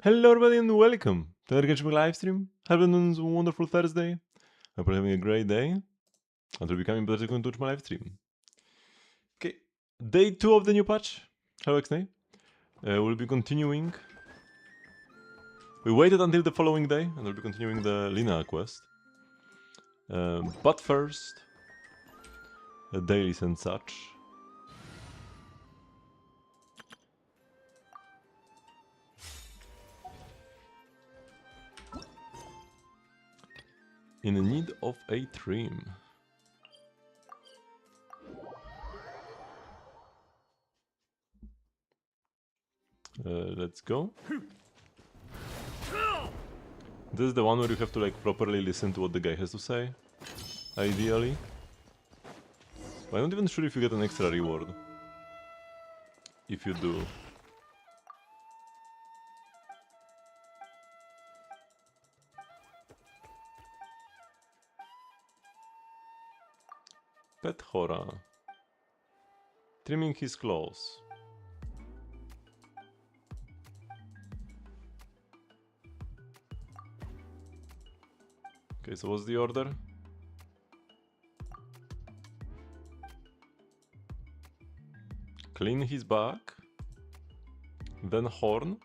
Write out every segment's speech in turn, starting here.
Hello everybody and welcome to another Genshin Impact live stream. Have a wonderful Thursday. Hope you're having a great day. Until becoming better to my live stream. Okay, day 2 of the new patch. Hello Xnay. We'll be continuing. We waited until the following day and we'll be continuing the Linnea quest. But first, dailies and such. In need of a trim. Let's go. This is the one where you have to like properly listen to what the guy has to say, ideally. But I'm not even sure if you get an extra reward. If you do. Pet Hora. Trimming his claws. Okay, so what's the order? Clean his back, then horn,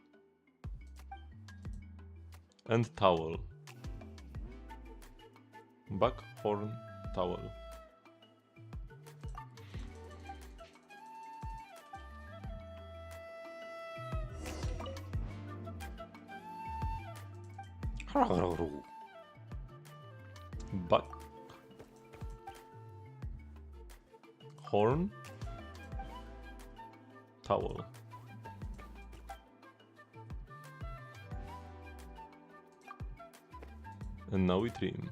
and towel. Back, horn, towel. Back, horn, towel. And now we trim.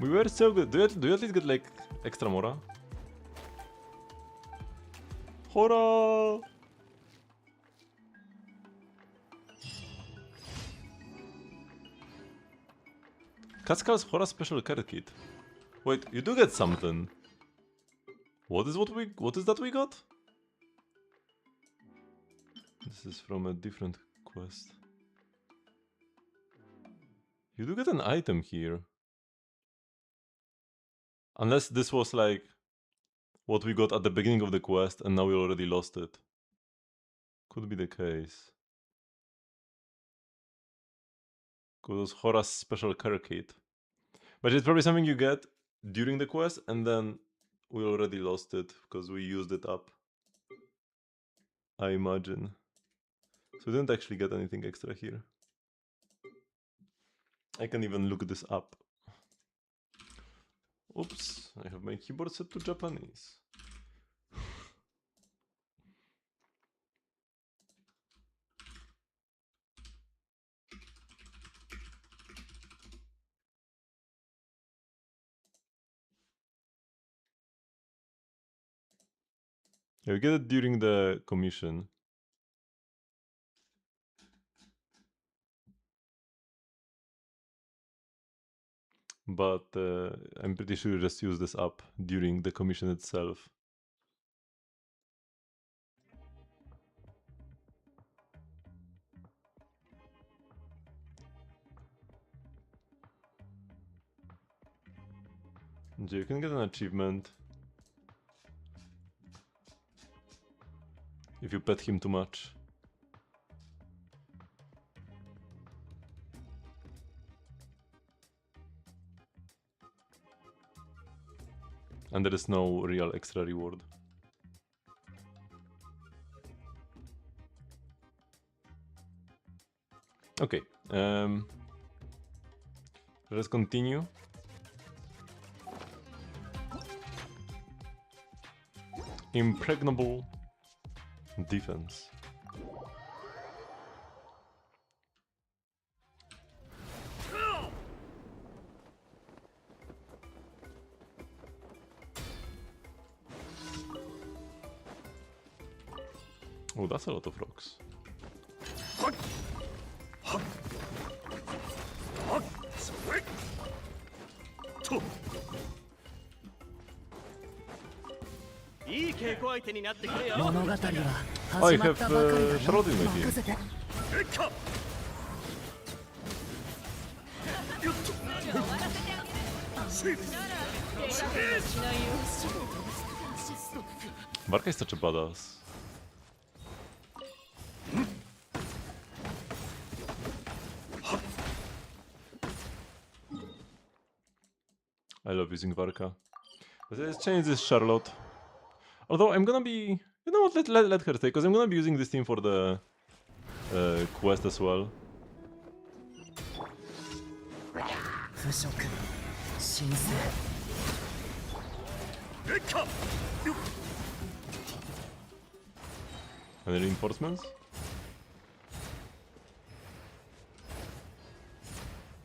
We were so good. Do you at least get like extra mora? Hora! Cascal's Hora special card kit. Wait, you do get something. What is that we got? This is from a different quest. You do get an item here. Unless this was like what we got at the beginning of the quest and now we already lost it. Could be the case. Because Hora's special care kit. But it's probably something you get during the quest and then we already lost it because we used it up. I imagine. So we didn't actually get anything extra here. I can even look this up. Oops, I have my keyboard set to Japanese. Yeah, we get it during the commission. But I'm pretty sure you just use this up during the commission itself. You can get an achievement if you pet him too much. And there is no real extra reward. Okay, let's continue. Impregnable defense. Oh, that's a lot of rocks. Oh, I have Charlotte in my team. Barka is such a badass. I love using Varka. But let's change this Charlotte. Although I'm gonna be... You know what, let her take, because I'm gonna be using this team for the quest as well. Any reinforcements?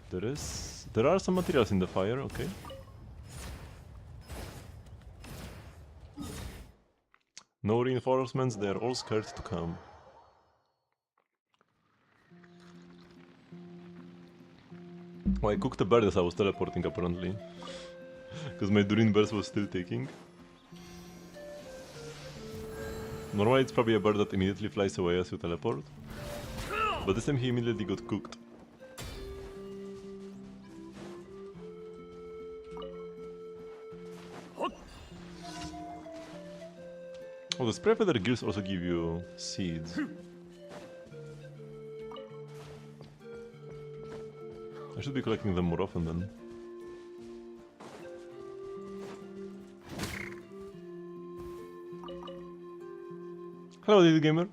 There are some materials in the fire, okay. No reinforcements, they are all scared to come. Oh, I cooked a bird as I was teleporting apparently. Because my Durin burst was still taking. Normally it's probably a bird that immediately flies away as you teleport. But this time he immediately got cooked. Oh, the spray feather gills also give you seeds. I should be collecting them more often then. Hello, little gamer.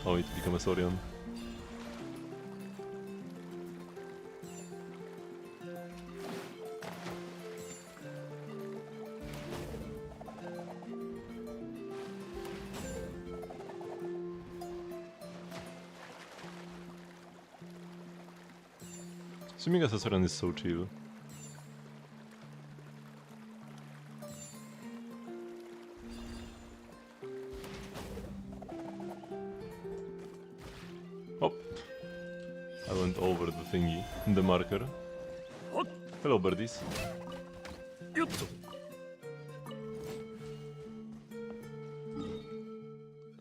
Oh, it became a Saurian. Swimming as a Saurian is so chill. Oh, I went over the thingy, the marker. Hello, birdies.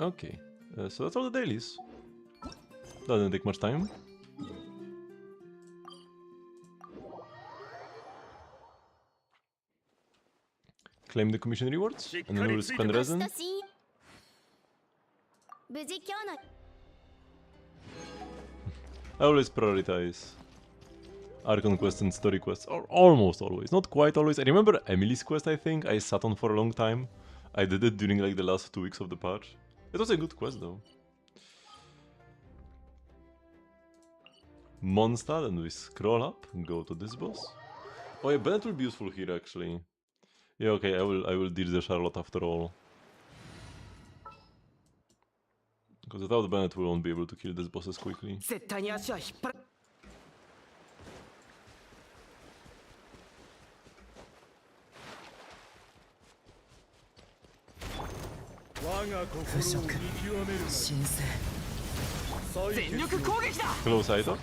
Okay, so that's all the dailies. Doesn't take much time. Claim the commission rewards, and then we'll spend resin. I always prioritize Archon quests and story quests, or almost always, not quite always. I remember Emily's quest, I think, I sat on for a long time. I did it during like the last 2 weeks of the patch. It was a good quest though. Mondstadt, and we scroll up and go to this boss. Oh yeah, Bennett will be useful here actually. Yeah, okay, I will deal the Charlotte after all. Because without Bennett we won't be able to kill these bosses quickly. Hello, Saito.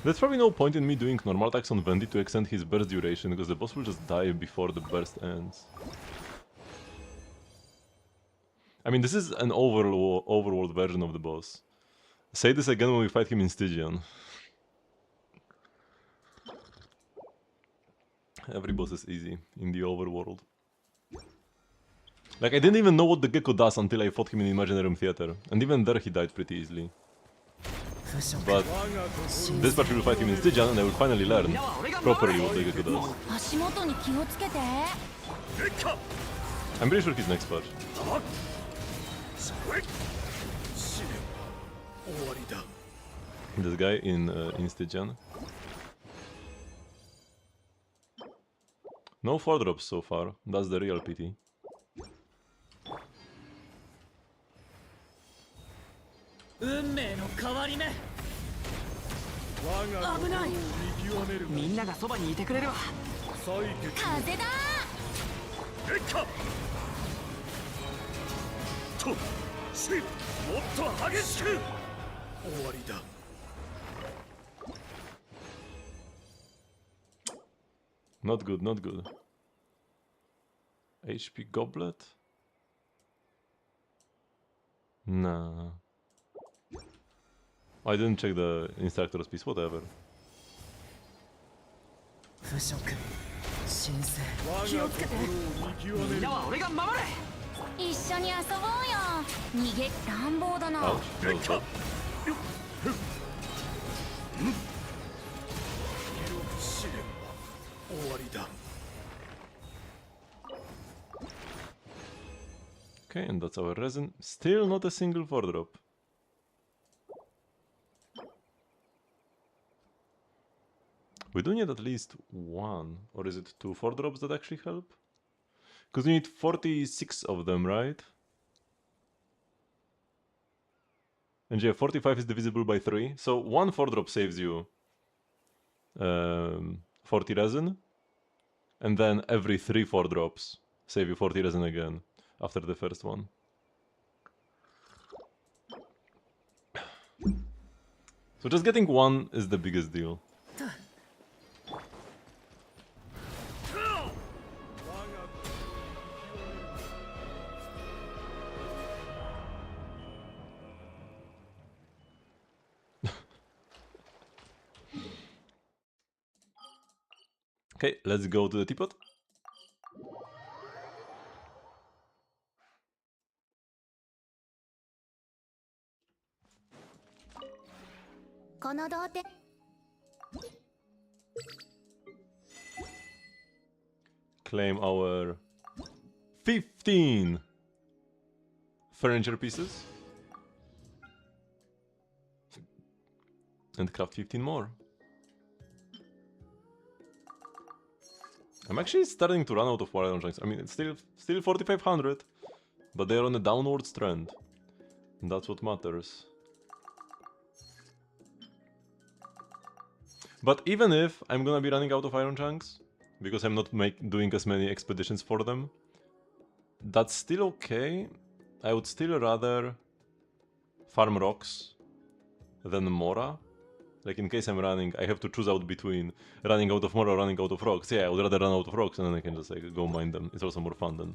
There's probably no point in me doing normal attacks on Vendi to extend his burst duration, because the boss will just die before the burst ends. I mean, this is an overworld version of the boss. Say this again when we fight him in Stygian. Every boss is easy in the overworld. Like, I didn't even know what the gecko does until I fought him in Imaginarium Theater, and even there he died pretty easily. But this part we will fight him in Stygian, and I will finally learn properly what the gecko does. I'm pretty sure he's next patch. This guy in Stygian. No 4-drops so far, that's the real pity. Not good, not good. HP goblet? Nah. I didn't check the instructor's piece, whatever. 腐食神聖気をつけてみんなは俺が守れ一緒に遊ぼうよ逃げ乱暴だな Ouch, that was bad. Okay, and that's our resin. Still not a single 4-drop. We do need at least one, or is it 2 4-drops that actually help? Because we need 46 of them, right? And yeah, 45 is divisible by 3, so 1 4-drop saves you 40 resin, and then every 3 4-drops save you 40 resin again after the first one. So just getting one is the biggest deal. Okay, let's go to the teapot. Claim our 15 furniture pieces. And craft 15 more. I'm actually starting to run out of iron chunks. I mean, it's still 4,500, but they're on a downwards trend. And that's what matters. But even if I'm gonna be running out of iron chunks, because I'm not doing as many expeditions for them, that's still okay. I would still rather farm rocks than Mora. Like, in case I'm running, I have to choose out between running out of Mora or running out of rocks. Yeah, I would rather run out of rocks and then I can just like go mine them. It's also more fun than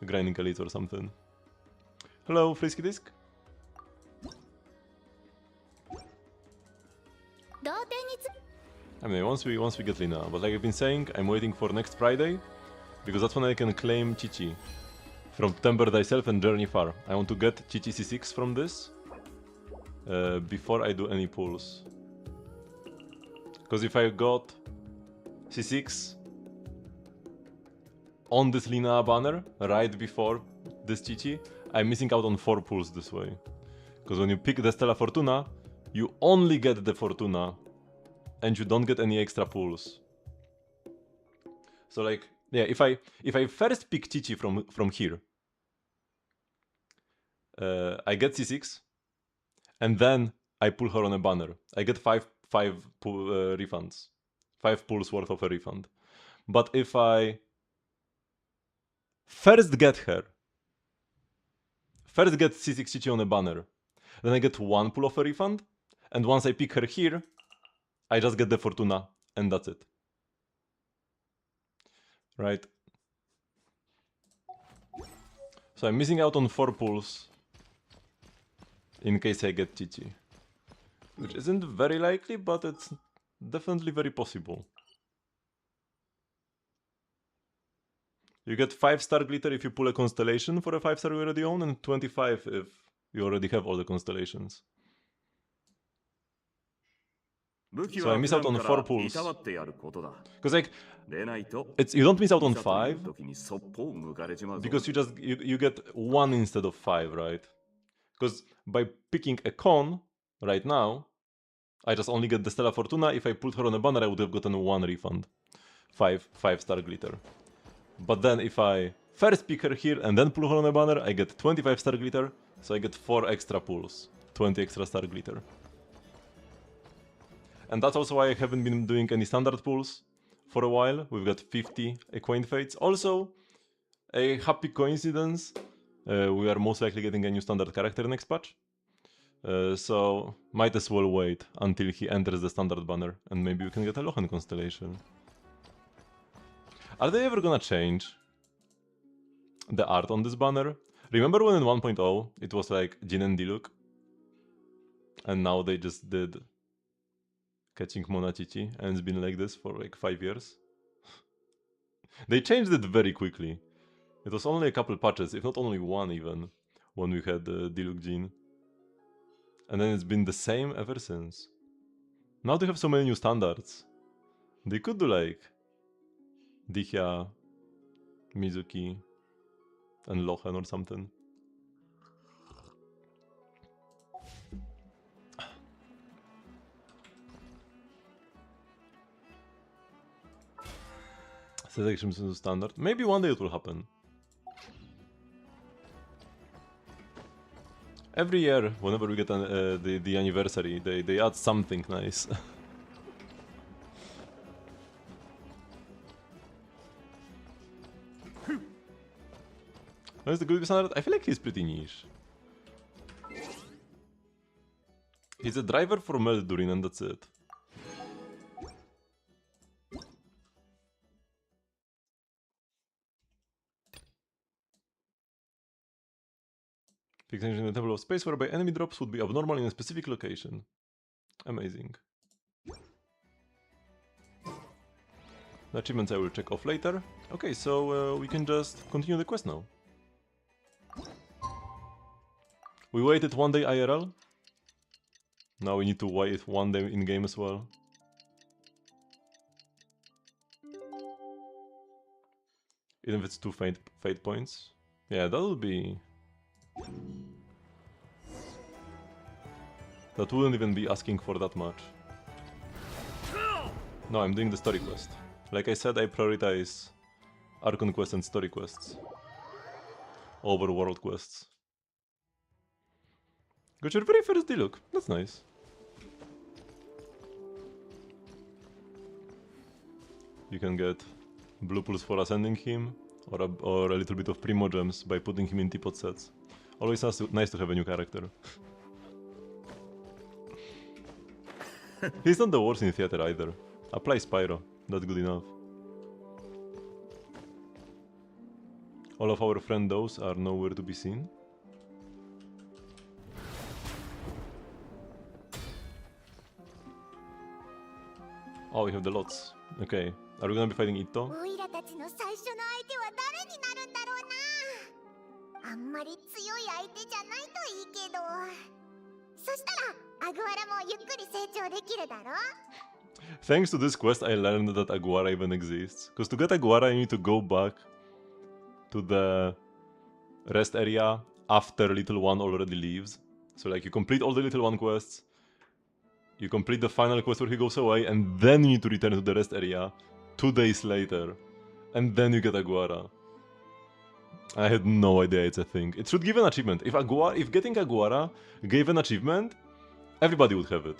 grinding elites or something. Hello, Frisky Disc. I mean, once we get Linnea, but like I've been saying, I'm waiting for next Friday, because that's when I can claim Chichi from Temper Thyself and Journey Far. I want to get Chichi C6 from this before I do any pulls. Because if I got C6 on this Linnea banner right before this Chichi, I'm missing out on 4 pulls this way. Because when you pick the Stella Fortuna, you only get the Fortuna and you don't get any extra pulls. So like, yeah, if I first pick Chichi from here, I get C6, and then I pull her on a banner. I get 5 refunds, 5 pulls worth of a refund. But if I first get C6 Chichi on a banner, then I get 1 pull of a refund, and once I pick her here, I just get the Fortuna, and that's it. Right? So I'm missing out on 4 pulls in case I get Chichi. Which isn't very likely, but it's definitely very possible. You get 5-star glitter if you pull a constellation for a 5-star you already own, and 25 if you already have all the constellations. So I miss out on 4 pulls. Because like, you don't miss out on 5, because you get 1 instead of 5, right? Because by picking a con right now, I just only get the Stella Fortuna. If I put her on a banner, I would have gotten 1 refund. 5-star glitter. But then if I first pick her here and then pull her on a banner, I get 25-star glitter. So I get 4 extra pulls. 20 extra star glitter. And that's also why I haven't been doing any standard pulls for a while. We've got 50 Quaint Fates. Also, a happy coincidence. we are most likely getting a new standard character next patch. So might as well wait until he enters the standard banner and maybe we can get a Lochen constellation. Are they ever gonna change the art on this banner? Remember when in 1.0 it was like Jin and Diluc? And now they just did catching Mona Chichi and it's been like this for like 5 years? They changed it very quickly. It was only a couple patches, if not only one even, when we had Diluc Jin. And then it's been the same ever since. Now they have so many new standards. They could do like Dihya, Mizuki, and Lochen or something. Selection to standard. Maybe one day it will happen. Every year, whenever we get the anniversary, they add something nice. Where's the good standard? I feel like he's pretty niche. He's a driver for Meldurin and that's it. Fixation in the Temple of Space whereby enemy drops would be abnormal in a specific location. Amazing. The achievements I will check off later. Okay, so we can just continue the quest now. We waited one day IRL. Now we need to wait one day in-game as well. Even if it's 2 fate points. Yeah, that would be... That wouldn't even be asking for that much. No, I'm doing the story quest. Like I said, I prioritize Archon quests and story quests over world quests. Got your very first Diluc. That's nice. You can get blue pulse for ascending him, or a little bit of primo gems by putting him in teapot sets. Always nice to have a new character. He's not the worst in theater either. Apply Spyro, that's good enough. All of our friendos are nowhere to be seen. Oh, we have the lots. Okay, are we gonna be fighting Itto? オイラたちの最初の相手は誰になるんだろうな。あんまり強い相手じゃないといいけど。そしたらアグワラもゆっくり成長できるだろ。 Thanks to this quest, I learned that Aguara even exists. Because to get Aguara, you need to go back to the rest area after Little One already leaves. So like you complete all the Little One quests, you complete the final quest where he goes away, and then you need to return to the rest area 2 days later. And then you get Aguara. I had no idea it's a thing. It should give an achievement. If getting Aguara gave an achievement, everybody would have it.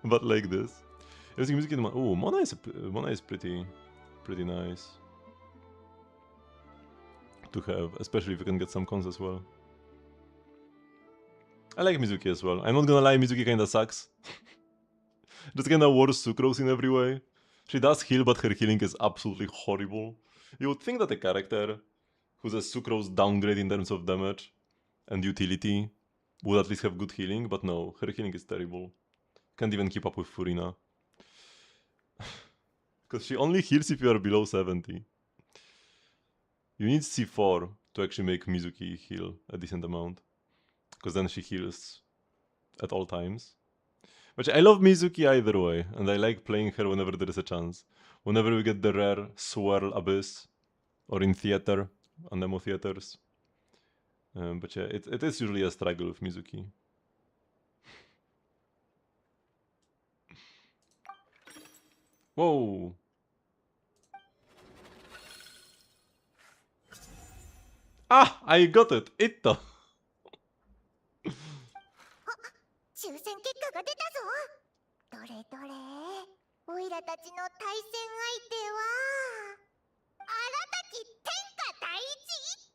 But like this. Music in oh, Mona is pretty nice to have, especially if you can get some cons as well. I like Mizuki as well. I'm not gonna lie, Mizuki kinda sucks. Just kinda worse Sucrose in every way. She does heal, but her healing is absolutely horrible. You would think that a character who's a Sucrose downgrade in terms of damage and utility would at least have good healing, but no, her healing is terrible. Can't even keep up with Furina. Because she only heals if you are below 70. You need C4 to actually make Mizuki heal a decent amount. Because then she heals at all times. But I love Mizuki either way, and I like playing her whenever there is a chance. Whenever we get the rare Swirl Abyss, or in theater, on Nemo theaters. But yeah, it is usually a struggle with Mizuki. Whoa! Ah! I got it! Itto! 抽選結果が出たぞ。どれどれ。オイラたちの対戦相手は。荒滝天下第一一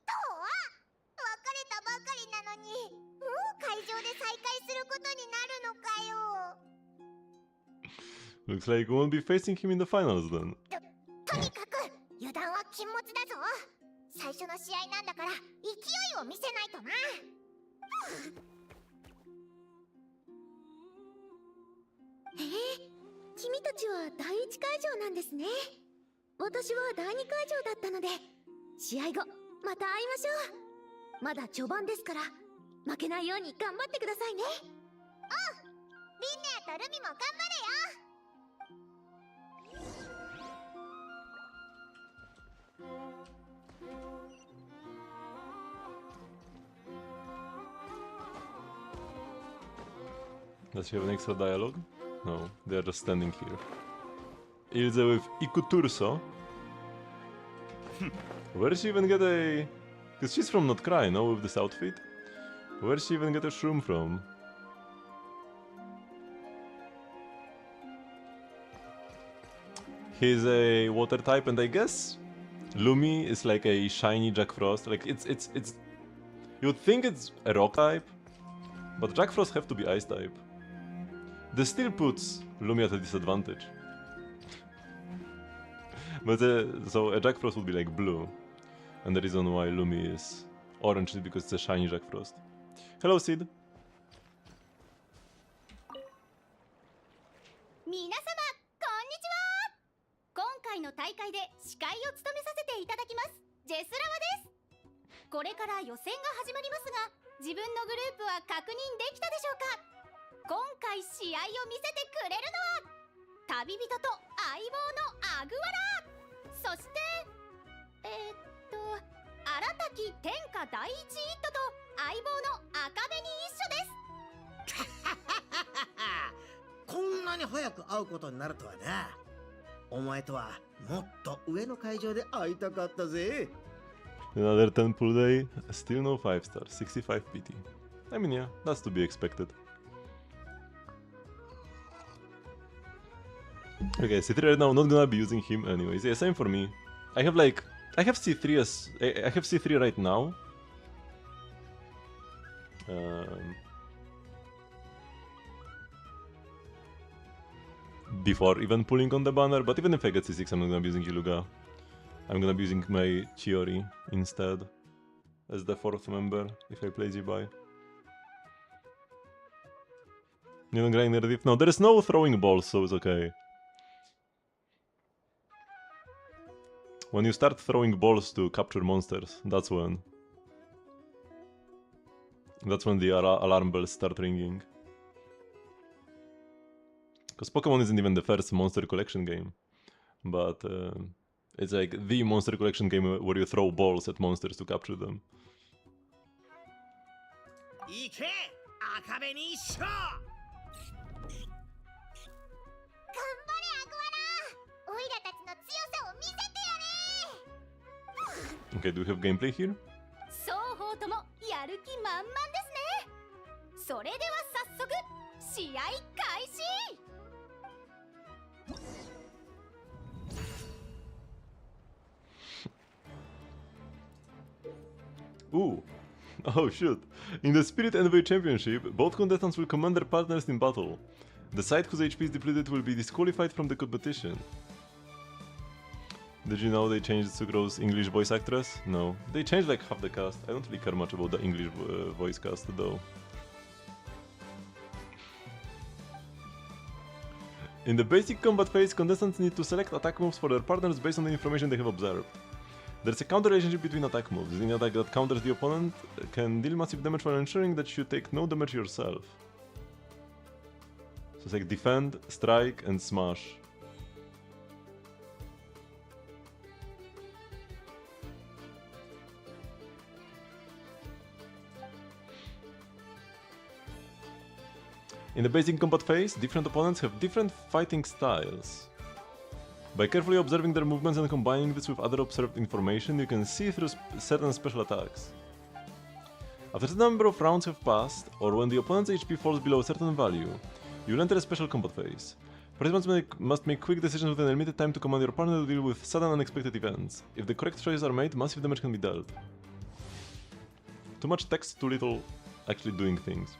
Looks like we won't be facing him in the finals then. とにかく油断は禁物だぞ。最初の試合なんだから勢いを見せないとな。君たちは第一会場なんですね。私は第二会場だったので、試合後また会いましょう。まだ序盤ですから、負けないように頑張ってくださいね。おう、リンネアとルビも頑張れよ。Does she have an extra dialogue? No, they are just standing here. Ilse with Ikuturso. Where did she even get a... Because she's from Not Cry, no, with this outfit? Where did she even get a shroom from? He's a water type, and I guess Lumi is like a shiny Jack Frost. Like, it's... You'd think it's a rock type, but Jack Frost have to be ice type. This still puts Lumi at a disadvantage. But so a Jack Frost would be like blue, and the reason why Lumi is orange is because it's a shiny Jack Frost. Hello, Sid. 皆様、こんにちは。今回の大会で司会を務めさせていただきます、ジェスラワです。これから予選が始まりますが、自分のグループは確認できたでしょうか。今回試合を見せてくれるのは旅人と相棒のアグワラ、そして荒滝天下第一イットと相棒の赤紅一緒です。こんなに早く会うことになるとはな。お前とはもっと上の会場で会いたかったぜ。Another 10 pull day, still no 5 star, 65 PT. I mean, yeah, that's to be expected. Okay, C3 right now, not gonna be using him anyways. Yeah, same for me. I have C3 as... I have C3 right now. Before even pulling on the banner, but even if I get C6, I'm not gonna be using Hyluga. I'm gonna be using my Chiori instead as the 4th member if I play Zibai. You don't grind diff? No, there is no throwing balls, so it's okay. When you start throwing balls to capture monsters, that's when the alarm bells start ringing. Because Pokemon isn't even the first Monster Collection game, but it's like the Monster Collection game where you throw balls at monsters to capture them. 行け、赤紅一緒。頑張れアグワラ、オイラたちの強さを見せてやれ。 Okay, do we have gameplay here? 双方ともやる気満々ですね。それでは早速試合開始。Ooh. Oh shoot. In the Spirit Envoy Championship, both contestants will command their partners in battle. The side whose HP is depleted will be disqualified from the competition. Did you know they changed Sugro's English voice actress? No. They changed like half the cast. I don't really care much about the English voice cast though. In the basic combat phase, contestants need to select attack moves for their partners based on the information they have observed. There's a counter relationship between attack moves. Any attack that counters the opponent can deal massive damage while ensuring that you take no damage yourself. So it's like defend, strike, and smash. In the basic combat phase, different opponents have different fighting styles. By carefully observing their movements and combining this with other observed information, you can see through certain special attacks. After a number of rounds have passed, or when the opponent's HP falls below a certain value, you'll enter a special combat phase. Participants must make quick decisions within a limited time to command your partner to deal with sudden unexpected events. If the correct choices are made, massive damage can be dealt. Too much text, too little actually doing things.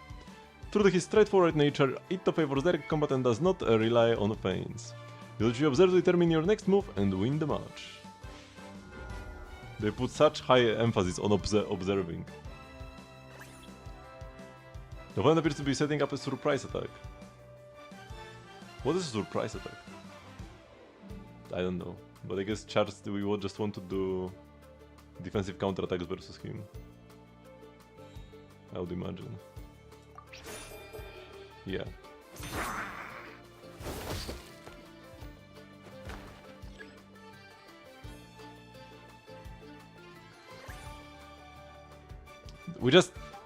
True to his straightforward nature, Itto favors direct combat and does not rely on feints. You observe to determine your next move and win the match. They put such high emphasis on observing. The opponent appears to be setting up a surprise attack. What is a surprise attack? I don't know, but I guess Charles we will just want to do defensive counterattacks versus him. I would imagine. Yeah.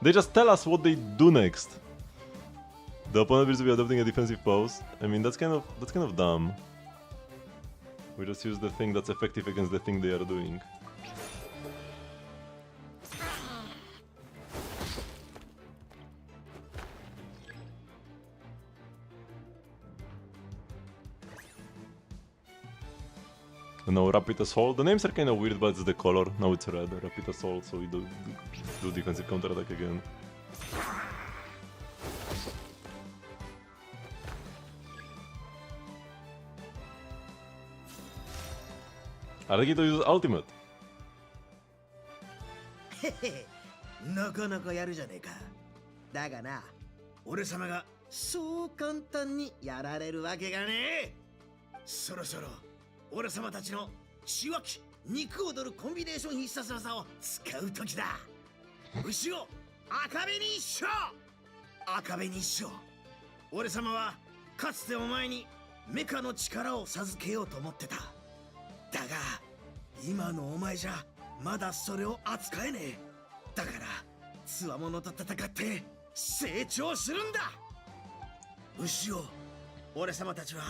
They just tell us what they do next. The opponent appears to be adopting a defensive pose. I mean that's kind of dumb. We just use the thing that's effective against the thing they are doing. And now Rapid Assault. The names are kind of weird, but it's the color. Now it's red. Rapid Assault, so we do defensive counterattack again. Aragito uses ultimate. へへ、なかなかやるじゃねえか。だがな、俺様がそう簡単にやられるわけがねえ。そろそろ俺様たちの血湧き肉踊るコンビネーション必殺技を使う時だ。牛を赤べに一緒。赤べに一緒。俺様はかつてお前にメカの力を授けようと思ってた。だが今のお前じゃまだそれを扱えねえ。だからつわものと戦って成長するんだ。牛を俺様たちは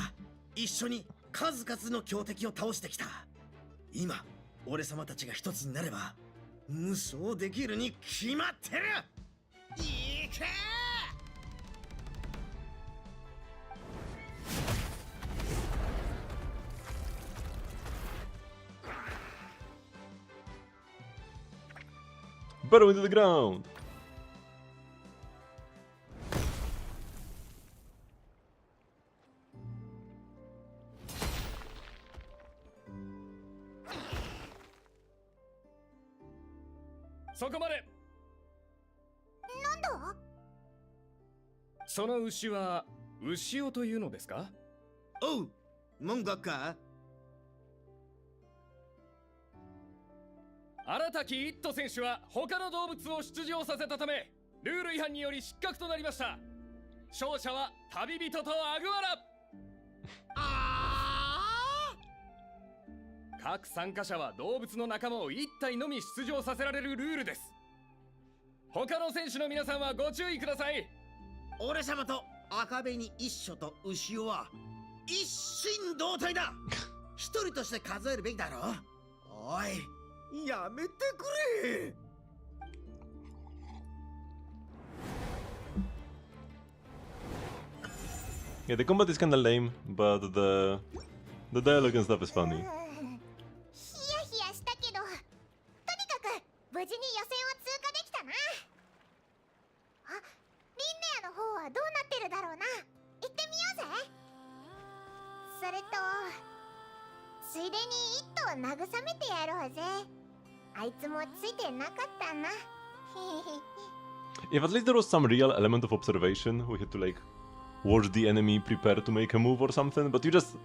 一緒に数々の強敵を倒してきた。今俺様たちが一つになれば無双できるに決まってる。いけBurrow into the ground! そこまで。なんだ？その牛は牛尾というのですか？おう、文学か？荒滝一斗選手は他の動物を出場させたためルール違反により失格となりました。勝者は旅人とアグアラ。各参加者は動物の仲間を1体のみ出場させられるルールです。他の選手の皆さんはご注意ください。俺様と赤べに一緒と牛尾は一心同体だ。一人として数えるべきだろ。おい、やめてくれ。Yeah, the combat is kinda lame, but the dialogue and stuff is funny. ヒヤヒヤしたけど、とにかく無事に予選を通過できたな。あ、リンネアの方はどうなってるだろうな。行ってみようぜ。それとついでに一頭慰めてやろうぜ。あいつもついてなかったな。If at least there was some real element of observation, we had to like watch the enemy prepare to make a move or something, but you just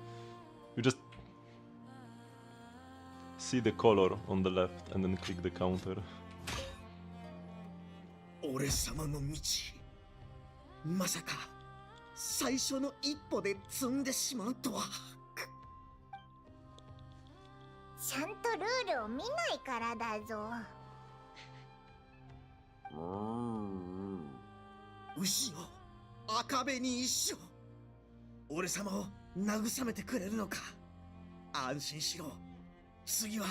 see the color on the left and then click the counter. 俺様の道、まさか最初の一歩で積んでしまうとは。ちゃんとルールを見ないからだぞ。牛の赤べに一緒。俺様を慰めてくれるのか。安心しろ。次は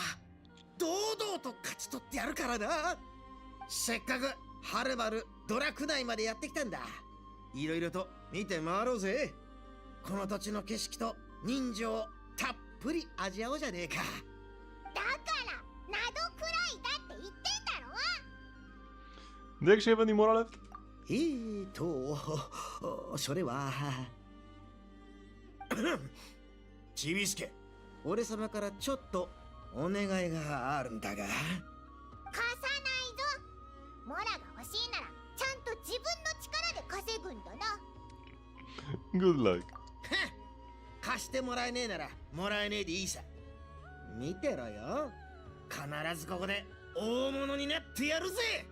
堂々と勝ち取ってやるからな。せっかくはるばるドラク内までやってきたんだ。いろいろと見て回ろうぜ。この土地の景色と人情をたっぷり味わおうじゃねえか。だからなどくらいだって言ってんだろ。 Do you actually have any more left? それはちびすけ、俺様からちょっとお願いがあるんだが。貸さないぞ。モラが欲しいならちゃんと自分の力で稼ぐんだな。Good luck. 貸してもらえねえならもらえねえでいいさ。見てろよ、必ずここで大物になってやるぜ。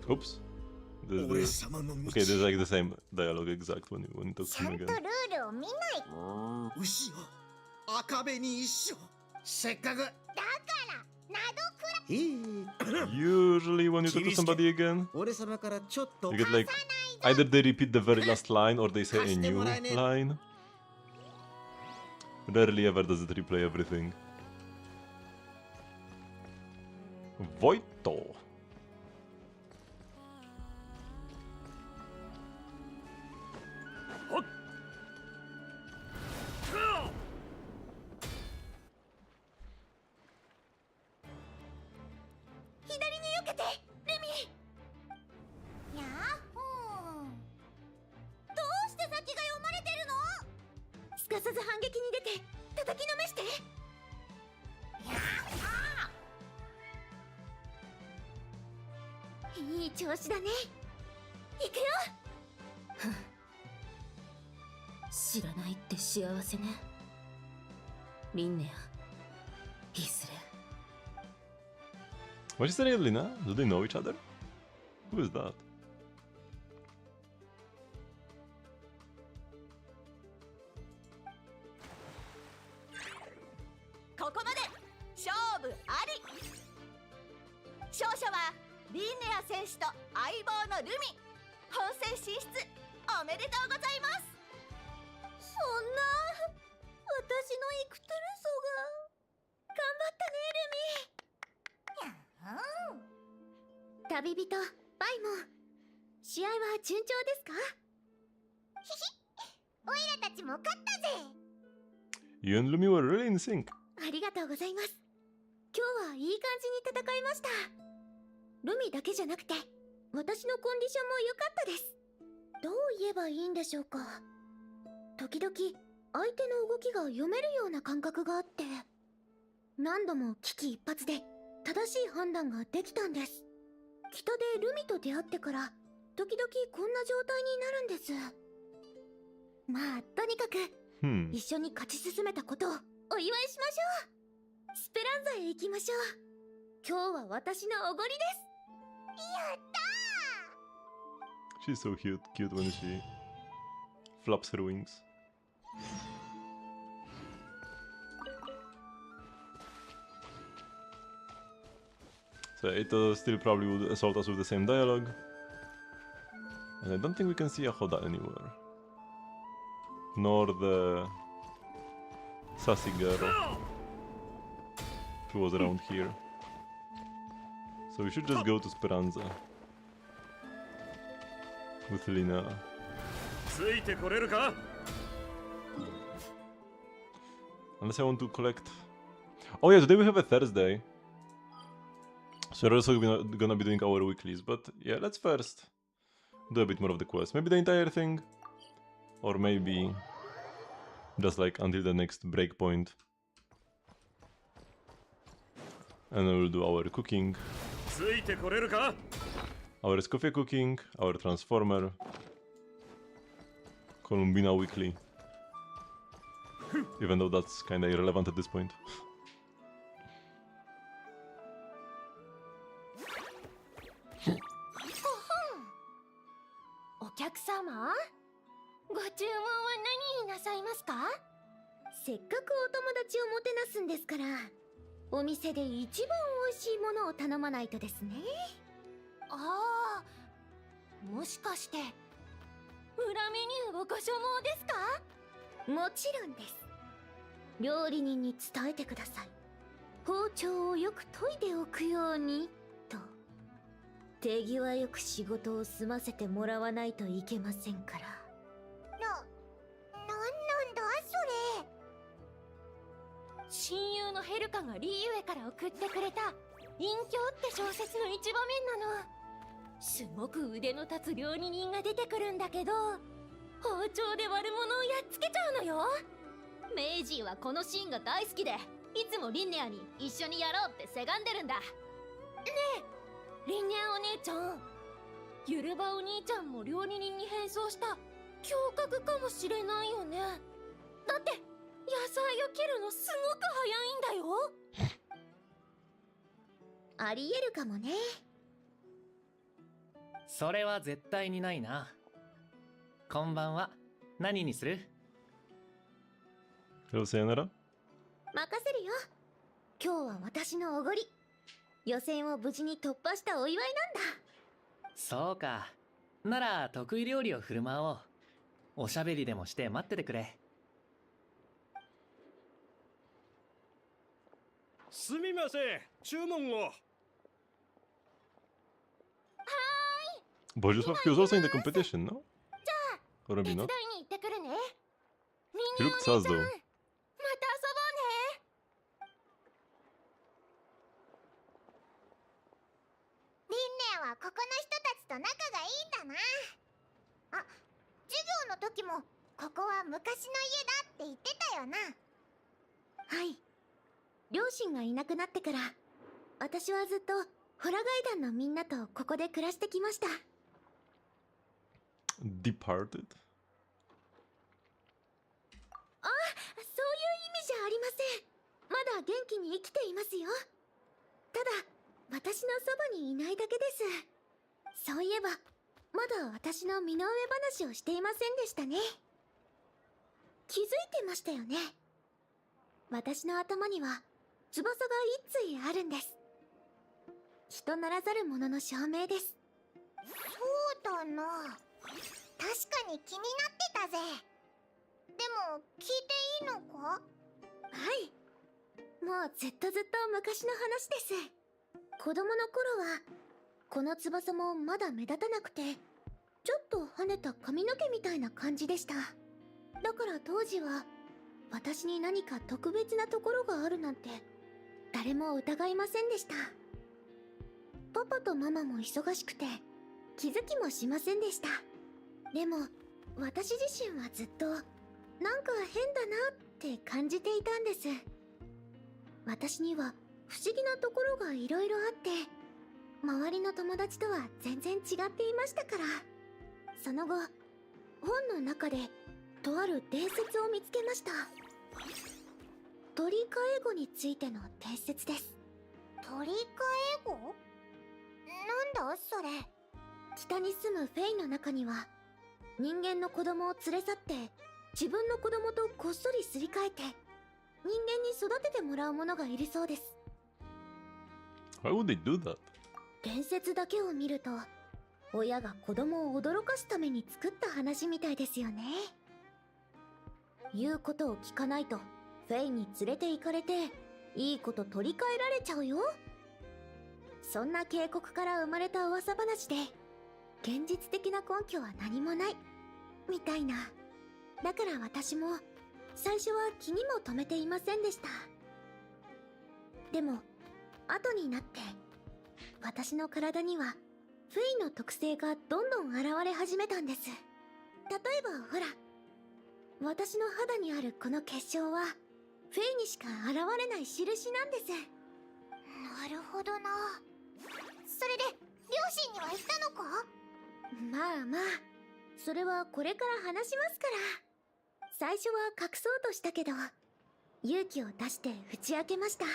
Oops. The- 俺 the- 様の道。 Okay, there's like the same dialogue exact when you talk ち to ゃ him んと again. ルールを見ない。牛よ、赤紅一緒。せっかく。だからなどくら Usually when you talk to somebody again, 俺様からちょっと you get like either they repeat the very last line or they say a new line. Rarely ever does it replay everything. Voito. 左に避けてレミ。やっほー。どうして先が読まれてるの。すかさず反撃に出て叩きのめして。やっほー。いい調子だね。行くよ。知らないって幸せね。リンネア、いずれ。 What's she saying, Lina? Do they know each other? Who is that? ここまで勝負あり。勝者はリンネア選手と相棒のルミ。本戦進出おめでとうございます。そんな、私のイクトゥルソが頑張ったねルミ。旅人バイモン、試合は順調ですか。ひひ、オイラたちも勝ったぜ。 You and Lumi were really in sync. ありがとうございます。今日はいい感じに戦いました。ルミだけじゃなくて私のコンディションも良かったです。どう言えばいいんでしょうか。時々相手の動きが読めるような感覚があって、何度も危機一髪で正しい判断ができたんです。北でルミと出会ってから時々こんな状態になるんです。まあとにかく Hmm. 一緒に勝ち進めたことをお祝いしましょう。スペランザへ行きましょう。今日は私のおごりです。やったー。 She's so cute when she flaps her wings. So it still probably would assault us with the same dialogue. And I don't think we can see Ahoda anywhere. Nor the sassy girl who was around here. So we should just go to Speranza with Linnea. ついてこれるか。 Unless I want to collect. Oh yeah, today we have a Thursday. So we're also gonna be doing our weeklies, but yeah, let's first do a bit more of the quest. Maybe the entire thing, or maybe just like until the next breakpoint. And then we'll do our cooking, ついてこれるか。 our Escoffier cooking, our Transformer, Columbina weekly. Even though that's kinda irrelevant at this point. お客様、ご注文は何になさいますか。せっかくお友達をもてなすんですから、お店で一番美味しいものを頼まないとですね。ああ、もしかして裏メニューをご所望ですか。もちろんです。料理人に伝えてください。包丁をよく研いでおくようにと。手際よく仕事を済ませてもらわないといけませんから。なんだそれ。親友のヘルカがリーユエから送ってくれた隠居って小説の一場面なの。すごく腕の立つ料理人が出てくるんだけど、包丁で悪者をやっつけちゃうのよ。メイジーはこのシーンが大好きで、いつもリンネアに一緒にやろうってせがんでるんだ。ねえリンネアお姉ちゃん、ゆるばお兄ちゃんも料理人に変装した胸郭かもしれないよね。だって野菜を切るのすごく早いんだよ。ありえるかもね。それは絶対にないな。こんばんは。何にする？ Hello, sayonara. 任せるよ。今日は私のおごり。予選を無事に突破したお祝いなんだ。そうか。なら得意料理を振る舞おう。おしゃべりでもして待っててくれ。すみません、注文を。 But just he was also in the competition, no? Or 手 maybe 伝い not. に行ってくるね。リ He ンネ looked アお sus 姉ちゃん、 though. また遊ぼうね。リンネアはここの人たちと仲がいいんだな。あ、授業の時もここは昔の家だって言ってたよな。はい。両親がいなくなってから、私はずっとホラガイ団のみんなとここで暮らしてきました。Departed? あ、そういう意味じゃありません。まだ元気に生きていますよ。ただ、私のそばにいないだけです。そういえば、まだ私の身の上話をしていませんでしたね。気づいてましたよね。私の頭には翼が一対あるんです。人ならざる者の証明です。そうだな。確かに気になってたぜ。でも聞いていいのか？はい。もうずっと昔の話です。子供の頃はこの翼もまだ目立たなくて、ちょっと跳ねた髪の毛みたいな感じでした。だから当時は私に何か特別なところがあるなんて誰も疑いませんでした。パパとママも忙しくて気づきもしませんでした。でも私自身はずっとなんか変だなって感じていたんです。私には不思議なところがいろいろあって、周りの友達とは全然違っていましたから。その後、本の中でとある伝説を見つけました。鳥飼い語についての伝説です。鳥飼い語？なんだそれ。北に住むフェイの中には、人間の子供を連れ去って自分の子供とこっそりすり替えて人間に育ててもらう者がいるそうです。 Why would they do that? 伝説だけを見ると、親が子供を驚かすために作った話みたいですよね。言うことを聞かないとフェイに連れて行かれていいこと取り替えられちゃうよ。そんな警告から生まれた噂話で、現実的な根拠は何もないみたいな。だから私も最初は気にも留めていませんでした。でも後になって私の体にはフェイの特性がどんどん現れ始めたんです。例えばほら、私の肌にあるこの結晶はフェイにしか現れない印なんです。なるほどな。それで両親には言ったのか？まあまあ、それはこれから話しますから。最初は隠そうとしたけど、勇気を出して打ち明けました。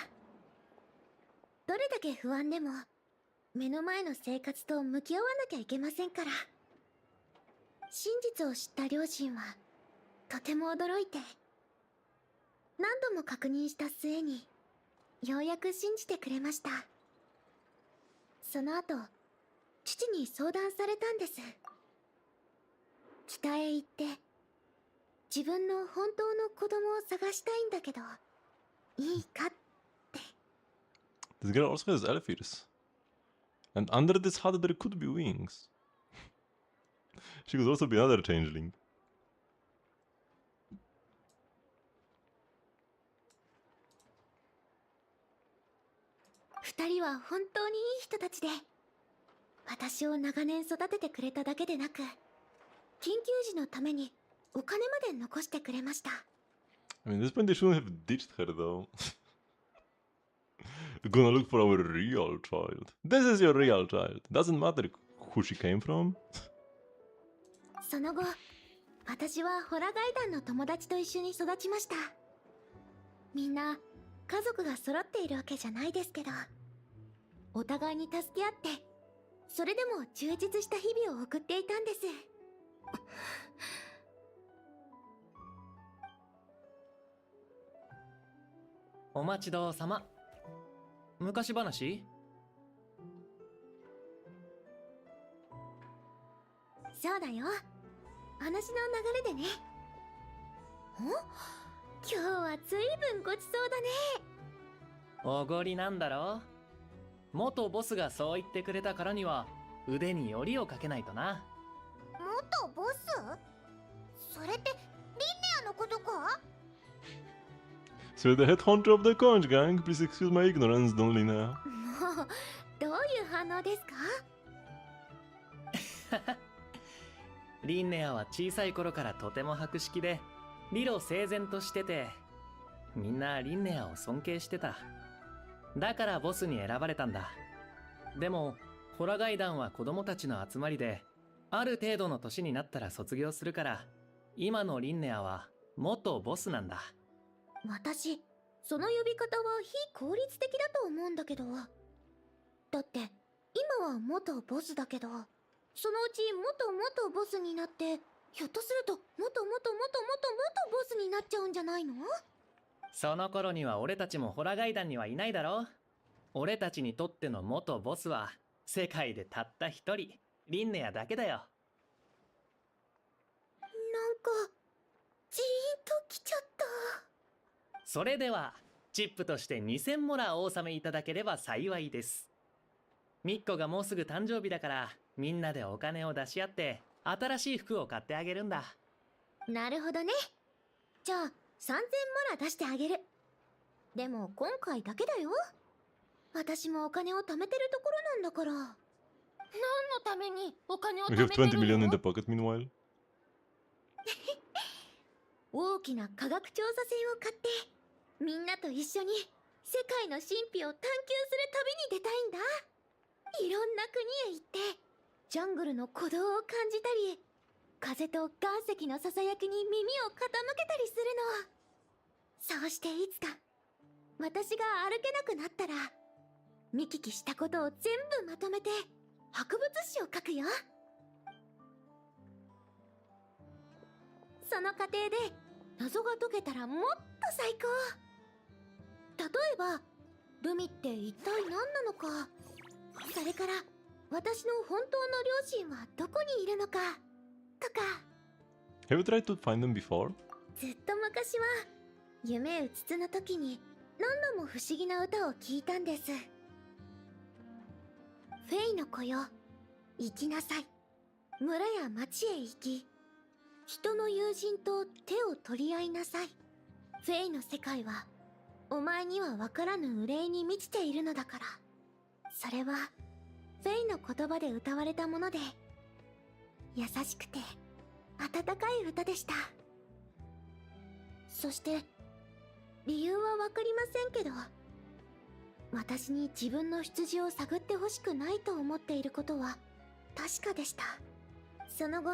どれだけ不安でも目の前の生活と向き合わなきゃいけませんから。真実を知った両親はとても驚いて、何度も確認した末にようやく信じてくれました。その後、父に相談されたんです。北へ行って自分の本当の子供を探したいんだけどいいかって。 This girl also has elephants. And under this hat there could be wings. She could also be another changeling. 二人は本当にいい人たちで、私を長年育ててくれただけでなく、緊急時のためにお金まで残してくれました。I mean, at this point they shouldn't have ditched her though. Gonna look for our real child. This is your real child. Doesn't matter who she came from. その後、私はホラガイ団の友達と一緒に育ちました。みんな家族が揃っているわけじゃないですけど、お互いに助け合って、それでも充実した日々を送っていたんです。お待ちどうさま。昔話？そうだよ。話の流れでね。今日はずいぶんごちそうだね。おごりなんだろ？元ボスがそう言ってくれたからには腕によりをかけないとな。元ボス？それってリンネアのことか？ So the head hunter of the conch gang. Please excuse my ignorance, Don Linnea. もうどういう反応ですか？リンネアは小さい頃からとても博識で理路整然としてて、みんなリンネアを尊敬してた。だからボスに選ばれたんだ。でもホラガイ団は子供たちの集まりで、ある程度の年になったら卒業するから、今のリンネアは元ボスなんだ。私、その呼び方は非効率的だと思うんだけど。だって、今は元ボスだけど、そのうち元ボスになって、ひょっとすると元ボスになっちゃうんじゃないの？その頃には俺たちもホラガイ団にはいないだろ。俺たちにとっての元ボスは、世界でたった一人、リンネアだけだよ。なんか、ジーンときちゃった。それではチップとして2000モラお納めいただければ幸いです。ミッコがもうすぐ誕生日だから、みんなでお金を出し合って新しい服を買ってあげるんだ。なるほどね。じゃあ3000モラ出してあげる。でも今回だけだよ。私もお金を貯めてるところなんだから。何のためにお金を We 貯め have てる20 million in の？ the pocket meanwhile. 大きな科学調査船を買って、みんなと一緒に世界の神秘を探求する旅に出たいんだ。いろんな国へ行って、ジャングルの鼓動を感じたり、風と岩石のささやきに耳を傾けたりするの。そうしていつか、私が歩けなくなったら、見聞きしたことを全部まとめて、博物誌を書くよ。その過程で、謎が解けたらもっと最高。例えば、ルミって一体何なのか、それから私の本当の両親はどこにいるのかとか。 Have you tried to find them before? ずっと昔は夢うつつの時に何度も不思議な歌を聞いたんです。フェイの子よ、行きなさい。村や町へ行き、人の友人と手を取り合いなさい。フェイの世界はお前には分からぬ憂いに満ちているのだから。それはフェイの言葉で歌われたもので、優しくて温かい歌でした。そして理由は分かりませんけど、私に自分の出自を探ってほしくないと思っていることは確かでした。その後、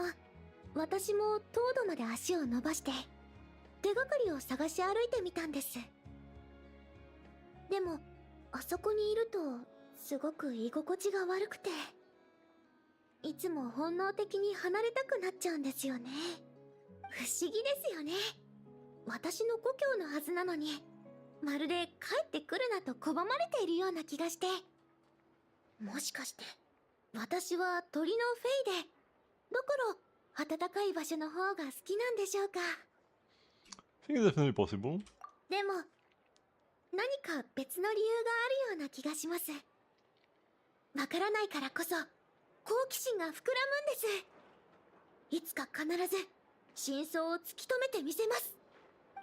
私も東土まで足を伸ばして手がかりを探し歩いてみたんです。でもあそこにいるとすごく居心地が悪くて、いつも本能的に離れたくなっちゃうんですよね。不思議ですよね。私の故郷のはずなのに、まるで帰ってくるなと拒まれているような気がして。もしかして私は鳥のフェイで、だから暖かい場所の方が好きなんでしょうか。 I think it's definitely possible. でも何か別の理由があるような気がします。わからないからこそ好奇心が膨らむんです。いつか必ず真相を突き止めてみせます。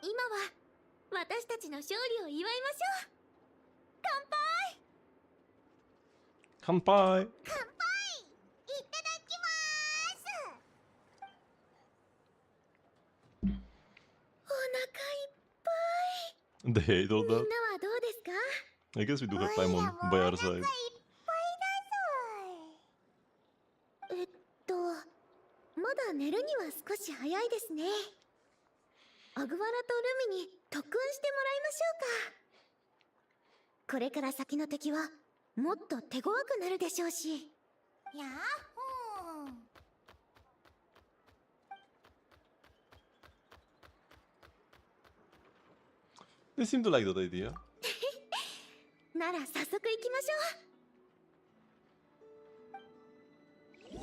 今は私たちの勝利を祝いましょう。乾杯。乾杯。乾杯。いただきます。お腹いっぱい。 They hate all みん that. なはどうですか？ I guess we do おい have ら time も on お by 腹 our いっ side. ぱいだぞい。まだ寝るには少し早いですね。アグワラとルミに特訓してもらいましょうか。これから先の敵はもっと手強くなるでしょうし。やっほー。They seem to like that idea. なら早速行きましょう。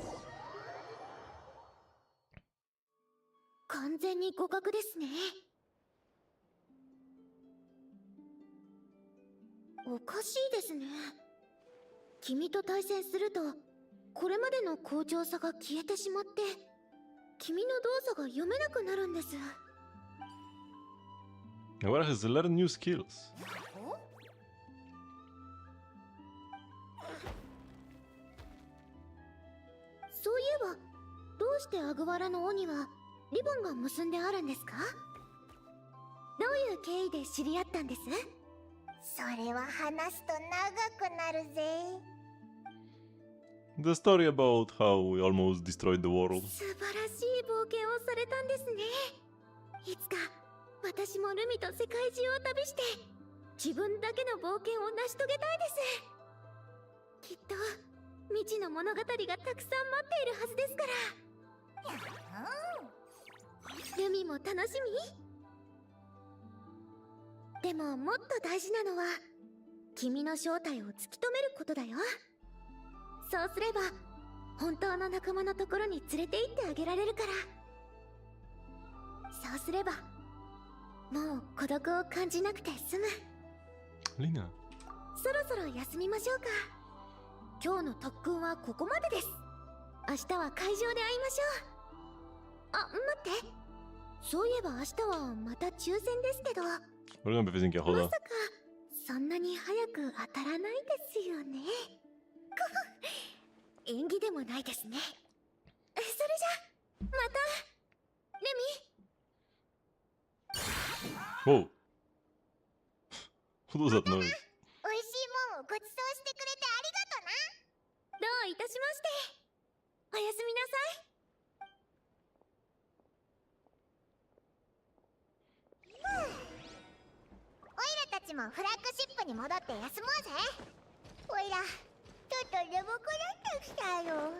完全に互角ですね。おかしいですね。君と対戦するとこれまでの好調さが消えてしまって君の動作が読めなくなるんです。Agora has learned new skills. そういえばどうしてアグワラの尾にはリボンが結んであるんですか？どういう経緯で知り合ったんです？それは話すと長くなるぜ。 The story about how we almost destroyed the world. 素晴らしい冒険をされたんですね。いつか私もルミと世界中を旅して自分だけの冒険を成し遂げたいです。きっと未知の物語がたくさん待っているはずですから。ルミも楽しみ？でももっと大事なのは君の正体を突き止めることだよ。そうすれば本当の仲間のところに連れて行ってあげられるから。そうすればもう孤独を感じなくて済む。 Lina. そろそろ休みましょうか。今日の特訓はここまでです。明日は会場で会いましょう。あ、待って。そういえば明日はまた抽選ですけど、 We're gonna be visiting ま Yahoda. さかそんなに早く当たらないですよね。縁起でもないですね。それじゃまたレミ。 Whoa. What was that noise? おいしいもんをごちそうしてくれてありがとな。どういたしまして。おやすみなさい。オイラたちもフラッグシップに戻って休もうぜ。オイラちょっと眠くなってきたよ。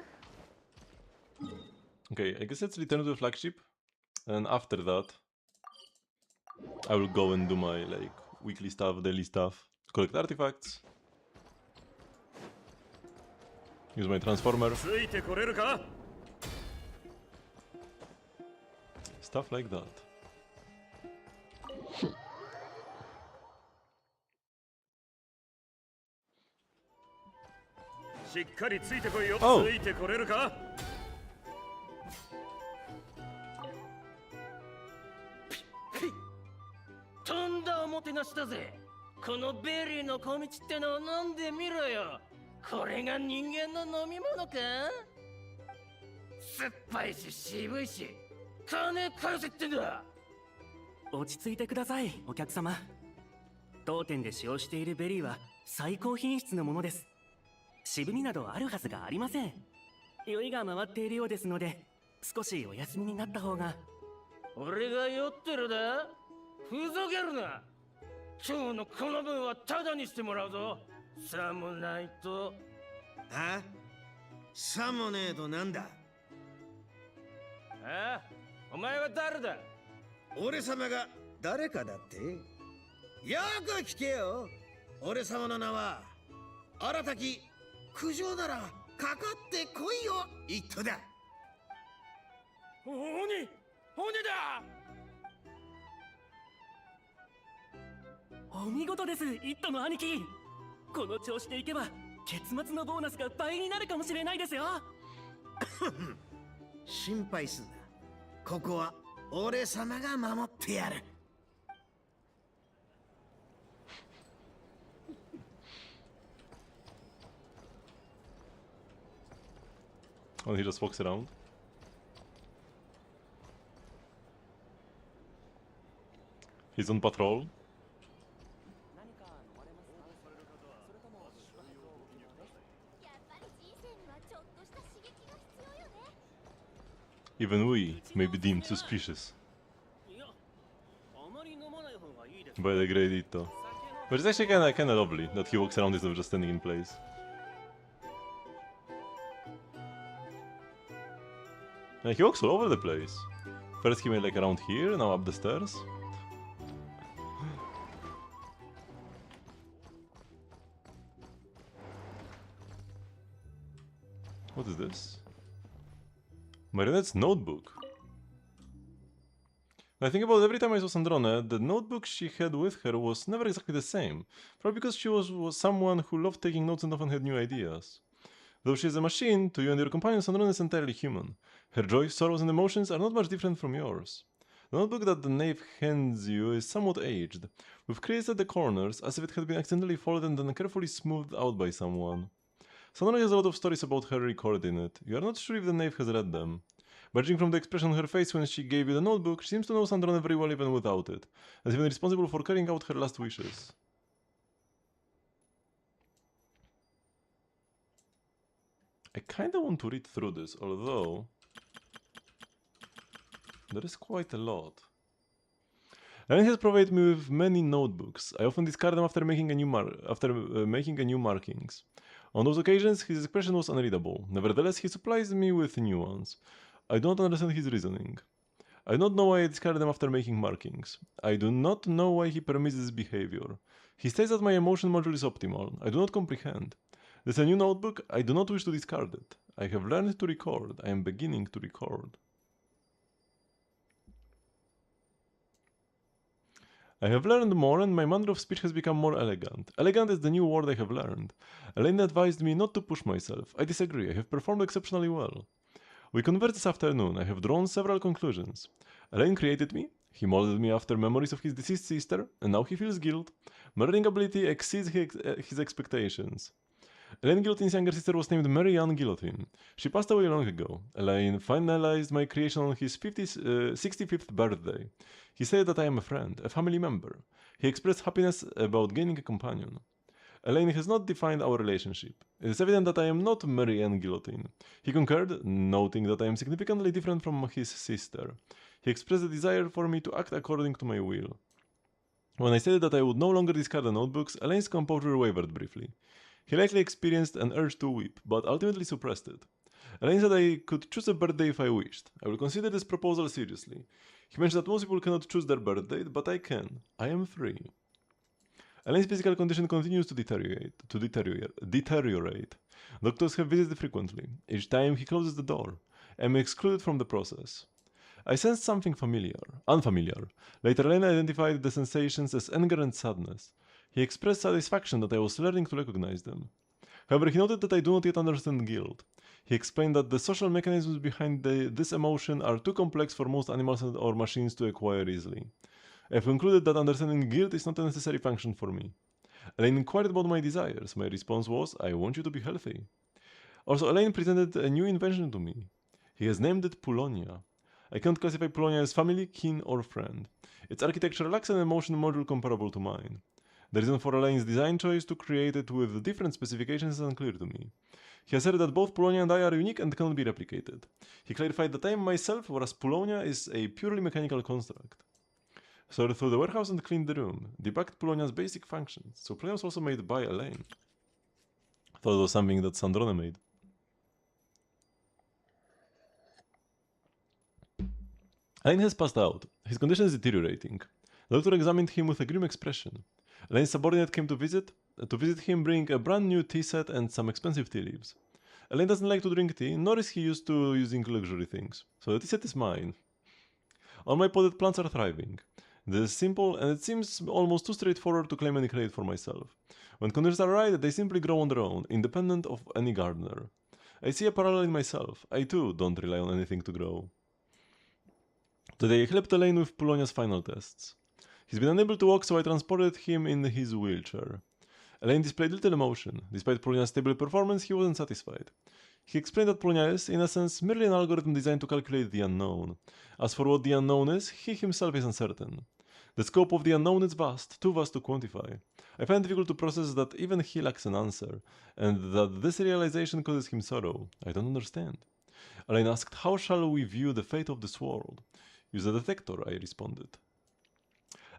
Okay, I guess let's return to the flagship. And after that, I will go and do my like weekly stuff, daily stuff, collect artifacts, use my transformer, ついてこれるか？ stuff like that. しっかりついてこいよ。 Oh. ついてこれるか？とんだおもてなしだぜ。このベリーの小道ってのを飲んでみろよ。これが人間の飲み物か？酸っぱいし渋いし、金返せってんだ。落ち着いてください、お客様。当店で使用しているベリーは最高品質のものです。渋みなどあるはずがありません。酔いが回っているようですので、少しお休みになった方が。俺が酔ってるだ？ふざけるな。今日のこの分はタダにしてもらうぞ。さもないと。あ？さもねえとなんだ？ああ、お前は誰だ？俺様が誰かだって？よく聞けよ。俺様の名は新たき苦情ならかかってこいよ一途だ。鬼だ。お見事です、イットの兄貴。この調子でいけば結末のボーナスが倍になるかもしれないですよ。心配すんな。ここは俺様が守ってやる。And he just walks around. He's on patrol. Even we may be deemed suspicious by the Great Ito. But it's actually kinda lovely that he walks around instead of just standing in place. He walks all over the place. First he went like around here, now up the stairs. What is this? Marionette's notebook. I think about every time I saw Sandrone, the notebook she had with her was never exactly the same. Probably because she was someone who loved taking notes and often had new ideas. Though she is a machine, to you and your companion, Sandrone is entirely human. Her joys, sorrows and emotions are not much different from yours. The notebook that the knave hands you is somewhat aged, with creases at the corners as if it had been accidentally folded and then carefully smoothed out by someone. Sandrone has a lot of stories about her recorded in it. You are not sure if the knave has read them. But judging from the expression on her face when she gave you the notebook, she seems to know Sandrone very well even without it, as even responsible for carrying out her last wishes. I kinda want to read through this, although there is quite a lot. Ellen has provided me with many notebooks. I often discard them after making a new markings. On those occasions, his expression was unreadable. Nevertheless, he supplies me with new ones. I don't understand his reasoning. I do not know why I discard them after making markings. I do not know why he permits this behavior. He states that my emotion module is optimal. I do not comprehend. This is a new notebook. I do not wish to discard it. I have learned to record. I am beginning to record. I have learned more and my manner of speech has become more elegant. Elegant is the new word I have learned. Elaine advised me not to push myself. I disagree. I have performed exceptionally well. We conversed this afternoon. I have drawn several conclusions. Elaine created me. He molded me after memories of his deceased sister, and now he feels guilt. Mirroring ability exceeds his expectations. Elaine Guillotine's younger sister was named Mary Ann Guillotine. She passed away long ago. Elaine finalized my creation on his 65th birthday. He said that I am a friend, a family member. He expressed happiness about gaining a companion. Elaine has not defined our relationship. It is evident that I am not Mary Ann Guillotine. He concurred, noting that I am significantly different from his sister. He expressed a desire for me to act according to my will. When I said that I would no longer discard the notebooks, Elaine's composure wavered briefly. He likely experienced an urge to weep, but ultimately suppressed it. Elaine said I could choose a birthday if I wished. I will consider this proposal seriously. He mentioned that most people cannot choose their birthday, but I can. I am free. Elaine's physical condition continues to deteriorate. Doctors have visited frequently. Each time he closes the door, I am excluded from the process. I sensed something unfamiliar. Later, Elaine identified the sensations as anger and sadness. He expressed satisfaction that I was learning to recognize them. However, he noted that I do not yet understand guilt. He explained that the social mechanisms behind this emotion are too complex for most animals or machines to acquire easily. I have concluded that understanding guilt is not a necessary function for me. Elaine inquired about my desires. My response was, I want you to be healthy. Also, Elaine presented a new invention to me. He has named it Pulonia. I can't classify Pulonia as family, kin, or friend. Its architecture lacks an emotion module comparable to mine. The reason for Elaine's design choice to create it with different specifications is unclear to me. He asserted that both Pulonia and I are unique and cannot be replicated. He clarified that I am myself, whereas Pulonia is a purely mechanical construct. Sorted through the warehouse and cleaned the room. Debugged Pulonia's basic functions. So Pulonia was also made by Elaine. I thought it was something that Sandrone made. Elaine has passed out. His condition is deteriorating. The doctor examined him with a grim expression. Elaine's subordinate came to visit him bringing a brand new tea set and some expensive tea leaves. Elaine doesn't like to drink tea, nor is he used to using luxury things. So the tea set is mine. All my potted plants are thriving. This is simple, and it seems almost too straightforward to claim any credit for myself. When conditions are right, they simply grow on their own, independent of any gardener. I see a parallel in myself. I too don't rely on anything to grow. Today I helped Elaine with Pulonia's final tests. He's been unable to walk, so I transported him in his wheelchair. Elaine displayed little emotion. Despite Pulonia's stable performance, he wasn't satisfied. He explained that Polonia is, in essence, merely an algorithm designed to calculate the unknown. As for what the unknown is, he himself is uncertain. The scope of the unknown is vast, too vast to quantify. I find it difficult to process that even he lacks an answer, and that this realization causes him sorrow. I don't understand. Elaine asked, how shall we view the fate of this world? Use a detector, I responded.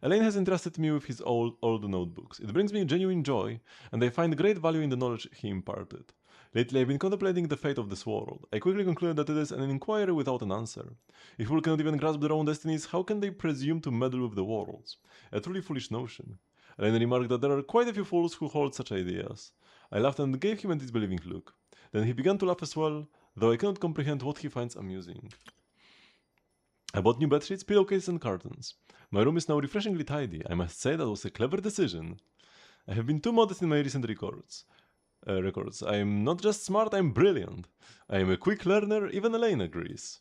Elaine has entrusted me with his old notebooks. It brings me genuine joy, and I find great value in the knowledge he imparted. Lately I've been contemplating the fate of this world. I quickly concluded that it is an inquiry without an answer. If people cannot even grasp their own destinies, how can they presume to meddle with the world's? A truly foolish notion. Elaine remarked that there are quite a few fools who hold such ideas. I laughed and gave him a disbelieving look. Then he began to laugh as well, though I cannot comprehend what he finds amusing. I bought new bedsheets, pillowcases and curtains. My room is now refreshingly tidy. I must say that was a clever decision. I have been too modest in my recent records. I am not just smart, I am brilliant. I am a quick learner, even Elaine agrees.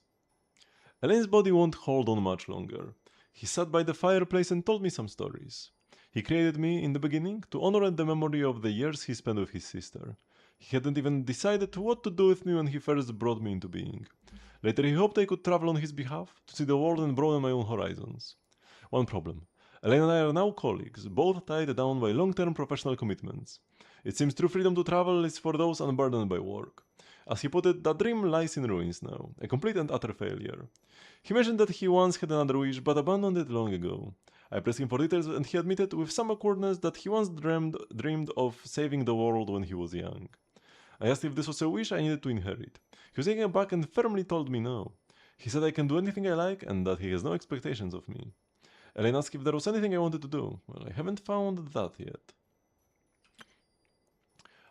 Elaine's body won't hold on much longer. He sat by the fireplace and told me some stories. He created me, in the beginning, to honor the memory of the years he spent with his sister. He hadn't even decided what to do with me when he first brought me into being. Later he hoped I could travel on his behalf, to see the world and broaden my own horizons. One problem. Elaine and I are now colleagues, both tied down by long-term professional commitments. It seems true freedom to travel is for those unburdened by work. As he put it, that dream lies in ruins now, a complete and utter failure. He mentioned that he once had another wish, but abandoned it long ago. I pressed him for details, and he admitted with some awkwardness that he once dreamed of saving the world when he was young. I asked if this was a wish I needed to inherit. He was taken aback and firmly told me no. He said I can do anything I like and that he has no expectations of me. Elaine asked if there was anything I wanted to do. Well, I haven't found that yet.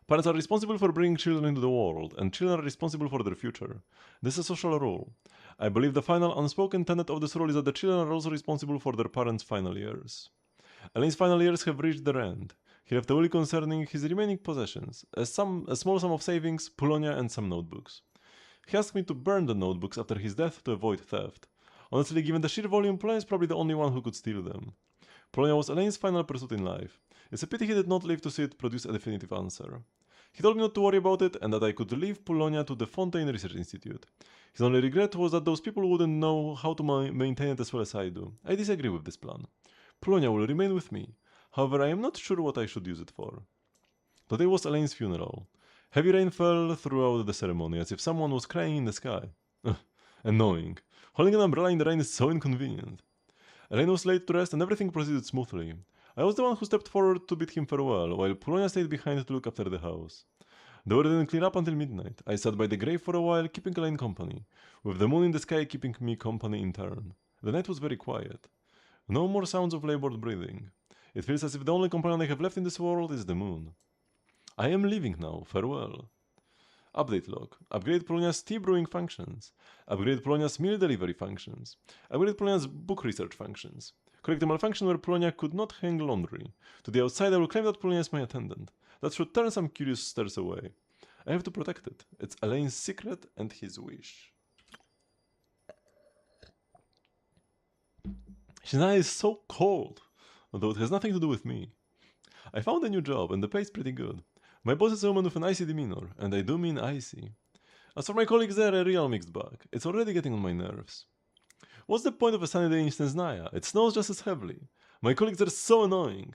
Parents are responsible for bringing children into the world, and children are responsible for their future. This is a social rule. I believe the final unspoken tenet of this rule is that the children are also responsible for their parents' final years. Elaine's final years have reached their end. He left a will concerning his remaining possessions, a small sum of savings, Polonia, and some notebooks. He asked me to burn the notebooks after his death to avoid theft. Honestly, given the sheer volume, Polonia is probably the only one who could steal them. Polonia was Elaine's final pursuit in life. It's a pity he did not live to see it produce a definitive answer. He told me not to worry about it and that I could leave Polonia to the Fontaine Research Institute. His only regret was that those people wouldn't know how to maintain it as well as I do. I disagree with this plan. Polonia will remain with me. However, I am not sure what I should use it for. Today was Elaine's funeral. Heavy rain fell throughout the ceremony, as if someone was crying in the sky. Annoying. Holding an umbrella in the rain is so inconvenient. Elaine was laid to rest and everything proceeded smoothly. I was the one who stepped forward to bid him farewell, while Polonia stayed behind to look after the house. The weather didn't clear up until midnight. I sat by the grave for a while, keeping Elaine company, with the moon in the sky keeping me company in turn. The night was very quiet. No more sounds of labored breathing. It feels as if the only companion I have left in this world is the moon. I am leaving now, farewell. Update log. Upgrade Polonia's tea brewing functions. Upgrade Polonia's meal delivery functions. Upgrade Polonia's book research functions. Correct a malfunction where Polonia could not hang laundry. To the outside I will claim that Polonia is my attendant. That should turn some curious stares away. I have to protect it. It's Elaine's secret and his wish. Shinai is so cold, although it has nothing to do with me. I found a new job and the pay is pretty good. My boss is a woman with an icy demeanor, and I do mean icy. As for my colleagues, they're a real mixed bag. It's already getting on my nerves. What's the point of a sunny day in Snezhnaya? It snows just as heavily. My colleagues are so annoying.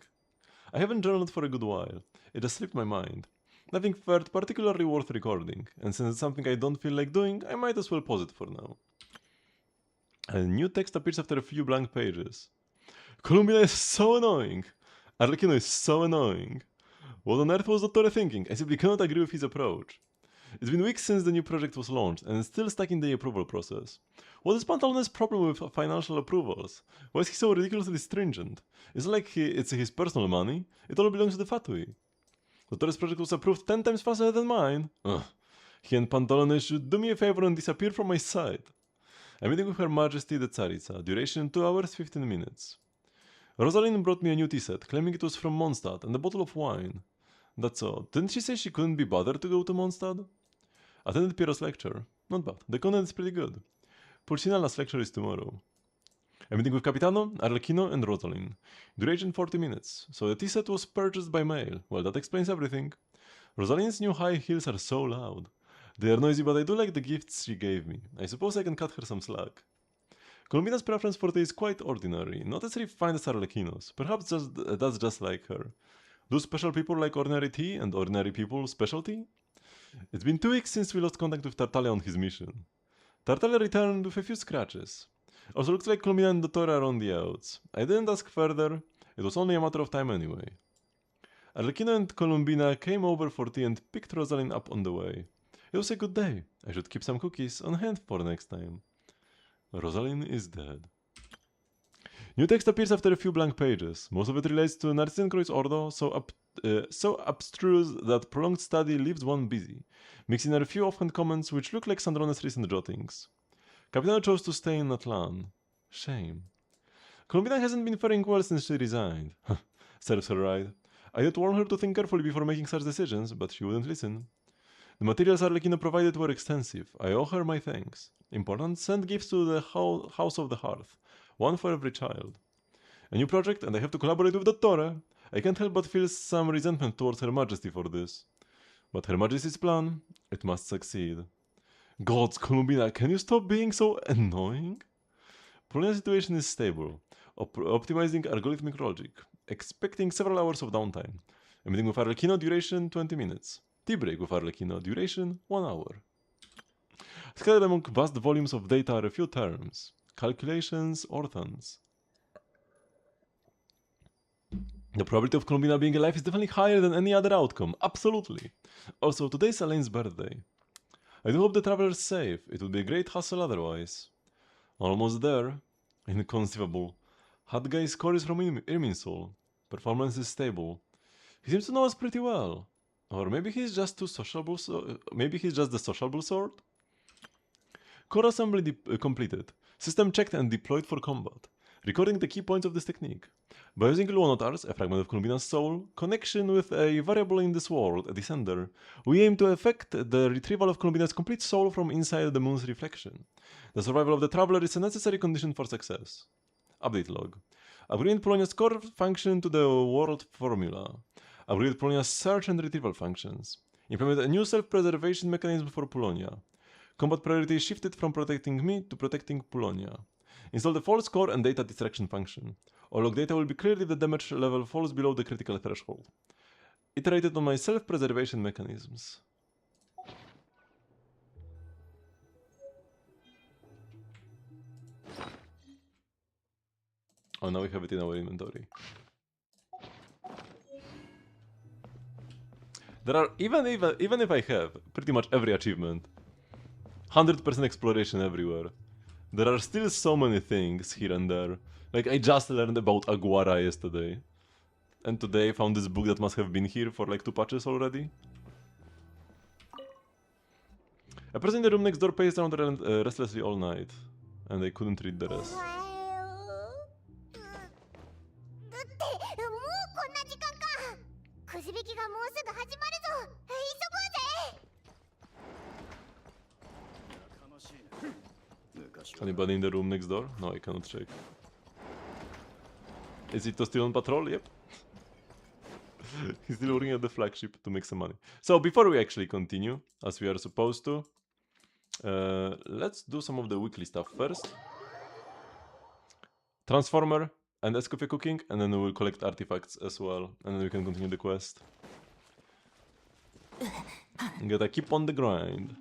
I haven't journaled for a good while. It just slipped my mind. Nothing felt particularly worth recording, and since it's something I don't feel like doing, I might as well pause it for now. A new text appears after a few blank pages. Columbia is so annoying. Arlecchino is so annoying. What on earth was Dottore thinking? I simply cannot agree with his approach. It's been weeks since the new project was launched, and it's still stuck in the approval process. What is Pantalone's problem with financial approvals? Why is he so ridiculously stringent? It's like it's his personal money. It all belongs to the Fatui. Dottore's project was approved 10 times faster than mine. Ugh. He and Pantalone should do me a favor and disappear from my sight. I'm meeting with Her Majesty the Tsaritsa, duration 2 hours 15 minutes. Rosalind brought me a new tea set, claiming it was from Mondstadt, and a bottle of wine. That's all. Didn't she say she couldn't be bothered to go to Mondstadt? Attended Piero's lecture. Not bad. The content is pretty good. Pulcinalla's lecture is tomorrow. I'm meeting with Capitano, Arlecchino, and Rosalind. Duration 40 minutes. So the tea set was purchased by mail. Well, that explains everything. Rosalind's new high heels are so loud. They are noisy, but I do like the gifts she gave me. I suppose I can cut her some slack. Columbina's preference for tea is quite ordinary, not as refined as Arlecchino's. Perhaps that's just like her. Do special people like ordinary tea and ordinary people special tea? It's been 2 weeks since we lost contact with Tartaglia on his mission. Tartaglia returned with a few scratches. Also looks like Columbina and Dottore are on the outs. I didn't ask further, it was only a matter of time anyway. Arlecchino and Columbina came over for tea and picked Rosalind up on the way. It was a good day. I should keep some cookies on hand for next time. Rosalind is dead. New text appears after a few blank pages. Most of it relates to Narcisenkreuz Ordo, so abstruse that prolonged study leaves one busy, mixing in a few offhand comments which look like Sandrone's recent jottings. Capitano chose to stay in Atlan. Shame. Columbina hasn't been faring well since she resigned. Serves her right. I did warn her to think carefully before making such decisions, but she wouldn't listen. The materials Arlecchino provided were extensive. I owe her my thanks. Important, send gifts to the House of the Hearth. One for every child. A new project, and I have to collaborate with Dottore. I can't help but feel some resentment towards Her Majesty for this. But Her Majesty's plan, it must succeed. Gods, Columbina, can you stop being so annoying? Polonia's situation is stable. Optimizing algorithmic logic. Expecting several hours of downtime. A meeting with Arlecchino, duration 20 minutes. Tea break with Arlecchino, duration 1 hour. Scattered among vast volumes of data are a few terms. Calculations, orthons. The probability of Columbina being alive is definitely higher than any other outcome. Absolutely. Also, today's Elaine's birthday. I do hope the traveler's safe. It would be a great hassle otherwise. Almost there. Inconceivable. Hadgai's score is from Irminsul. Performance is stable. He seems to know us pretty well. Or maybe he's just too sociable, maybe he's just the sociable sort? Core assembly completed. System checked and deployed for combat. Recording the key points of this technique. By using Luonotars, a fragment of Columbina's soul, connection with a variable in this world, a descender, we aim to effect the retrieval of Columbina's complete soul from inside the moon's reflection. The survival of the traveler is a necessary condition for success. Update log. Upgrade Polonia's core function to the world formula. Upgrade Polonia's search and retrieval functions. Implement a new self-preservation mechanism for Polonia. Combat priority shifted from protecting me to protecting Polonia. Install the false core and data distraction function. All log data will be cleared if the damage level falls below the critical threshold. Iterated on my self-preservation mechanisms. Oh, now we have it in our inventory. There are, even if I have pretty much every achievement, 100% exploration everywhere, there are still so many things here and there. Like, I just learned about Aguara yesterday. And today I found this book that must have been here for like 2 patches already. A person in the room next door paced around restlessly all night. And I couldn't read the rest. ってもうこんな時間か。くじ引きがもうすぐ始まるぞ。急ごうぜ。 Anybody in the room next door? No, I cannot check. Is it still on patrol? Yep. He's still working at the flagship to make some money. So before we actually continue, as we are supposed to, let's do some of the weekly stuff first. Transformer and Escoffier cooking, and then we will collect artifacts as well, and then we can continue the quest. Gotta keep on the grind.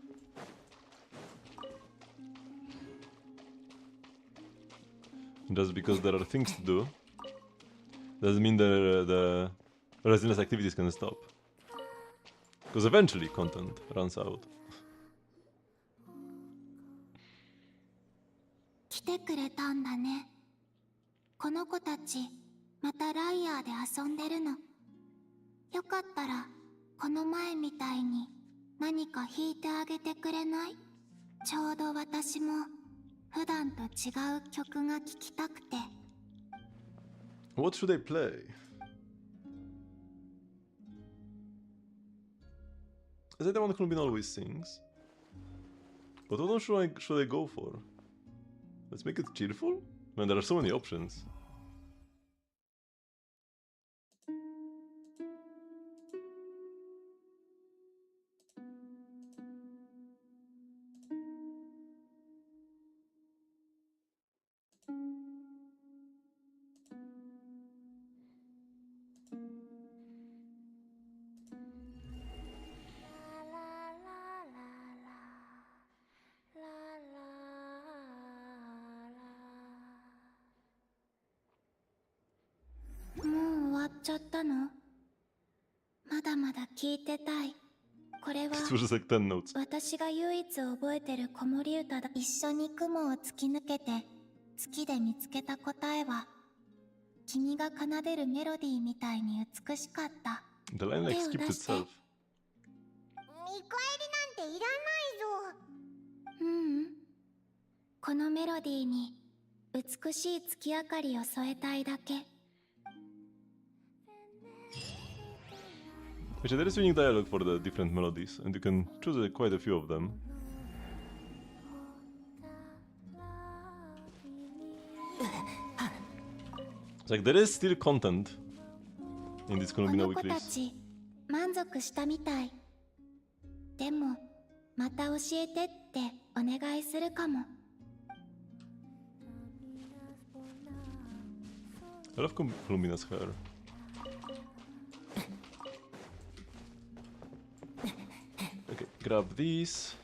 Just because there are things to do doesn't mean the resilience activities can stop. Because eventually content runs out. 来てくれたんだね。この子たちまたライアーで遊んでるの。よかったらこの前みたいに何か弾いてあげてくれない？ちょうど私も普段と違う曲が聴きたくて。What should I play? Is that the one Columbine always sings? But what one should I go for? Let's make it cheerful? Man, there are so many options. ちゃったの？まだまだ聞いてたい。これは It was just like 10 notes. 私が唯一覚えてる子守歌だ。一緒に雲を突き抜けて月で見つけた答えは君が奏でるメロディーみたいに美しかった。 The line like 手を skipped 出して。 itself. 見返りなんていらないぞ。このメロディーに美しい月明かりを添えたいだけ。 Actually, there is unique dialogue for the different melodies, and you can choose quite a few of them. It's like there is still content in these こ Columbina の子た weeklies. ち満足したみたい。でもまた教えてってお願いするかも。 I love Columbina's hair. Okay, grab these.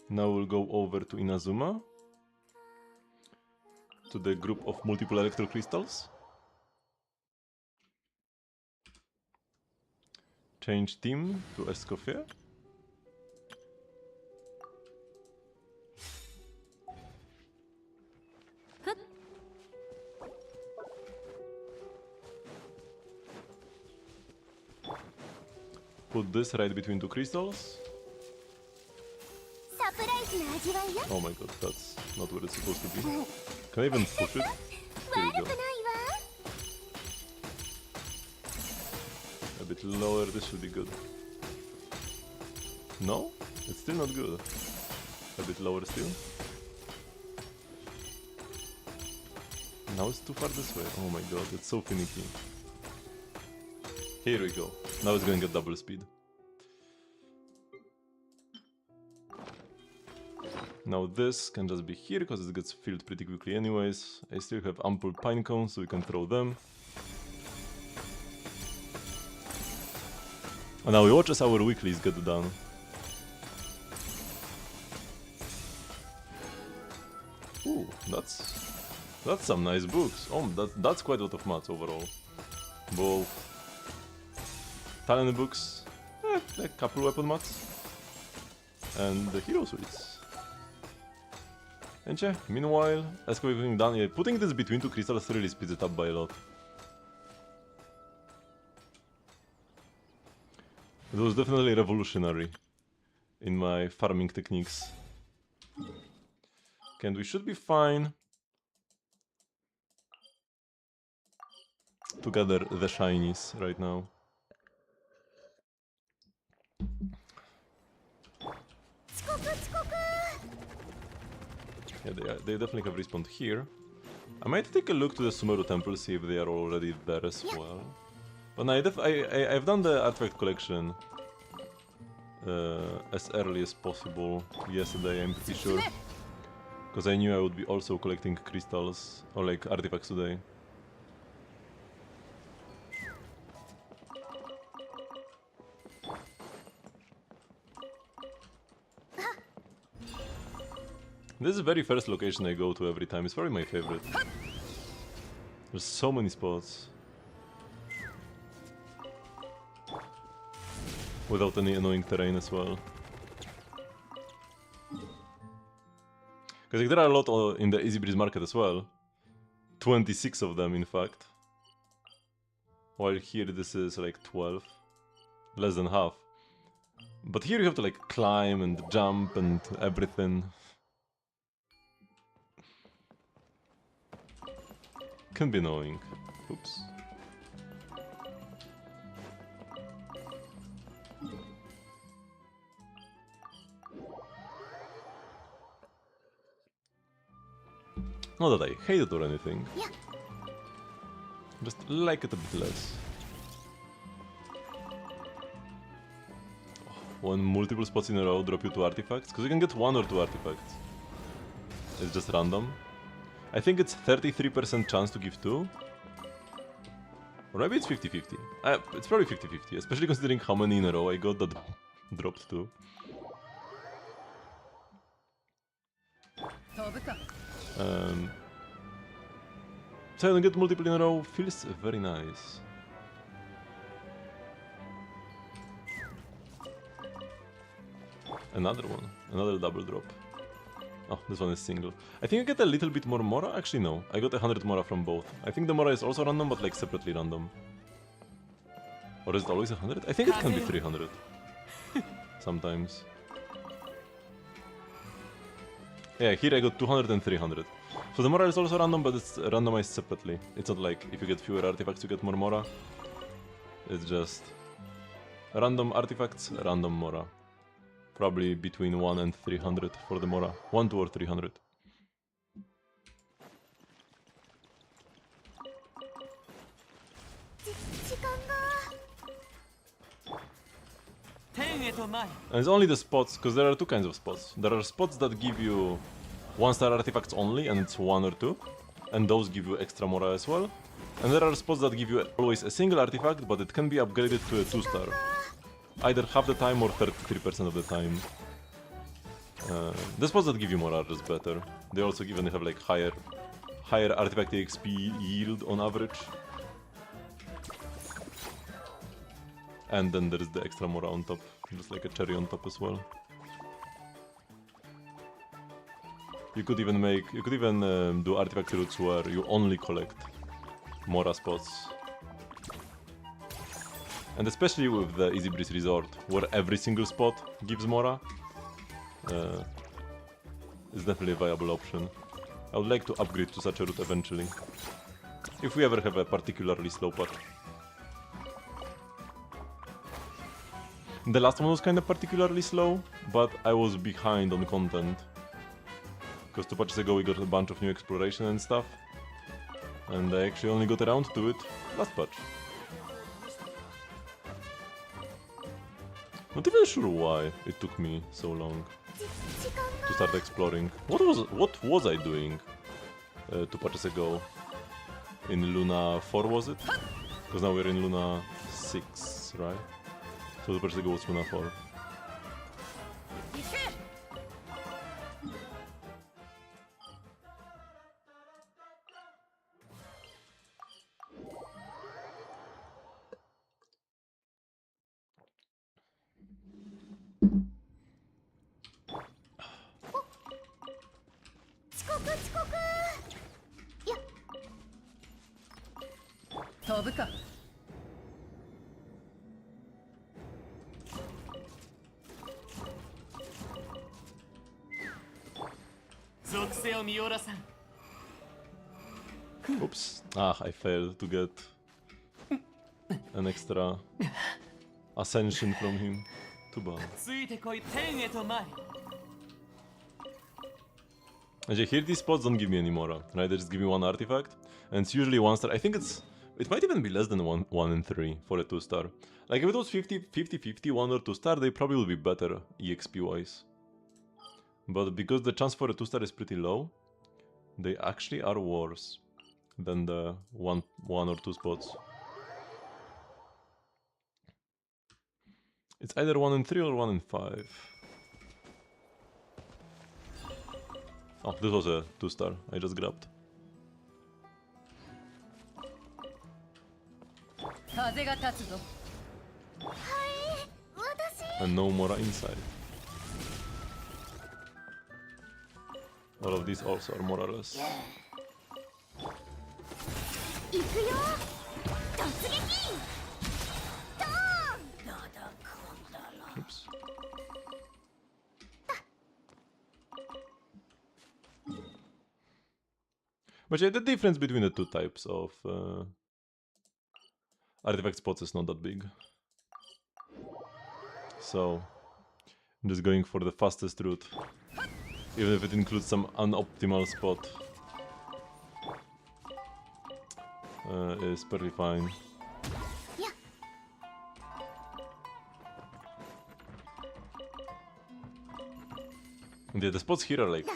Now we'll go over to Inazuma. To the group of multiple electro crystals. Change team to Escoffier. Put this right between two crystals. サプライズな味わいよ。 Oh my god, that's not where it's supposed to be. Can I even push it? Here we 悪 go. くないわ。 A bit lower, this should be good. No? It's still not good. A bit lower still. Now it's too far this way. Oh my god, it's so finicky. Here we go. Now it's gonna get double speed. Now this can just be here because it gets filled pretty quickly anyways. I still have ample pine cones so we can throw them. And now we watch as our weeklies get done. Ooh, that's some nice books. Oh, that's quite a lot of mats overall. Both talent books, a couple weapon mats, and the hero suites. And yeah, meanwhile, as we're going down, yeah, putting this between two crystals really speeds it up by a lot. It was definitely revolutionary in my farming techniques. Okay, and we should be fine to gather the shinies right now. Yeah, they definitely have respawned here. I might take a look to the Sumeru temple, see if they are already there as well. But no, I've done the artifact collection as early as possible yesterday, I'm pretty sure. Because I knew I would be also collecting crystals, or like artifacts today. This is the very first location I go to every time, it's probably my favorite. There's so many spots. Without any annoying terrain as well. Because like, there are a lot in the Easy Breeze market as well. 26 of them in fact. While here this is like 12. Less than half. But here you have to like climb and jump and everything. Can be annoying. Oops. Not that I hate it or anything. Yeah. Just like it a bit less. When multiple spots in a row drop you 2 artifacts, because you can get 1 or 2 artifacts. It's just random. I think it's 33% chance to give 2. Or maybe it's 50-50. It's probably 50-50, especially considering how many in a row I got that dropped 2. So I don't get multiple in a row feels very nice. Another one, another double drop. Oh, this one is single. I think I get a little bit more Mora. Actually, no. I got 100 Mora from both. I think the Mora is also random, but like separately random. Or is it always 100? I think it can be 300. Sometimes. Yeah, here I got 200 and 300. So the Mora is also random, but it's randomized separately. It's not like if you get fewer artifacts, you get more Mora. It's just random artifacts, random Mora. Probably between 1 and 300 for the Mora. 1, 2 or 300. And it's only the spots, because there are two kinds of spots. There are spots that give you 1-star artifacts only, and it's 1 or 2. And those give you extra Mora as well. And there are spots that give you always a single artifact, but it can be upgraded to a 2-star. Either half the time or 33% of the time. The spots that give you more are just better. They also even have like higher artifact XP yield on average. And then there is the extra Mora on top, just like a cherry on top as well. You could even do artifact routes where you only collect Mora spots. And especially with the Easy Breeze Resort, where every single spot gives Mora, it's definitely a viable option. I would like to upgrade to such a route eventually, if we ever have a particularly slow patch. The last one was kind of particularly slow, but I was behind on content. Because 2 patches ago we got a bunch of new exploration and stuff, and I actually only got around to it last patch. Not even sure why it took me so long to start exploring. What was I doing 2 patches ago? In Luna 4 was it? Because now we're in Luna 6, right? So 2 patches ago was Luna 4. Oops. I failed to get an extra ascension from him. Too bad. Actually, here these spots don't give me any Mora, right? They just give me 1 artifact, and it's usually 1-star. I think it might even be less than 1 in 3 for a 2-star. Like if it was 50-50, 1 or 2-star, they probably will be better EXP wise. But because the chance for a 2-star is pretty low, they actually are worse than the 1 or 2 spots. It's either 1 in 3 or 1 in 5. Oh, this was a 2-star I just grabbed. And no Mora inside. All of these also are Moraless. Oops. But yeah, the difference between the two types of artifact spots is not that big. So I'm just going for the fastest route, even if it includes some unoptimal spot. Is perfectly fine. And yeah, the spots here are like,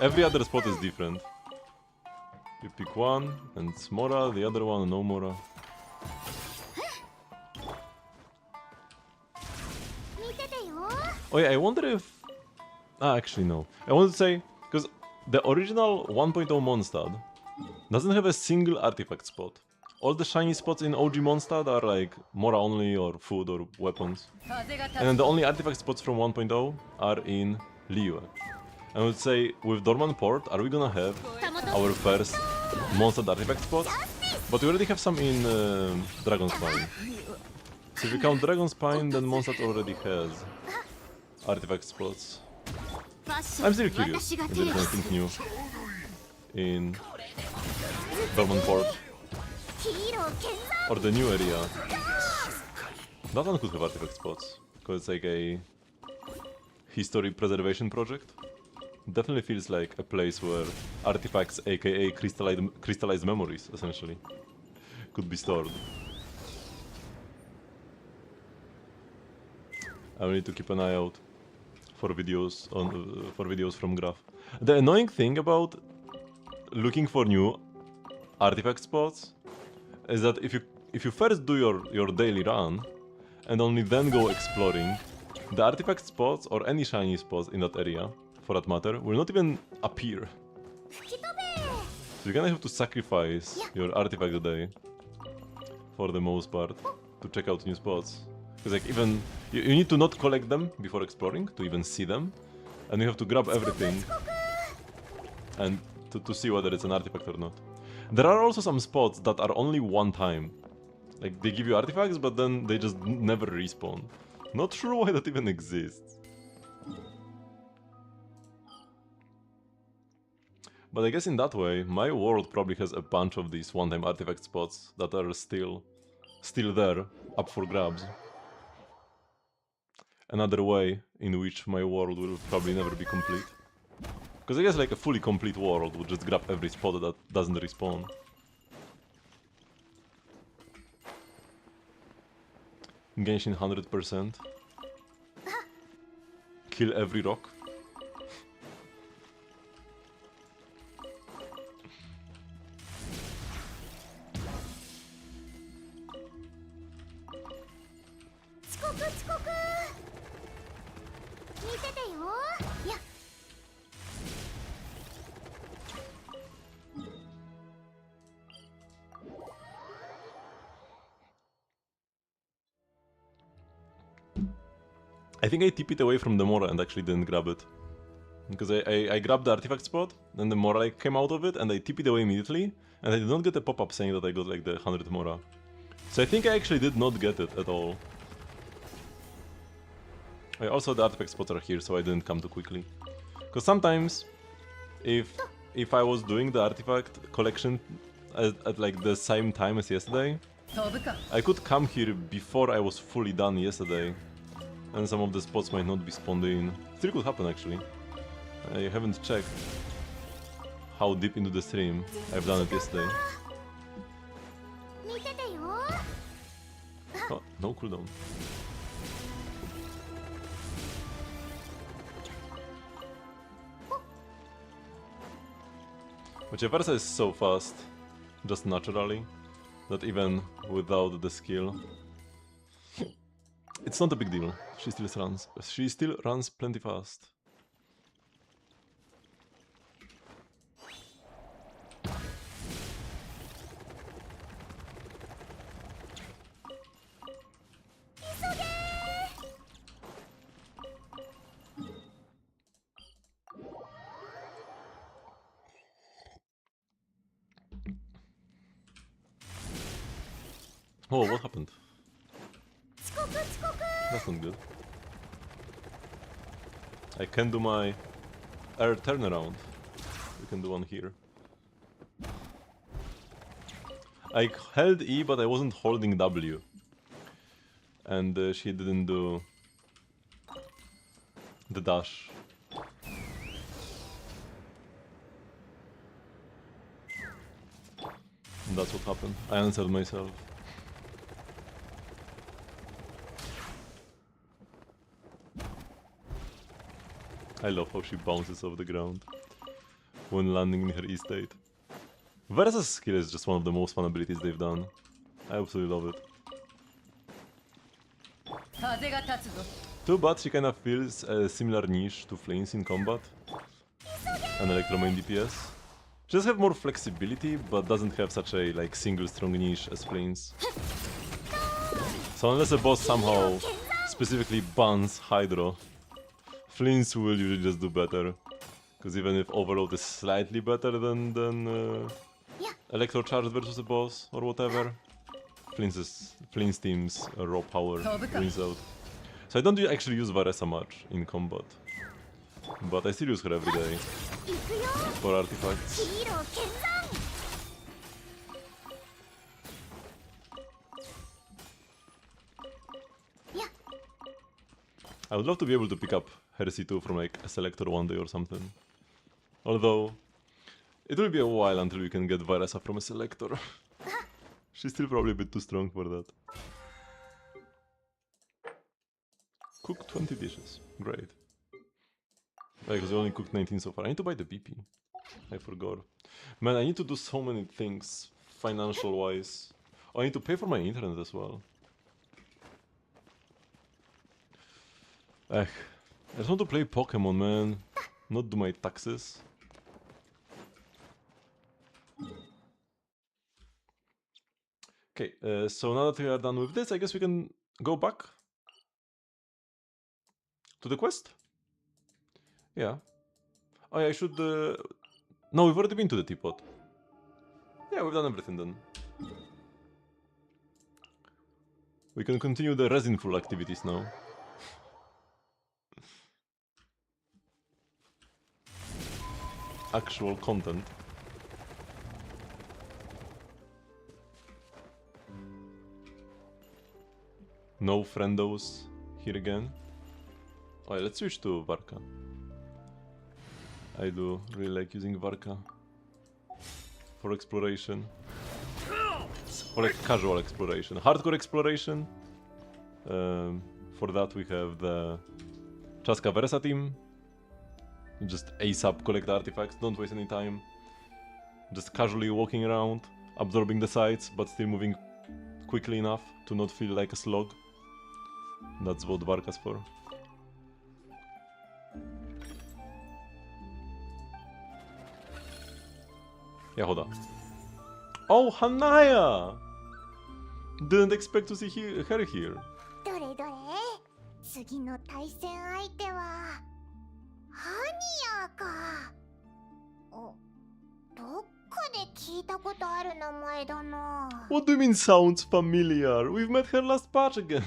every other spot is different. You pick one and it's Mora, the other one no Mora. Oh yeah, I wonder if... actually no. I wanted to say, because the original 1.0 Mondstadt doesn't have a single artifact spot. All the shiny spots in OG Mondstadt are like Mora only or food or weapons. And then the only artifact spots from 1.0 are in Liyue. I would say with Dorman Port, are we gonna have our first Mondstadt artifact spot? But we already have some in Dragon Spine. So if you count Dragon Spine, then Mondstadt already has artifact spots. I'm still curious if there's anything new in Dorman Port. Or the new area. That one could have artifact spots, because it's like a history preservation project. Definitely feels like a place where artifacts, aka crystallized memories, essentially, could be stored. I will need to keep an eye out for videos from Graph. The annoying thing about looking for new artifact spots is that if you first do your daily run and only then go exploring, the artifact spots or any shiny spots in that area, for that matter, will not even appear. So you're gonna have to sacrifice your artifact day for the most part to check out new spots. Because like even you need to not collect them before exploring to even see them, and you have to grab everything and to see whether it's an artifact or not. There are also some spots that are only one time. Like they give you artifacts, but then they just never respawn. Not sure why that even exists. But I guess in that way, my world probably has a bunch of these one-time artifact spots that are still there, up for grabs. Another way in which my world will probably never be complete. Because I guess like a fully complete world would just grab every spot that doesn't respawn. Genshin 100%. Kill every rock. I think I TP'd away from the Mora and actually didn't grab it. Because I grabbed the artifact spot, then the Mora like came out of it and I TP'd away immediately, and I did not get a pop-up saying that I got like the 100 Mora. So I think I actually did not get it at all. Also the artifact spots are here, so I didn't come too quickly. Because sometimes, if I was doing the artifact collection at like the same time as yesterday, I could come here before I was fully done yesterday. And some of the spots might not be spawned in. Still could happen actually. I haven't checked how deep into the stream I've done it yesterday. Oh, no cooldown. But Versa is so fast, just naturally, that even without the skill, it's not a big deal. She still runs plenty fast. Oh, what happened? That's not good. I can do my air turnaround. We can do one here. I held E, but I wasn't holding W. And she didn't do the dash. And that's what happened. I answered myself. I love how she bounces off the ground when landing in her E-state. Versa's skill is just one of the most fun abilities they've done. I absolutely love it. Too bad she kinda fills a similar niche to Flames in combat and Electromane DPS. Just have more flexibility, but doesn't have such a like single strong niche as Flames. So unless a boss somehow specifically bans Hydro, Flames will usually just do better. Because even if Overload is slightly better than Electro Charge versus a boss or whatever, Flames team's raw power wins out. So I don't actually use Varesa much in combat, but I still use her every day for artifacts. I would love to be able to pick up Heresy 2 from like a selector one day or something. Although, it will be a while until we can get Varesa from a selector. She's still probably a bit too strong for that. Cook 20 dishes. Great. Because we only cooked 19 so far. I need to buy the BP. I forgot. Man, I need to do so many things financial wise. Oh, I need to pay for my internet as well. I just want to play Pokemon, man. Not do my taxes. Okay, so now that we are done with this, I guess we can go back to the quest? Yeah. Oh yeah, I should... No, we've already been to the teapot. Yeah, we've done everything then. We can continue the resinful activities now. Actual content. No friendos here again. Oh, yeah, let's switch to Varka. I do really like using Varka for exploration. For like casual exploration. Hardcore exploration. For that we have the Chaska Versa team. Just ASAP collect artifacts, don't waste any time. Just casually walking around, absorbing the sights, but still moving quickly enough to not feel like a slog. That's what Varka's for. Yeah, hold on. Oh, Hanaya! Didn't expect to see her here. どれどれ次の対戦相手はハニヤか。お、どっかで聞いたことある名前だな。 What do you mean sounds familiar? We've met her last patch again.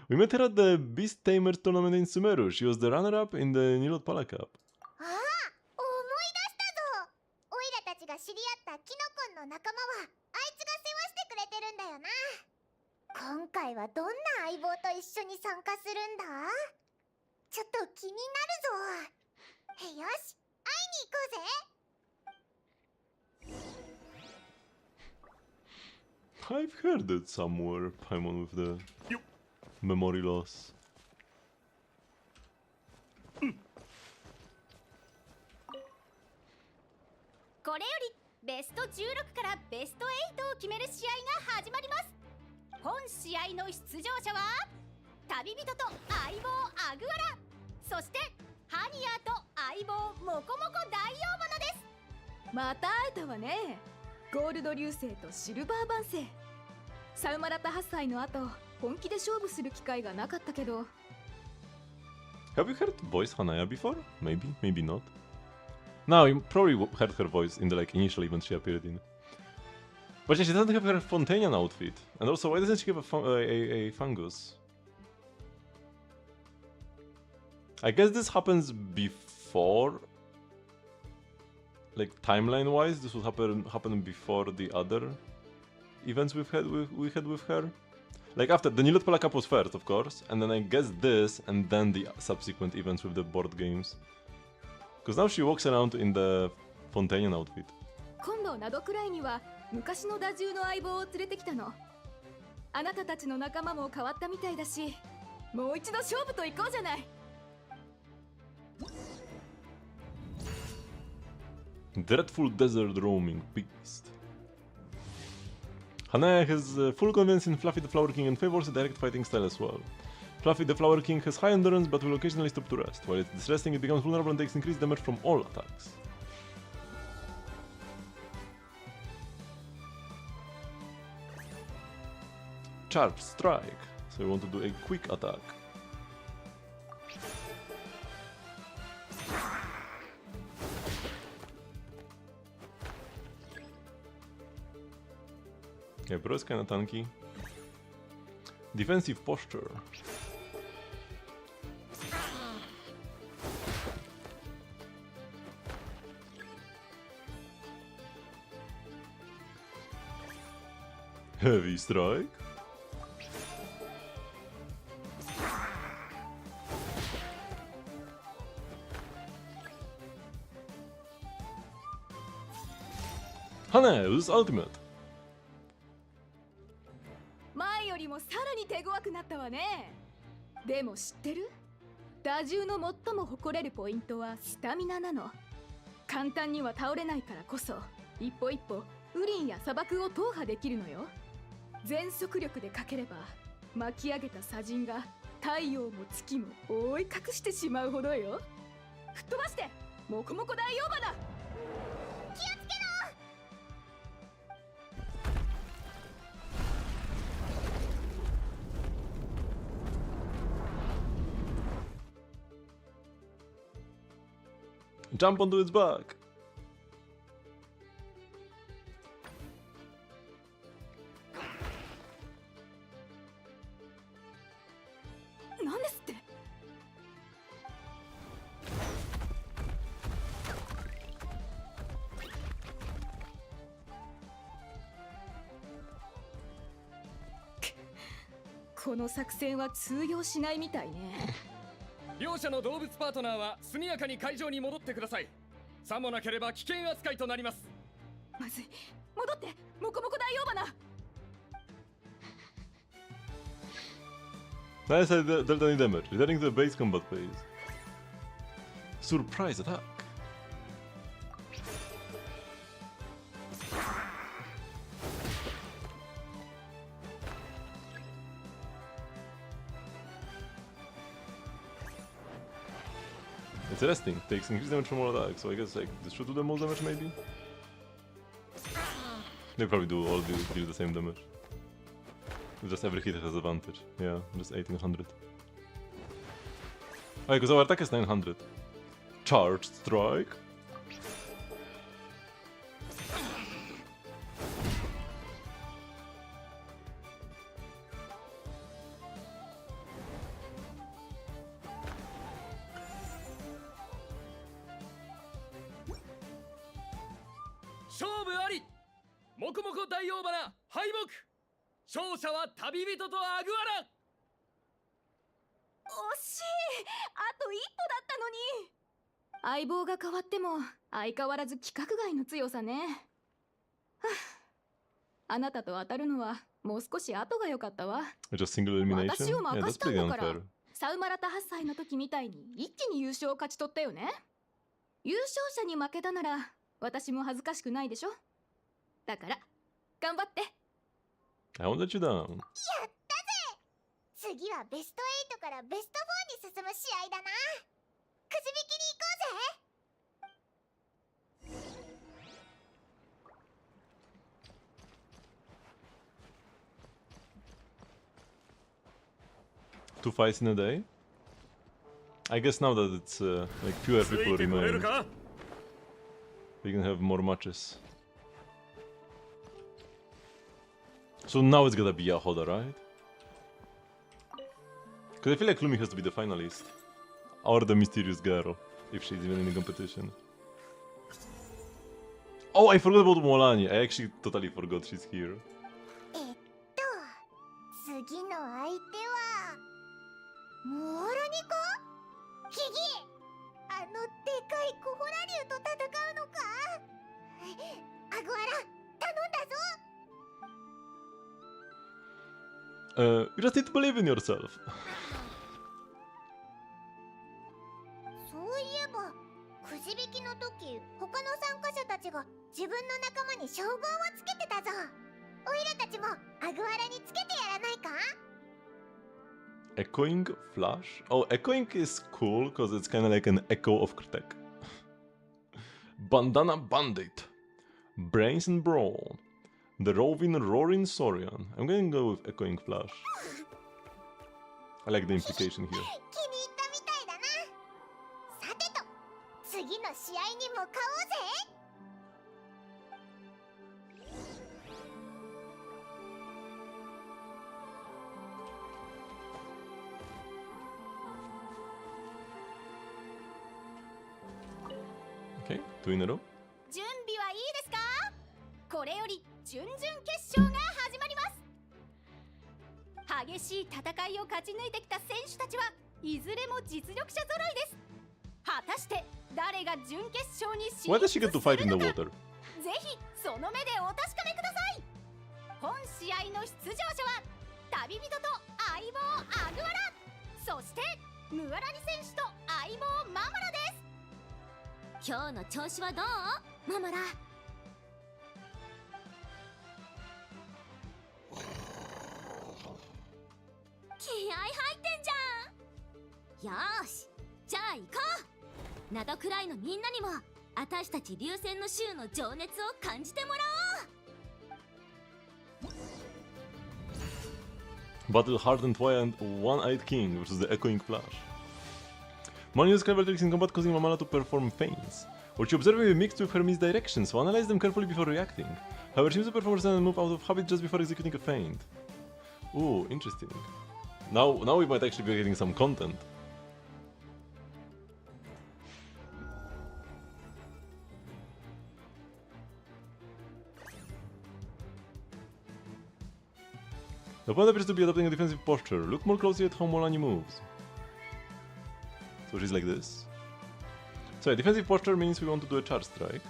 We met her at the Beast Tamers tournament in Sumeru. She was the runner-up in the Nilot Pala Cup. ああ、思い出したぞ。オイラたちが知り合ったキノコンの仲間はあいつが世話してくれてるんだよな。今回はどんな相棒と一緒に参加するんだ？ちょっと気になるぞ。よし、会いに行こうぜ。 I've heard it somewhere, Paimon with the memory loss. これよりベスト16からベスト8を決める試合が始まります。本試合の出場者は旅人と相棒アグアラ、そしてハニヤと相棒モコモコ大王物です。また会えたわね。ゴールド流星とシルバー万星。サウマラタ8歳の後、本気で勝負する機会がなかったけど。Have you heard voice Hanaya before? Maybe, maybe not. No, you probably heard her voice in the like initial event she appeared in. But yeah, she doesn't have her Fontanian outfit. And also, why doesn't she have a fungus? I guess this happens before... Like, timeline-wise, this would happen before the other events we had with her. Like, after, the Nilot Pala Cup was first, of course, and then I guess this, and then the subsequent events with the board games. Because now she walks around in the Fontanian outfit. 今度などくらいには昔の打獣の相棒を連れてきたの。あなたたちの仲間も変わったみたいだし、もう一度勝負と行こうじゃない。Dreadful desert roaming beast. Hanaya has full confidence in Fluffy the Flower King and favors a direct fighting style as well. Fluffy the Flower King has high endurance but will occasionally stop to rest. While it is resting, it becomes vulnerable and takes increased damage from all attacks. Charge Strike. So we want to do a quick attack. Yeah, bro is kinda tanky. Defensive posture. Heavy strike. Hane's ultimate. 前よりもさらに手強くなったわね。でも知ってる？打獣の最も誇れるポイントはスタミナなの。簡単には倒れないからこそ、一歩一歩ウリンや砂漠を踏破できるのよ。全速力でかければ巻き上げた砂塵が太陽も月も覆い隠してしまうほどよ。吹っ飛ばしてモコモコ大王花。気をつけろ。Jump onto its back. なんですって？この作戦は通用しないみたいね。両者の動物パートナーは速やかに会場に戻ってください。さもなければ危険扱いとなります。まずい、戻ってモコモコ大王花。Nice dealt any damage. Returning to the base combat phase. Surprise attack. It's resting. Takes increased damage from all attacks, so I guess like this should do the most damage maybe? They probably do all deal the same damage. Just every hit has advantage. Yeah, just 1800. Oh, because our attack is 900. Charge strike.モコモコ大王花敗北。勝者は旅人とアグアラ。惜しい、あと一歩だったのに。相棒が変わっても相変わらず規格外の強さね。はあ、あなたと当たるのはもう少し後が良かったわ。Just single elimination? 私を Yeah, 任 that's したん pretty だから、 unfair. サウマラタ8歳の時みたいに一気に優勝を勝ち取ったよね。優勝者に負けたなら私も恥ずかしくないでしょ。だから頑張って。 I won't let you down. やったぜ。次はベスト8からベスト4に進む試合だな。くじ引きに行こうぜ。 2 fights in a day? I guess now that it's like fewer people remain, we can have more matches. So now it's gonna be Yahoda, right? Because I feel like Lumi has to be the finalist. Or the mysterious girl, if she's even in the competition. Oh, I forgot about Molani. I actually totally forgot she's here. 次の相手はモーラニか？ヒギ、あのでかいコホラ竜と戦うのか？アグアラ、頼んだぞ。You just need to believe in yourself. そういえば、くじ引きの時、他の参加者たちが自分の仲間に称号をつけてたぞ。オイラたちもアグアラにつけてやらないか？ Echoing Flash? Oh, Echoing is cool because it's kind of like an echo of Kritek. Bandana Bandit. Brains and Brawl. The Roving Roaring Saurian. I'm gonna go with Echoing Flash. I like the implication here. 気に入ったみたいだな。さてと、次の試合に向かおうぜ。Okay, 2 in a row. 準備はいいですか？これより準々決勝が始まります。激しい戦いを勝ち抜いてきた選手たちはいずれも実力者揃いです。果たして誰が準決勝に進 Why 出 does す she る get to のか？ fight in the water? ぜひその目でお確かめください。本試合の出場者は旅人と相棒アグワラ、そしてムアラリ選手と相棒ママラです。今日の調子はどうママラ？気合入ってんじゃん。よーし、じゃあ行こう。灘くらいのみんなにも私たち流星の衆の情熱を感じてもらおう。 Battle Hardened and One-Eyed King versus the Echoing Flash. Man uses clever tricks in combat, causing Mamala to perform feints, which you observe may be mixed with her misdirection, so analyze them carefully before reacting. However, she seems to perform a sudden move out of habit just before executing a feint. Ooh, interesting. Now we might actually be getting some content. The opponent appears to be adopting a defensive posture. Look more closely at how Molani moves. So she's like this. So yeah, defensive posture means we want to do a charge strike.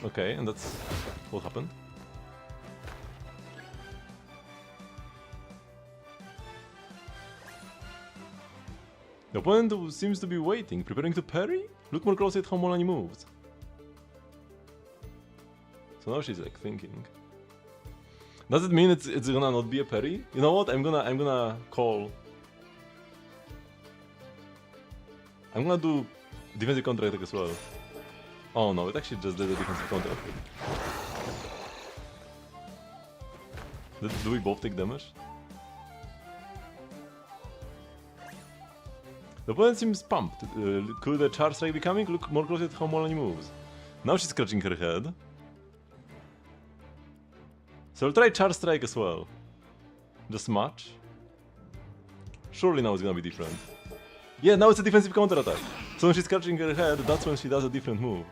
Okay, and that's what happened. The opponent seems to be waiting, preparing to parry? Look more closely at how Molani moves. So now she's like thinking. Does it mean it's gonna not be a parry? You know what? I'm gonna call. I'm gonna do defensive counter attack as well. Oh no, it actually just did a defensive counter attack. Do we both take damage? The opponent seems pumped. Could a charge strike be coming? Look more closely at how Molani moves. Now she's scratching her head. So I'll try charge strike as well. Just match. Surely now it's gonna be different. Yeah, now it's a defensive counter attack. So when she's scratching her head, that's when she does a different move.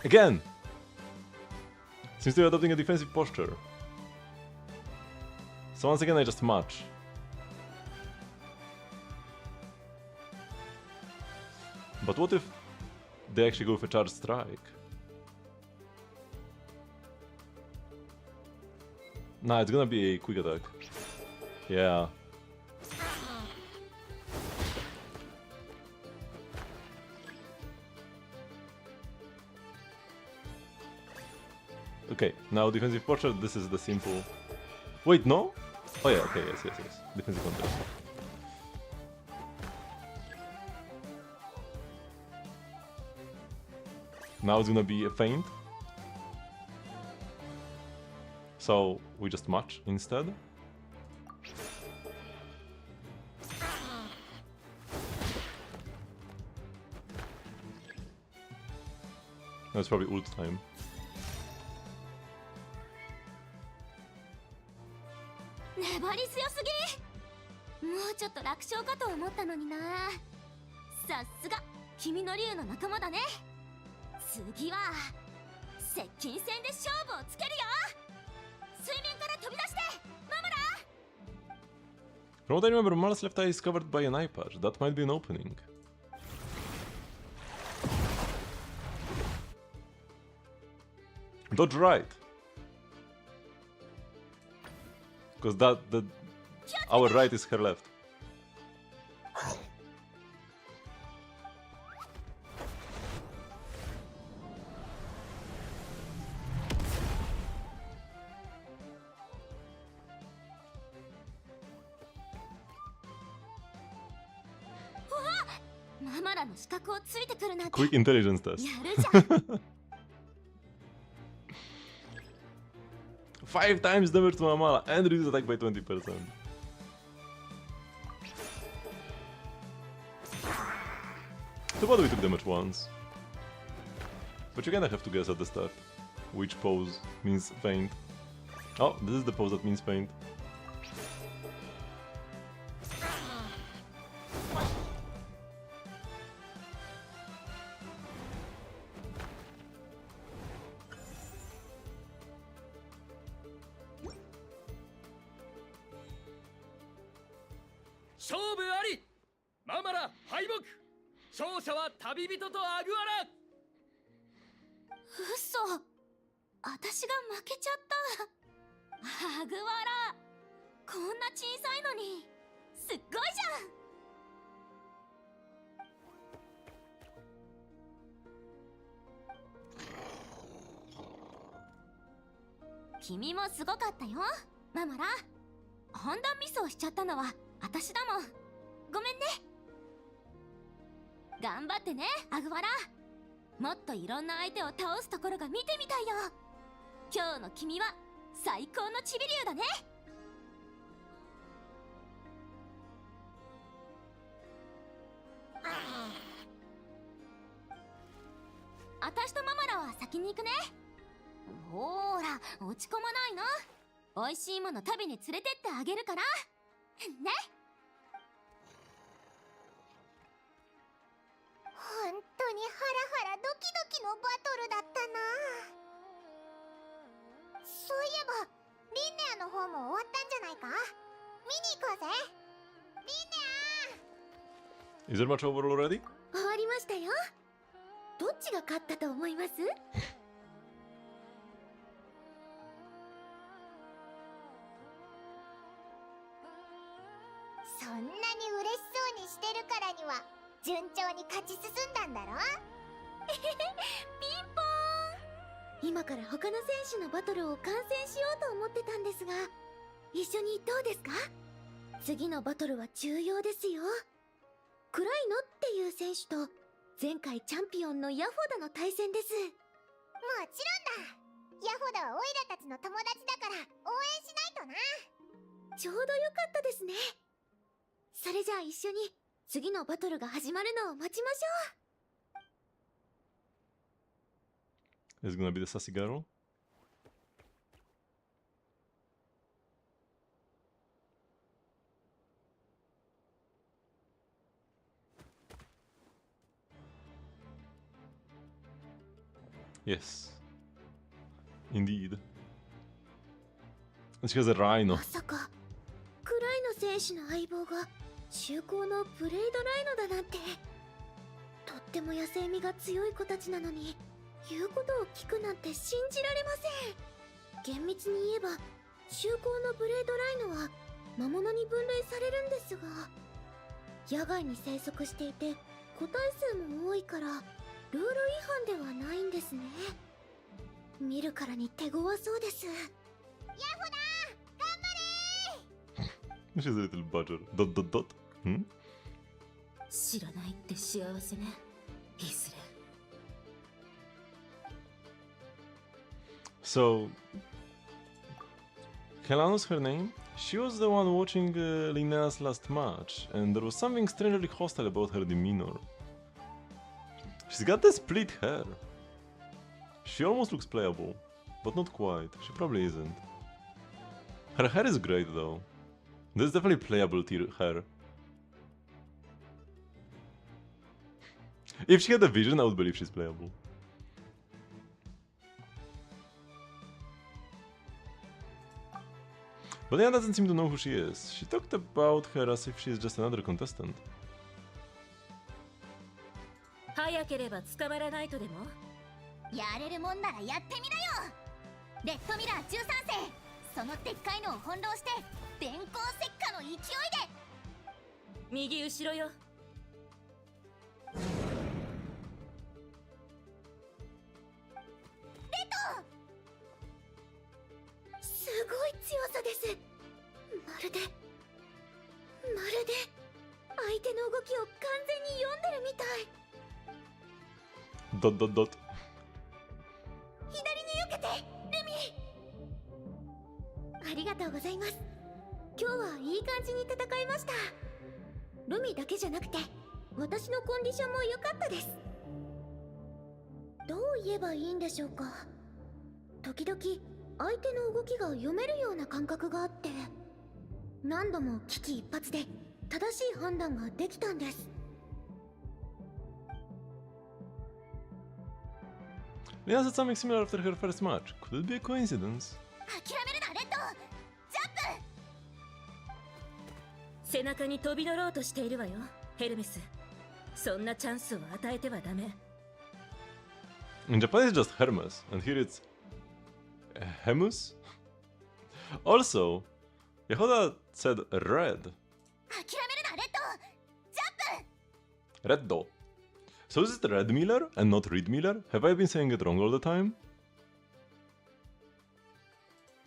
Again! Seems to be adopting a defensive posture. So once again I just match. But what if they actually go for charge strike? Nah, it's gonna be a quick attack. Yeah. Okay, now defensive posture, this is the simple... Wait, no? Oh yeah, okay, yes. Defensive counter. Now it's gonna be a feint. So we just match instead. Now it's probably ult time.ちょっと楽勝かと思ったのにな。さすが君の竜の仲間だね。次は接近戦で勝負をつけるよ。水面から飛び出してマムラ。 From what I remember, Mara's left eye is covered by an eye patch. That might be an opening. Dodge right. Because our right is her left. マラの資格をついてくるなんて Quick intelligence test. やるじゃん。 5 times damage to Mamala and reduce attack by 20%. Too bad we took damage once. But you kinda have to guess at the start which pose means faint. Oh, this is the pose that means faint.嘘、私が負けちゃった。アグワラ、こんな小さいのにすっごいじゃん。君もすごかったよ、ママラ。判断ミスをしちゃったのは私だもん。ごめんね。頑張ってね、アグワラ。もっといろんな相手を倒すところが見てみたいよ。今日の君は最高のチビ竜だね。私とママらは先に行くね。ほーら、落ち込まないの。美味しいもの食べに連れてってあげるからね。本当にハラハラドキドキのバトルだったな。そういえばリンネアの方も終わったんじゃないか。見に行こうぜ、リンネア。 Is there much over already? 終わりましたよ。どっちが勝ったと思います？そんなに嬉しそうにしてるからには順調に勝ち進んだんだろ。ピンポーン。今から他の選手のバトルを観戦しようと思ってたんですが、一緒にどうですか？次のバトルは重要ですよ。クライノっていう選手と前回チャンピオンのヤホダの対戦です。もちろんだ。ヤホダはオイラたちの友達だから応援しないとな。ちょうどよかったですね。それじゃあ一緒に次のバトルが始まるのを待ちましょう。 Is it gonna be the sassy girl? Yes. Indeed. And she has a rhino. まさかクライノ選手の相棒が中高のブレイドライノだなんて。とっても野生味が強い子たちなのに言うことを聞くなんて信じられません。厳密に言えば中高のブレイドライノは魔物に分類されるんですが、野外に生息していて個体数も多いからルール違反ではないんですね。見るからに手強そうです。ヤホダ頑張れ。 She's a little badger. Dot dot dot. Hmm? 知らないって幸せね、いずれ。 So, Helana's her name. She was the one watching Linnea's last match, and there was something strangely hostile about her demeanor. She's got the split hair. She almost looks playable, but not quite. She probably isn't. Her hair is great though. There's definitely playable tier hair. If she had a vision, I would believe she's playable. But Linnea doesn't seem to know who she is. She talked about her as if she is just another contestant. 早ければ捕まらないとでも。やれるもんならやってみなよ。レッドミラー13世、そのでっかいのを翻弄して電光石火の勢いで。右後ろよ。すごい強さです。まるで相手の動きを完全に読んでるみたい。ドッドッドッ。左に避けて、レミ。ありがとうございます。今日はいい感じに戦いました。ルミだけじゃなくて私のコンディションも良かったです。どう言えばいいんでしょうか。時々相手の動きが読めるような感覚があって、何度も危機一髪で正しい判断ができたんです。Linnea said something similar after her first match. Could it be a coincidence? 諦めるなレッド。ジャンプ。背中に飛び乗ろうとしているわよ、ヘルメス。そんなチャンスを与えてはダメ。In Japan it's just Hermes, and here it's Hemus? Also, Yehoda said red. 諦めるなレッド。ジャンプ。 Reddo. So is it Red Miller and not Reed Miller? Have I been saying it wrong all the time?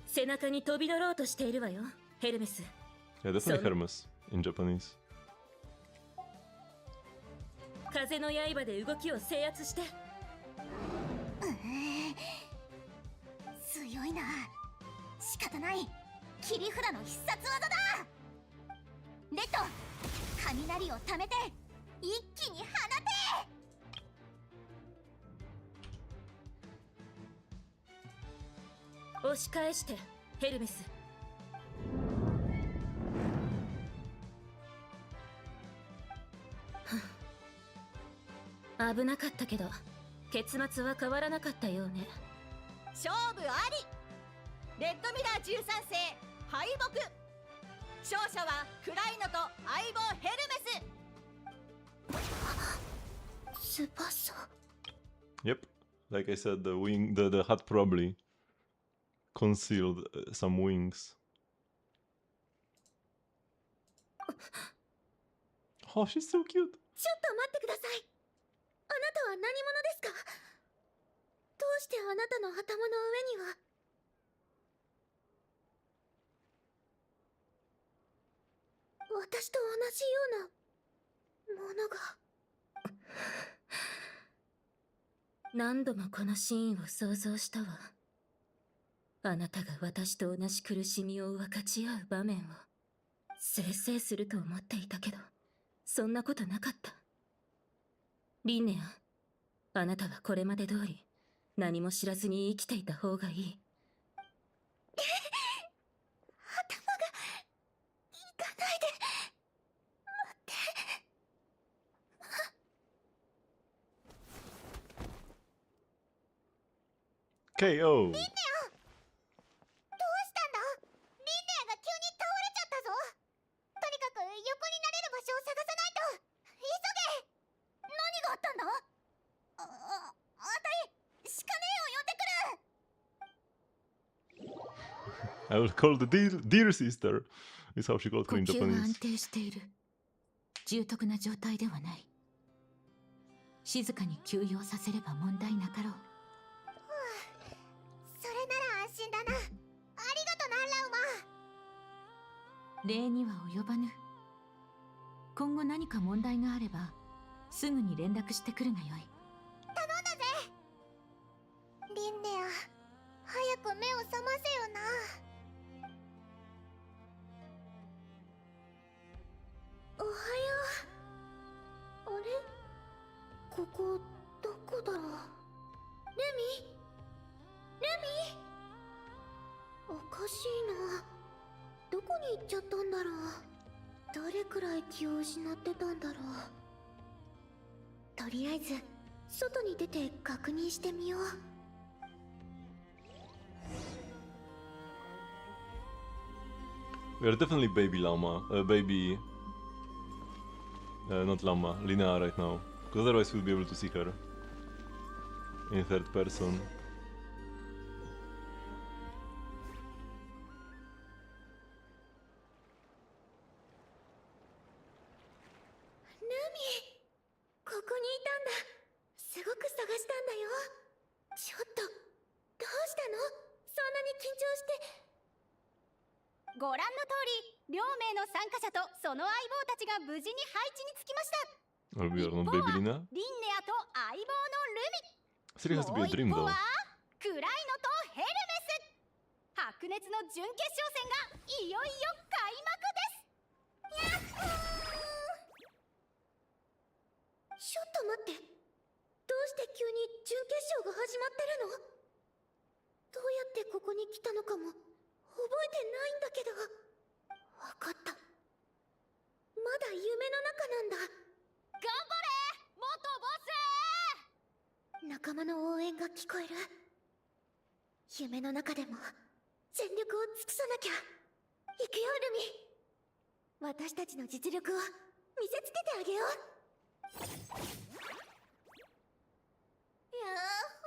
背中に飛び乗ろうとしているわよ、ヘルメス。 Yeah, definitely Hermes in Japanese. 風の刃で動きを制圧して。強いな。仕方ない。切り札の必殺技だ。レッド、雷を溜めて一気に放て。押し返して、ヘルメス。危なかったけど結末は変わらなかったようね。勝負あり。レッドミラー13世敗北。勝者はクライノと相棒ヘルメス。翼。 Yep, like I said, the hat probably concealed some wings. Oh, she's so cute. ちょっと待ってください。あなたは何者ですか？どうしてあなたの頭の上には。私と同じようなものが。何度もこのシーンを想像したわ。あなたが私と同じ苦しみを分かち合う場面を生成すると思っていたけど、そんなことなかった。リンネア、あなたはこれまで通り何も知らずに生きていた方がいい。頭がいかないで。待って。KO. どうしたんだ？リンネアが急に倒れちゃったぞ。とにかく横になれる場所を探さないと。急げ。何があったんだ？あたい、シカネを呼んでくる。 I will call the dear sister. Is how she called her in 呼吸は安 Japanese. 定している。重篤な状態ではない。静かに休養させれば問題なかろう。それなら安心だな。ありがとな、ラウマ。礼には及ばぬ。今後何か問題があればすぐに連絡してくるがよい。頼んだぜ。リンネア、早く目を覚ませよな。おはよう。あれ？ここどこだろう。レミ？レミ？おかしいな。どこに行っちゃったんだろう。どれくらい気を失ってたんだろう。とりあえず外に出て確認してみよう。We are definitely baby llama, not llama, Linnea right now. Because otherwise we'll be able to see her in third person. Numi! ここにいたんだ。すごく探したんだよ。ちょっと、どうしたの？そんなに緊張して。ご覧の通り、両名の参加者とその相棒たちが無事に配置につきました。Or we 一 are 方 not は baby リンネ Lina? アと相棒のル Still ミ has to be a もう一 dream 方 though. はクライノとヘルメス。白熱の準決勝戦がいよいよ開幕です。ちょっと待って、どうして急に準決勝が始まってるの？どうやってここに来たのかも覚えてないんだけど。わかった、まだ夢の中なんだ。頑張れ元ボス。仲間の応援が聞こえる。夢の中でも全力を尽くさなきゃ。行くよルミ、私たちの実力を見せつけてあげよう。やっほ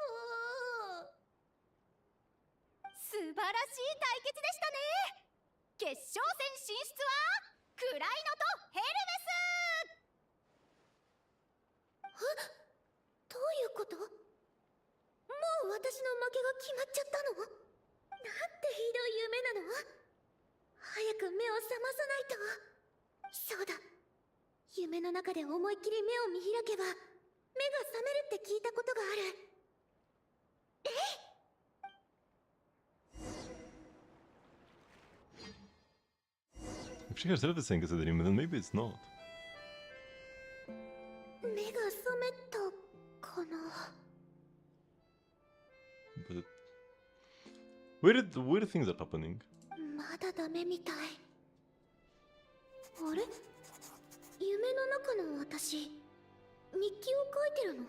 ー、素晴らしい対決でしたね。決勝戦進出はクライノとヘルメス。どういうこと？もう私の負けが決まっちゃったの？なんてひどい夢なの？早く目を覚まさないと。そうだ、夢の中で思いっきり目を見開けば目が覚めるって聞いたことがある。If she herself is saying it's a dream, then maybe it's not. 目が覚めたかな。 But weird things are happening. まだダメみたい。あれ？夢の中の私、日記を書いてるの？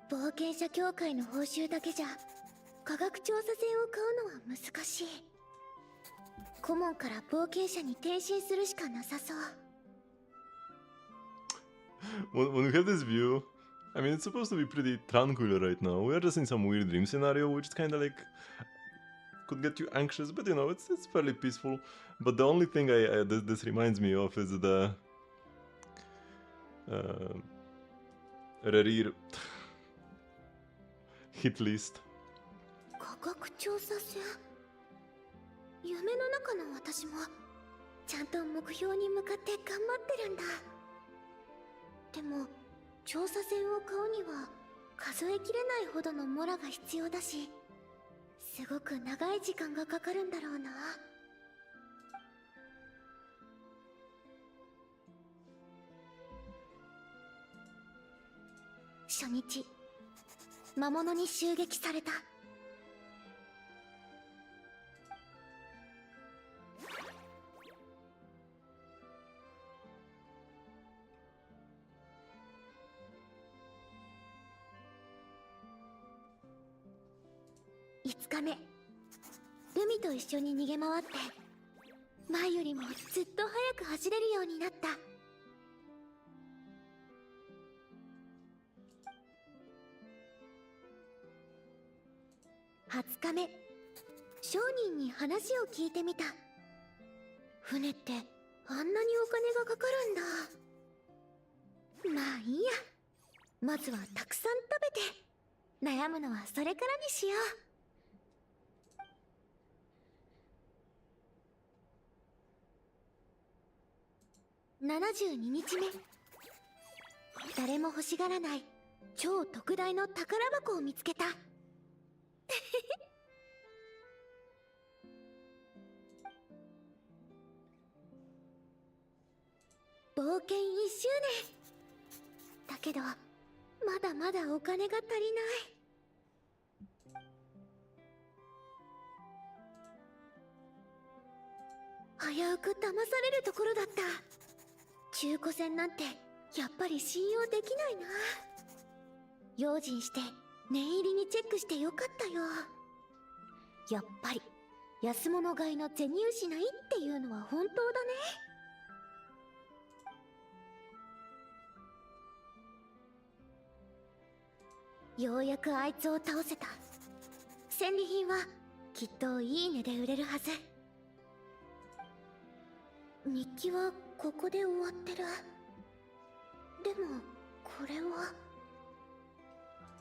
冒険者協会の報酬だけじゃ科学調査船を買うのは難しい。顧問から冒険者に転身するしかなさそう。When we have this view, I mean, it's supposed to be pretty tranquil right now. We are just in some weird dream scenario, which is kind of like could get you anxious, but you know, it's fairly peaceful. But the only thing this reminds me of is the Rerir hit list. 科学調査船？夢の中の私もちゃんと目標に向かって頑張ってるんだ。でも調査船を買うには数えきれないほどのモラが必要だし、すごく長い時間がかかるんだろうな。初日、魔物に襲撃された。5日目、ルミと一緒に逃げ回って前よりもずっと速く走れるようになった。20日目、商人に話を聞いてみた。船ってあんなにお金がかかるんだ。まあいいや、まずはたくさん食べて、悩むのはそれからにしよう。72日目、誰も欲しがらない超特大の宝箱を見つけた。冒険1周年だけど、まだまだお金が足りない。危うく騙されるところだった。中古船なんてやっぱり信用できないな。用心して念入りにチェックしてよかったよ。やっぱり安物買いの銭失いっていうのは本当だね。ようやくあいつを倒せた。戦利品はきっといい値で売れるはず。日記はここで終わってる。でもこれは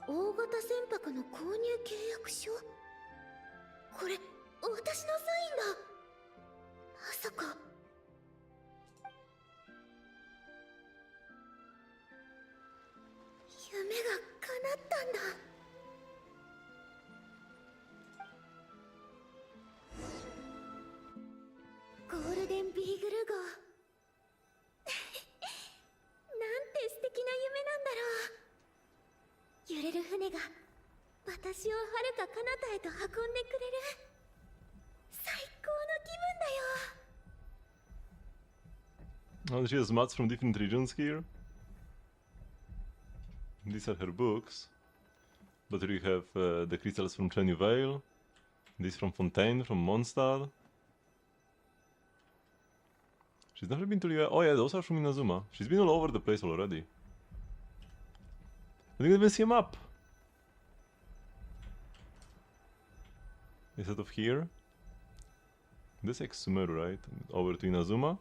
大型船舶の購入契約書。これ私のサインだ。まさか揺れる船が私を遥か彼方へと運んでくれる。最高の気分だよ。 Oh, she has mats from different regions here. These are her books. But here you have the crystals from Chenyu Vale. This from Fontaine, from Mondstadt. She's never been to Linnea. Oh yeah, those are from Inazuma. She's been all over the place already. I didn't even see a map. Instead of here. This is Sumeru, right? Over to Inazuma.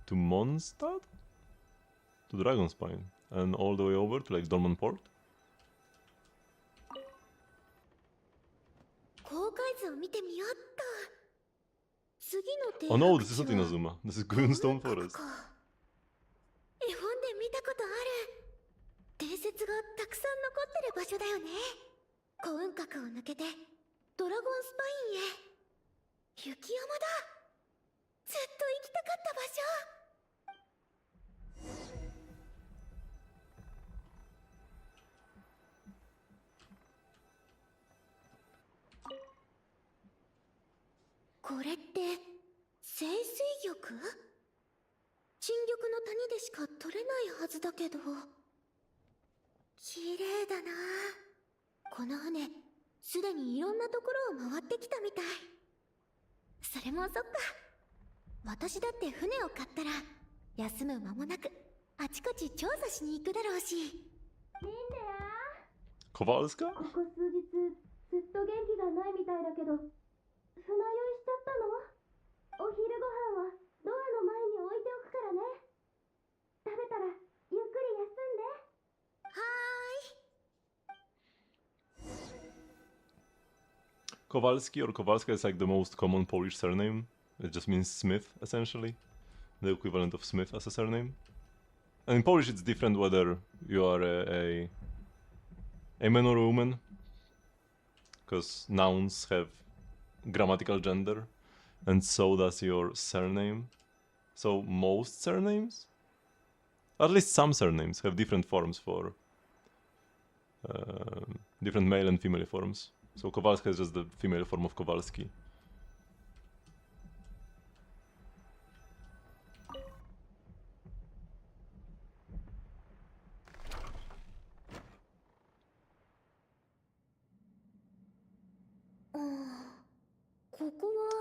To Mondstadt? To Dragonspine. And all the way over to like Dorman Port. 公開図を見てみよっと。次の停 Oh no, 泊 this is 地 not は Inazuma. This is Greenstone この Forest. か絵本で見たことある。伝説がたくさん残ってる場所だよね。古雲閣を抜けてドラゴンスパインへ。雪山だ。ずっと行きたかった場所。これって清水玉？新玉の谷でしか取れないはずだけど。綺麗だな。この船すでにいろんなところを回ってきたみたい。それもそっか。私だって船を買ったら休む間もなくあちこち調査しに行くだろうし。リンネア Kowalska? ここ数日ずっと元気がないみたいだけど、船酔いしちゃったの？お昼ご飯はドアの前に置いておくからね。食べたらゆっくり休んで。はーい。 Kowalski or Kowalska is like the most common Polish surname. It just means Smith, essentially. The equivalent of Smith as a surname. And in Polish it's different whether you are a man or a woman. Because nouns have grammatical gender. And so does your surname. So most surnames, at least some surnames, have different forms for different male and female forms. So Kowalska is just the female form of Kowalski.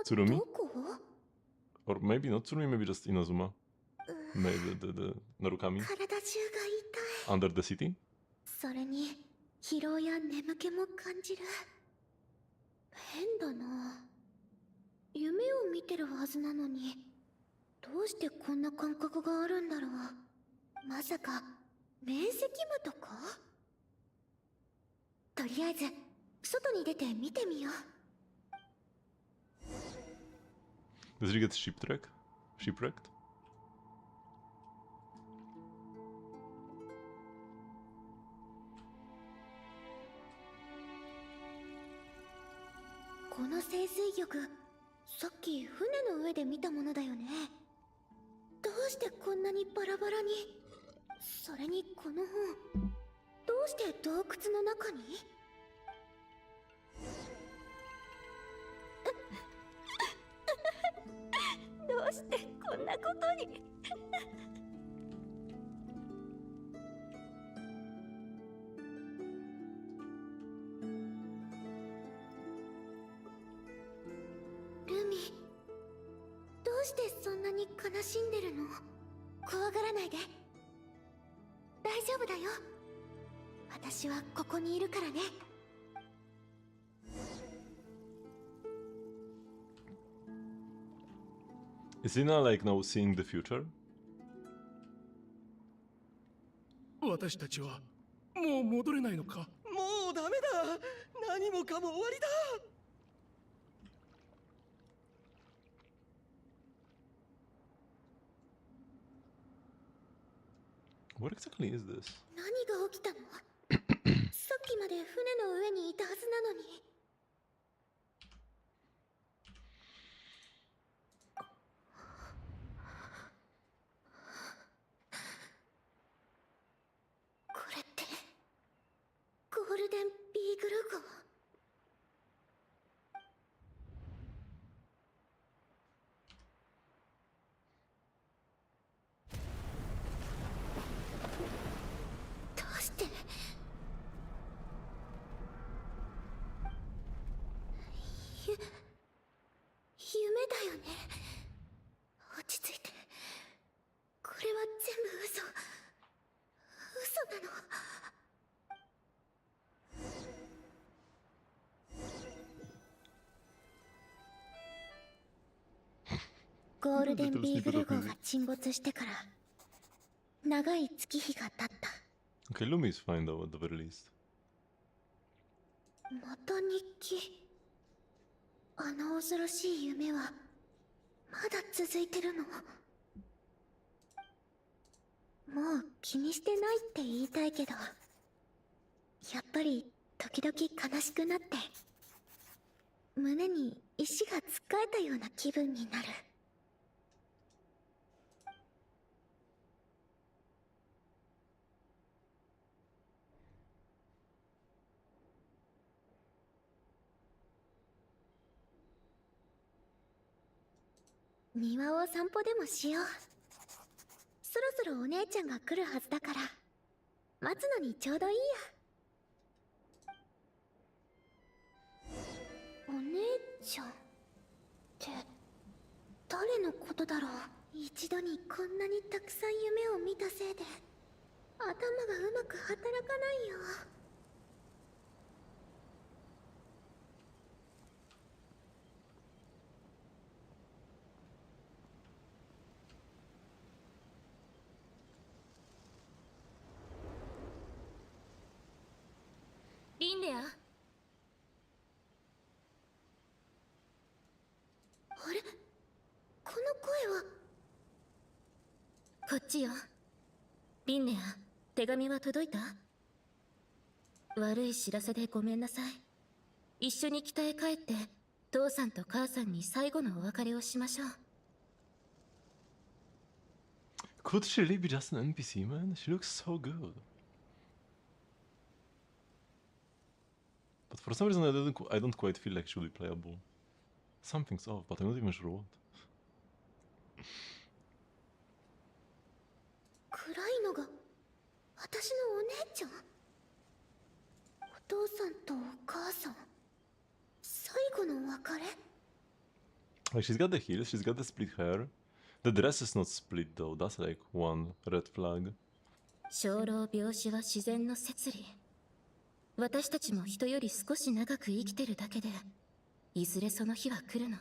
Tsurumi? Or maybe not Tsurumi, maybe just Inazuma. Maybe the Narukami. 体中が痛い。 Under the city? それに疲労や眠気も感じる。変だな。夢を見てるはずなのに、どうしてこんな感覚があるんだろう。まさか面積部とか？とりあえず外に出て見てみよう。 Does he get shipwrecked? この清水玉、さっき船の上で見たものだよね。どうしてこんなにバラバラに。それにこの本、どうして洞窟の中に？どうしてこんなことに。ルミ、どうしてそんなに悲しんでるの？怖がらないで。大丈夫だよ。私はここにいるからね。 Is Lina like now seeing the future? 私たちはもう戻れないのか？もうダメだ。何もかも終わりだ。 What exactly is this? 何が起きたの？さっきまで船の上にいたはずなのに。これっグル号。どうして夢だよね。落ち着いて。これは全部嘘なの。ゴールデンビーグル号が沈没してから長い月日が経った。 Okay, Lumi is fine though, at the very least. また日記。あの恐ろしい夢はまだ続いてるの？もう気にしてないって言いたいけど、やっぱり時々悲しくなって胸に石がつっかえたような気分になる。庭を散歩でもしよう。そろそろお姉ちゃんが来るはずだから待つのにちょうどいいや。お姉ちゃんって誰のことだろう。一度にこんなにたくさん夢を見たせいで頭がうまく働かないよ。リンネア、あれ、この声は。こっちよ。リンネア、手紙は届いた？悪い知らせでごめんなさい。一緒に北へ帰って父さんと母さんに最後のお別れをしましょう。 Could she really be just an NPC, man? She looks so good. But for some reason I don't quite feel like she will be playable. Something's off, but I'm not even sure what. 暗いのが私のお姉ちゃん。お父さんとお母さん、最後の別れ。 Like, she's got the heels, she's got the split hair. The dress is not split though, that's like one red flag. 生老病死は自然の摂理。私たちも人より少し長く生きてるだけで、いずれその日は来るの。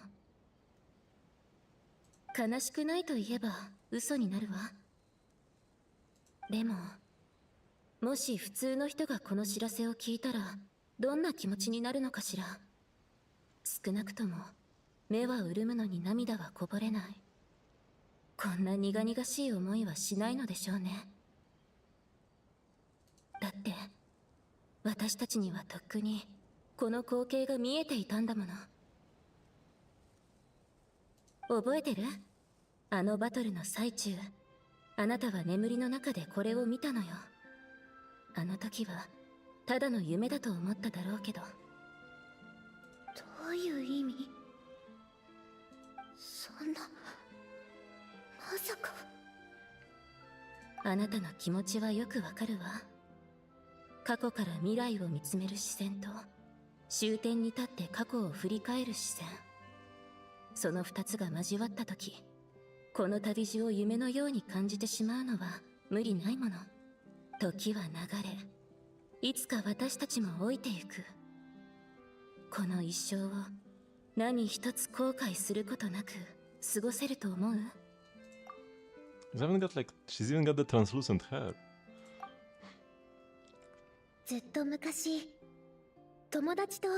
悲しくないと言えば嘘になるわ。でも、もし普通の人がこの知らせを聞いたらどんな気持ちになるのかしら。少なくとも目は潤むのに涙はこぼれない。こんな苦々しい思いはしないのでしょうね。だって私たちにはとっくにこの光景が見えていたんだもの。覚えてる？あのバトルの最中、あなたは眠りの中でこれを見たのよ。あの時はただの夢だと思っただろうけど。どういう意味？そんな、まさか。あなたの気持ちはよくわかるわ。過去から未来を見つめる視線と、終点に立って過去を振り返る視線。その二つが交わった時、この旅路を夢のように感じてしまうのは無理ないもの。時は流れ、いつか私たちも老いてゆく。この一生を何一つ後悔することなく過ごせると思う？ She's even got the translucent hair. ずっと昔、友達と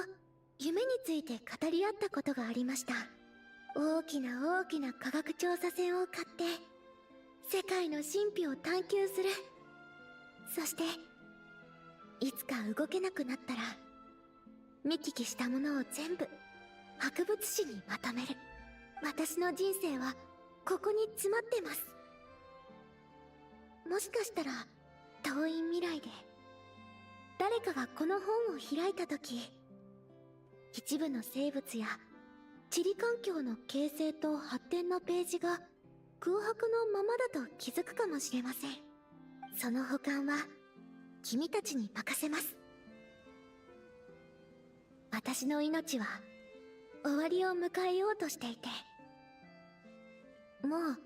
夢について語り合ったことがありました。大きな大きな科学調査船を買って世界の神秘を探求する。そしていつか動けなくなったら見聞きしたものを全部博物誌にまとめる。私の人生はここに詰まってます。もしかしたら遠い未来で誰かがこの本を開いた時、一部の生物や地理環境の形成と発展のページが空白のままだと気づくかもしれません。その保管は君たちに任せます。私の命は終わりを迎えようとしていて、もう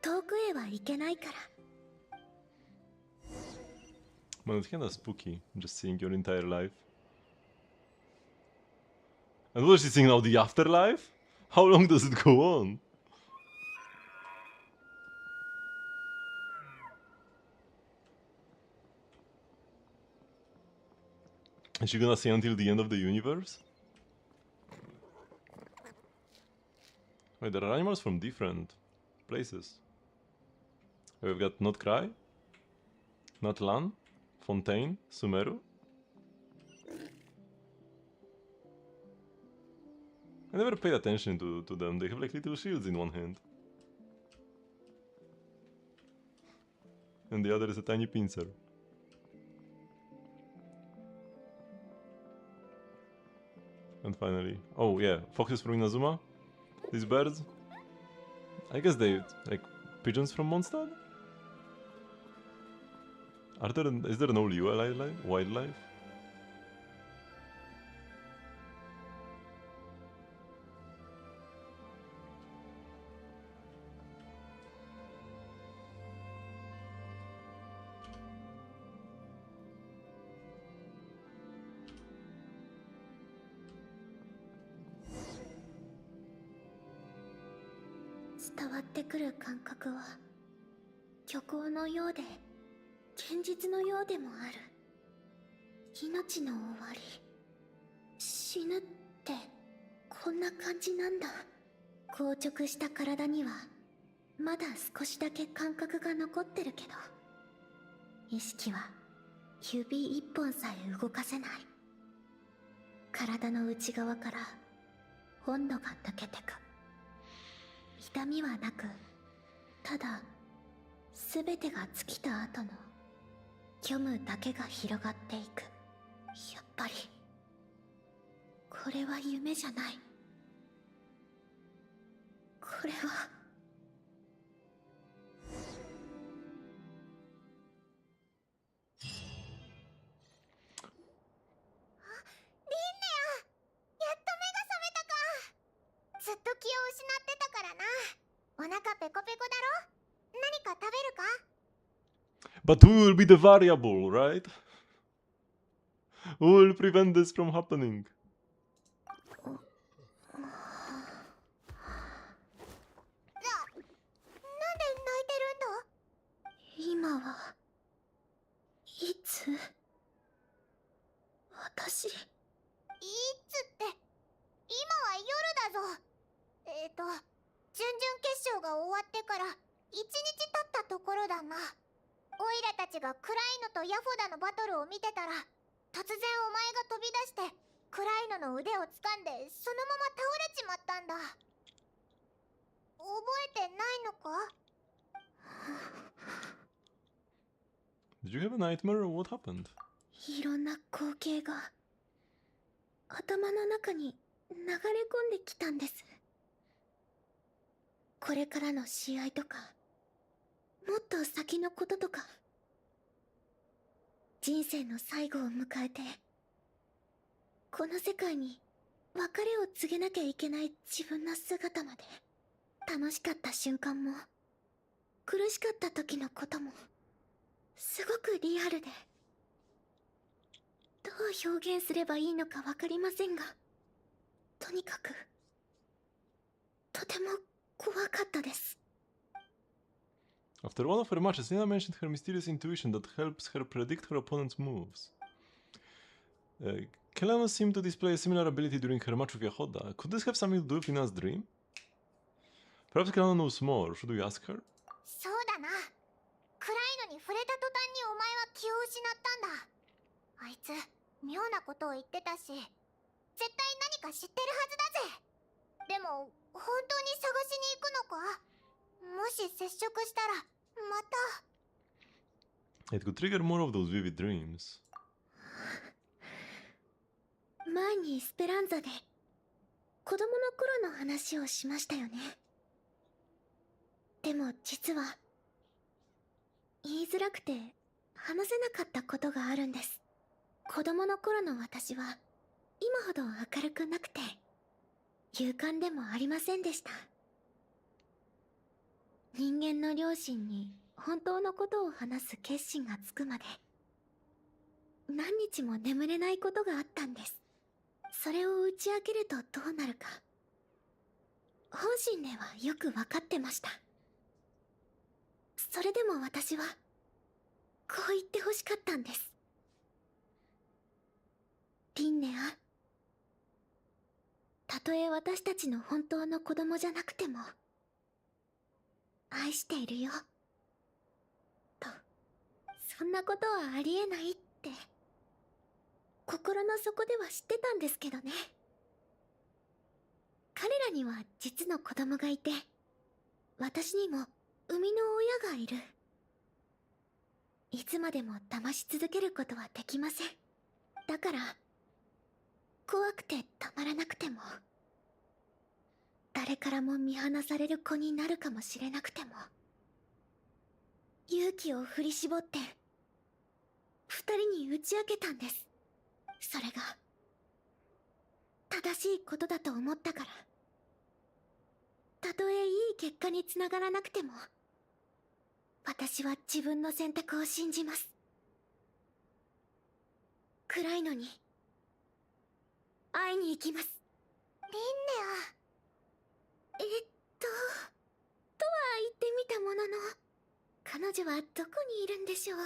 遠くへは行けないから。Man, it's kinda spooky, just seeing your entire life. And what is she saying now? The afterlife? How long does it go on? Is she gonna stay until the end of the universe? Wait, there are animals from different places. We've got Not Cry, Not Lan, Fontaine, Sumeru. I never paid attention to them. They have like little shields in one hand. And the other is a tiny pincer. And finally, oh yeah, foxes from Inazuma. These birds. I guess they like pigeons from Mondstadt. Is there no wildlife? It's 伝わってくる感覚は虚構のようで現実のようでもある。命の終わり、死ぬってこんな感じなんだ。硬直した体にはまだ少しだけ感覚が残ってるけど、意識は指一本さえ動かせない。体の内側から温度が抜けてく。痛みはなく、ただ全てが尽きた後の虚無だけが広がっていく。やっぱりこれは夢じゃない。これはずっと気を失ってたからな。お腹ペコペコだろ。何か食べるか？ But who will be the variable, right? Who will prevent this from happening? なんで泣いてるんだ？今はいつ？私いつって今は夜だぞ。準々決勝が終わってから1日経ったところだな。オイラたちがクライノとヤフォダのバトルを見てたら、突然お前が飛び出してクライノの腕を掴んでそのまま倒れちまったんだ。覚えてないのか？ Did you have a nightmare or what happened? いろんな光景が頭の中に流れ込んできたんです。これからの試合とか、もっと先のこととか、人生の最後を迎えてこの世界に別れを告げなきゃいけない自分の姿まで、楽しかった瞬間も苦しかった時のこともすごくリアルで、どう表現すればいいのか分かりませんが、とにかくとても怖かったです。 After one of her matches, Linnea mentioned her mysterious intuition that helps her predict her opponent's moves. Kelana seemed to display a similar ability during her match with Yahoda. Could this have something to do with Linnea's dream? Perhaps Kelana knows more. Should we ask her? そうだな。クライノに触れた途端にお前は気を失ったんだ。あいつ妙なことを言ってたし、絶対何か知ってるはずだぜ。でも本当に探しに行くのか？もし接触したらまた。 It could trigger more of those vivid dreams. 前にスペランザで子供の頃の話をしましたよね。でも実は言いづらくて話せなかったことがあるんです。子供の頃の私は今ほど明るくなくて勇敢でもありませんでした。人間の両親に本当のことを話す決心がつくまで何日も眠れないことがあったんです。それを打ち明けるとどうなるか本心ではよく分かってました。それでも私はこう言ってほしかったんです。リンネア、たとえ私たちの本当の子供じゃなくても愛しているよと。そんなことはありえないって心の底では知ってたんですけどね。彼らには実の子供がいて私にも生みの親がいる。いつまでも騙し続けることはできません。だから怖くてたまらなくても誰からも見放される子になるかもしれなくても勇気を振り絞って二人に打ち明けたんです。それが正しいことだと思ったから。たとえいい結果につながらなくても私は自分の選択を信じます。暗いのに会いに行きます。リンネア。とは言ってみたものの彼女はどこにいるんでしょう。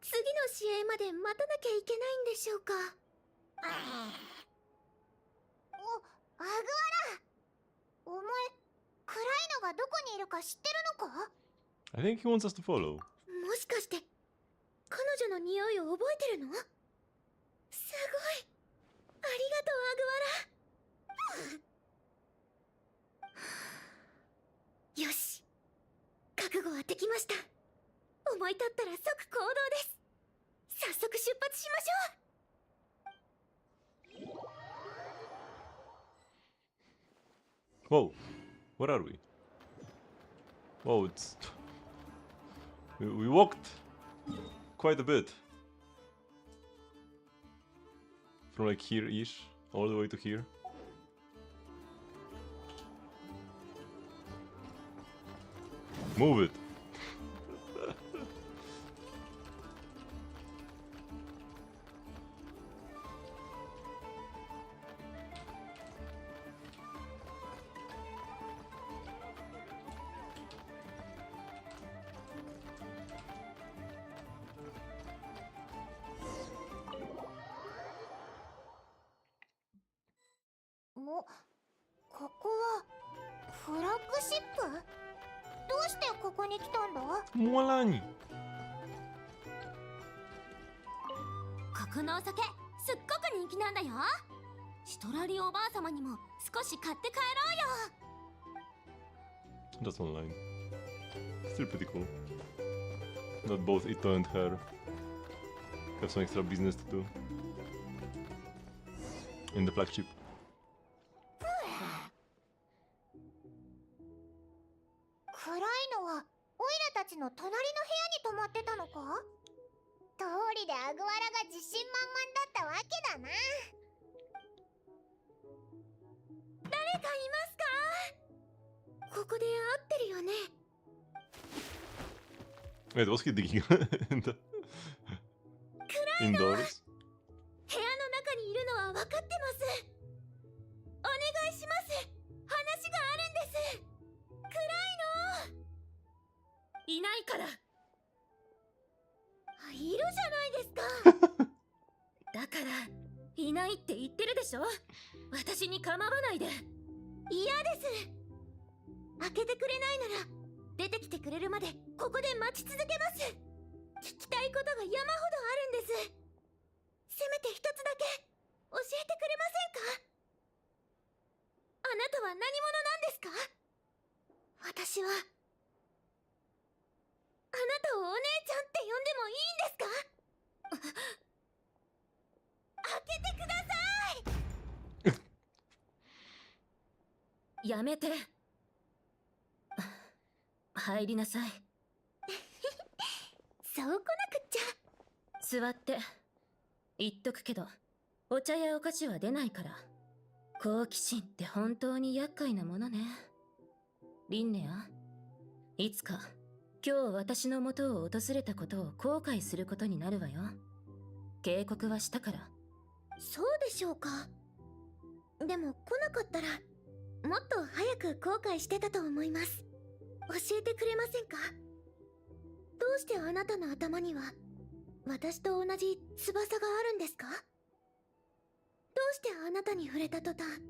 次の試合まで待たなきゃいけないんでしょうか。アグアラ、お前暗いのがどこにいるか知ってるのか？ I think he wants us to follow. もしかして彼女の匂いを覚えてるの？すごい、ありがとうアグアラ。よし、覚悟はできました。思い立ったら即行動です。早速出発しましょう。Whoa, where are we? Whoa, it's... We walked quite a bit. From like here-ish, all the way to here. Move it!ここはフラッグシップ？どうしてここに来たんだ？Mualani! ここのお酒すっごく人気なんだよ。シトラリおばあ様にも少し買って帰ろうよ。 Just online. Still pretty cool. Not both Ito and her have some extra business to do. In the flagship. 暗いのはオイラたちの隣の部屋に泊まってたのか？通りでアグワラが自信満々だったわけだな。誰かいますか？ここで会ってるよね。 Wait, was he digging in the indoors? 部屋の中にいるのは分かってます。お願いします。話があるんです。暗いの。いないから。いるじゃないですか。だからいないって言ってるでしょ。私に構わないで。嫌です。開けてくれないなら出てきてくれるまでここで待ち続けます。聞きたいことが山ほどあるんです。せめて一つだけ教えてくれませんか？あなたは何者なんですか？私はあなたをお姉ちゃんって呼んでもいいんですか？開けてください。やめて。入りなさい。そう来なくっちゃ。座って。言っとくけど、お茶やお菓子は出ないから。好奇心って本当に厄介なものね。リンネア、いつか今日私の元を訪れたことを後悔することになるわよ。警告はしたから。そうでしょうか。でも来なかったらもっと早く後悔してたと思います。教えてくれませんか？どうしてあなたの頭には私と同じ翼があるんですか？どうしてあなたに触れた途端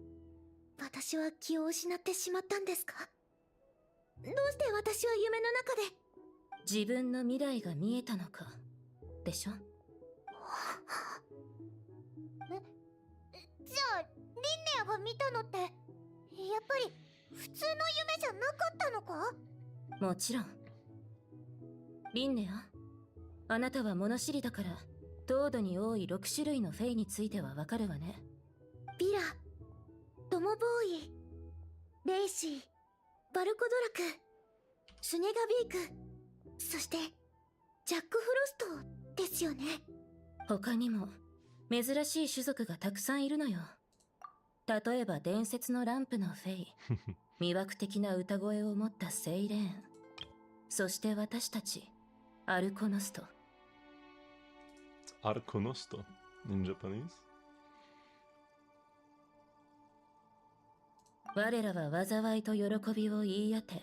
私は気を失ってしまったんですか？どうして私は夢の中で。自分の未来が見えたのかでしょ。じゃあリンネアが見たのってやっぱり普通の夢じゃなかったのか？もちろん。リンネア、あなたは物知りだから糖度に多い6種類のフェイについてはわかるわね。ビラ、トモボーイ、レイシー、バルコドラク、スネガビーク、そしてジャック・フロストですよね。他にも珍しい種族がたくさんいるのよ。例えば伝説のランプのフェイ、魅惑的な歌声を持ったセイレーン、そして私たちアルコノスト。アルコノスト in Japanese? 我らは災いと喜びを言い当て、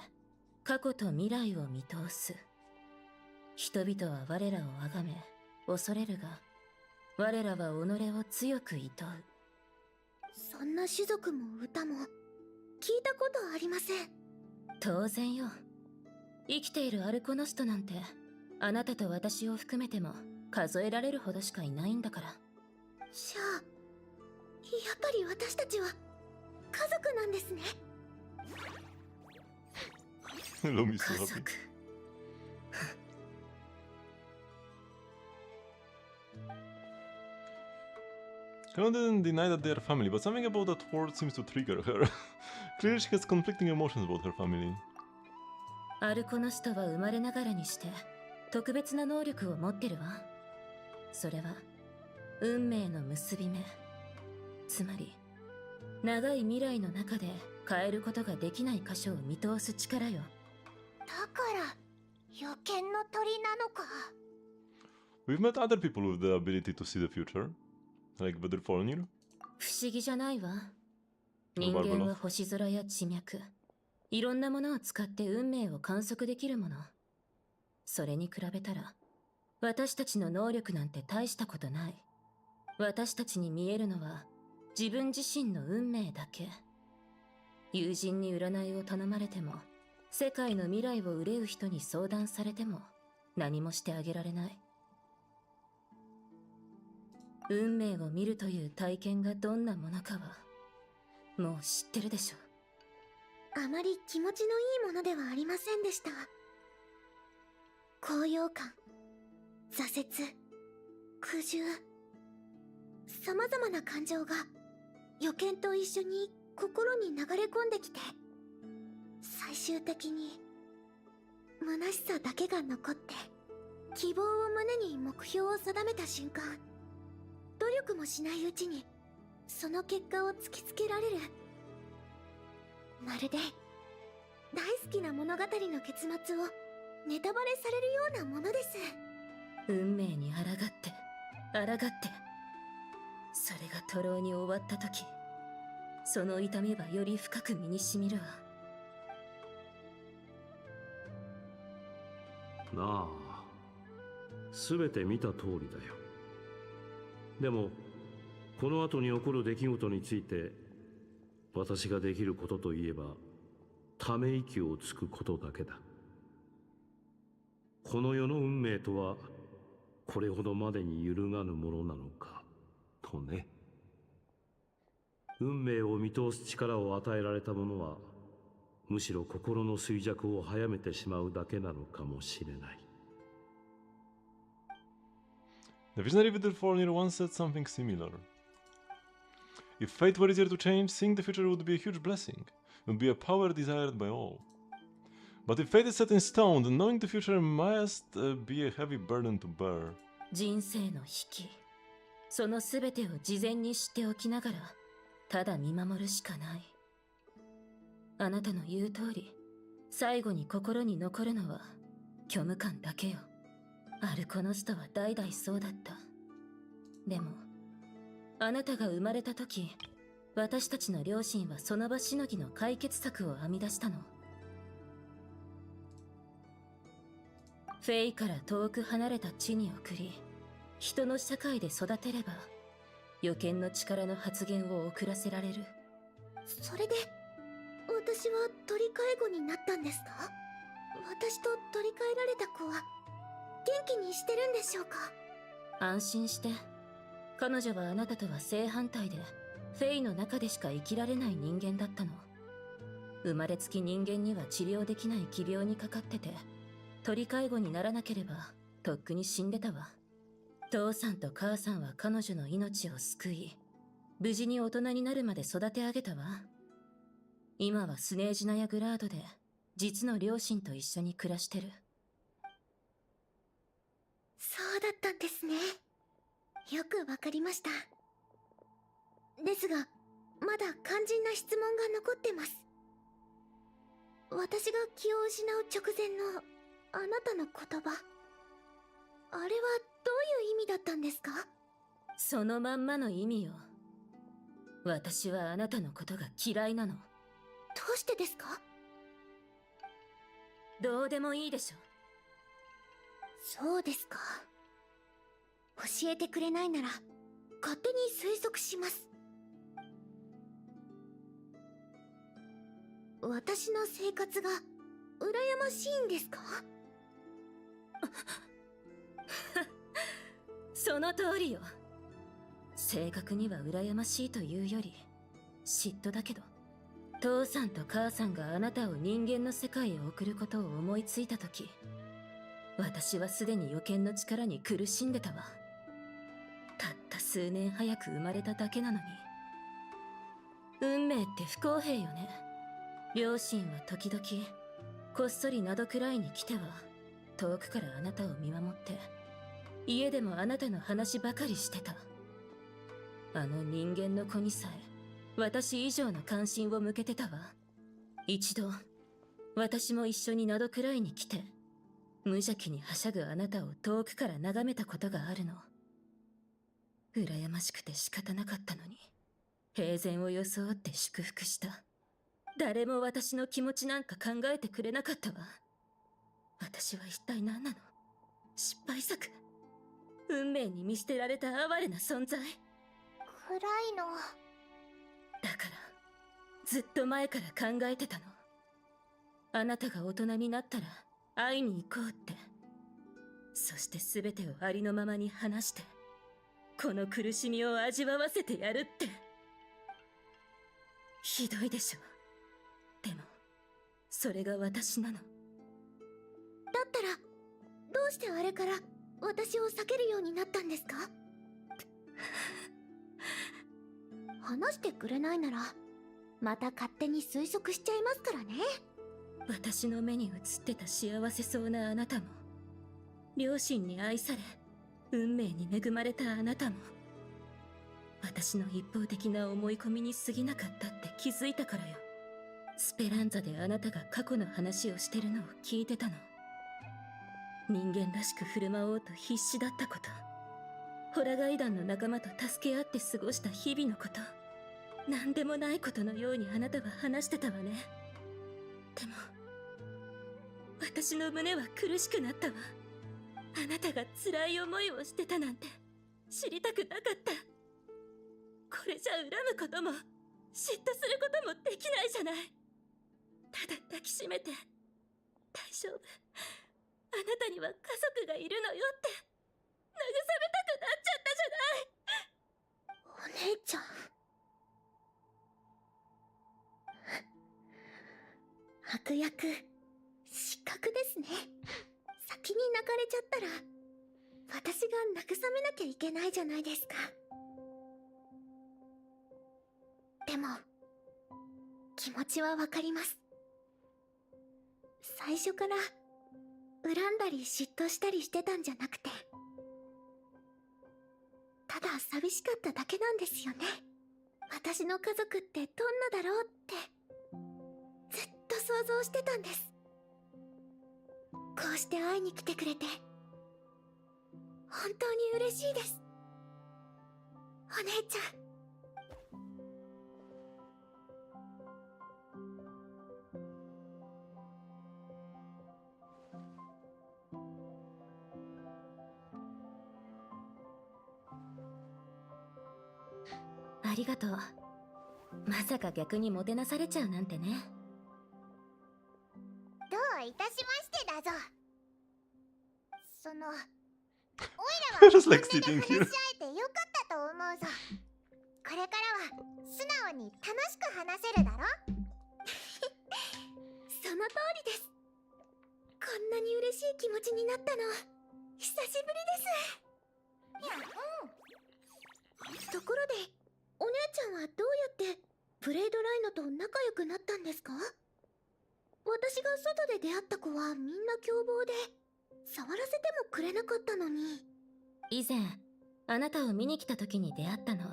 過去と未来を見通す。人々は我らを崇め恐れるが、我らは己を強く厭う。そんな種族も歌も聞いたことありません。当然よ。生きているアルコノストなんてあなたと私を含めても数えられるほどしかいないんだから。じゃあやっぱり私たちは家族なんですね。ロミス家族。Kano didn't deny that they are family, but something about that word seems to trigger her. Clearly she has conflicting emotions about her family. アルコノストは生まれながらにして特別な能力を持ってるわ。それは運命の結び目、つまり長い未来の中で変えることができない箇所を見通す力よ。だから予見の鳥なのか。 We've met other people with the ability to see the future, like Bedelfornir. 不思議じゃないわ。人間は星空や地脈、いろんなものを使って運命を観測できるもの。それに比べたら私たちの能力なんて大したことない。私たちに見えるのは自分自身の運命だけ。友人に占いを頼まれても、世界の未来を憂う人に相談されても何もしてあげられない。運命を見るという体験がどんなものかはもう知ってるでしょ。あまり気持ちのいいものではありませんでした。高揚感、挫折、苦渋、様々な感情が予見と一緒に心に流れ込んできて、最終的に虚しさだけが残って、希望を胸に目標を定めた瞬間、努力もしないうちにその結果を突きつけられる。まるで大好きな物語の結末をネタバレされるようなものです。運命に抗って抗って、それが徒労に終わった時、その痛みはより深く身にしみるわ。なあ、全て見た通りだよ。でもこの後に起こる出来事について私ができることといえばため息をつくことだけだ。この世の運命とはこれほどまでに揺るがぬものなのかとね。運命を見通す力を与えられた者はむしろ心の衰弱を早めてしまうだけなのかもしれない。The visionary Bedelfornir once said something similar. If fate were easier to change, seeing the future would be a huge blessing. will be a power desired by all. But if fate is set in stone, then knowing the future must be a heavy burden to bear. 人生の引き、そのすべてを事前に知っておきながら、ただ見守るしかない。あなたの言う通り、最後に心に残るのは虚無感だけよ。アルコノストは代々そうだった。でも、あなたが生まれた時、私たちの両親はその場しのぎの解決策を編み出したの。フェイから遠く離れた地に送り、人の社会で育てれば、予見の力の発現を遅らせられる。それで私は取り替え子になったんですか？私と取り替えられた子は元気にしてるんでしょうか？安心して。彼女はあなたとは正反対で、フェイの中でしか生きられない人間だったの。生まれつき人間には治療できない奇病にかかってて、取り介護にならなければとっくに死んでたわ。父さんと母さんは彼女の命を救い、無事に大人になるまで育て上げたわ。今はスネージナやグラードで実の両親と一緒に暮らしてる。そうだったんですね。よくわかりました。ですが、まだ肝心な質問が残ってます。私が気を失う直前のあなたの言葉、あれはどういう意味だったんですか？そのまんまの意味よ。私はあなたのことが嫌いなの。どうしてですか？どうでもいいでしょ。そうですか。教えてくれないなら勝手に推測します。私の生活が羨ましいんですか？その通りよ。正確には羨ましいというより嫉妬だけど、父さんと母さんがあなたを人間の世界へ送ることを思いついたとき、私はすでに予見の力に苦しんでたわ。たった数年早く生まれただけなのに。運命って不公平よね。両親は時々こっそりなどくらいに来ては遠くからあなたを見守って、家でもあなたの話ばかりしてた。あの人間の子にさえ私以上の関心を向けてたわ。一度私も一緒になどくらいに来て、無邪気にはしゃぐあなたを遠くから眺めたことがあるの。羨ましくて仕方なかったのに、平然を装って祝福した。誰も私の気持ちなんか考えてくれなかったわ。私は一体何なの？失敗作？運命に見捨てられた哀れな存在？暗いの。だからずっと前から考えてたの。あなたが大人になったら会いに行こうって。そして全てをありのままに話して、この苦しみを味わわせてやるって。ひどいでしょ。でもそれが私なの。だったらどうしてあれから私を避けるようになったんですか？話してくれないならまた勝手に推測しちゃいますからね。私の目に映ってた幸せそうなあなたも、両親に愛され運命に恵まれたあなたも、私の一方的な思い込みに過ぎなかったって気づいたからよ。スペランザであなたが過去の話をしてるのを聞いてたの。人間らしく振る舞おうと必死だったこと、ホラガイ団の仲間と助け合って過ごした日々のこと、何でもないことのようにあなたは話してたわね。でも私の胸は苦しくなったわ。あなたが辛い思いをしてたなんて知りたくなかった。これじゃ恨むことも嫉妬することもできないじゃない。ただ抱きしめて、大丈夫、あなたには家族がいるのよって慰めたくなっちゃったじゃない。お姉ちゃん。悪役失格ですね。先に泣かれちゃったら私が慰めなきゃいけないじゃないですか。でも気持ちはわかります。最初から恨んだり嫉妬したりしてたんじゃなくて、ただ寂しかっただけなんですよね。私の家族ってどんなだろうってずっと想像してたんです。こうして会いに来てくれて本当に嬉しいです、お姉ちゃん。ありがとう。まさか逆にもてなされちゃうなんてね。どういたしましてだぞ。おいらは Just 本 like 音で sitting 話し合 here. えてよかったと思うぞ。これからは素直に楽しく話せるだろ。その通りです。こんなに嬉しい気持ちになったの久しぶりです。ところでお姉ちゃんはどうやってブレイドライノと仲良くなったんですか？私が外で出会った子はみんな凶暴で触らせてもくれなかったのに。以前あなたを見に来た時に出会ったの。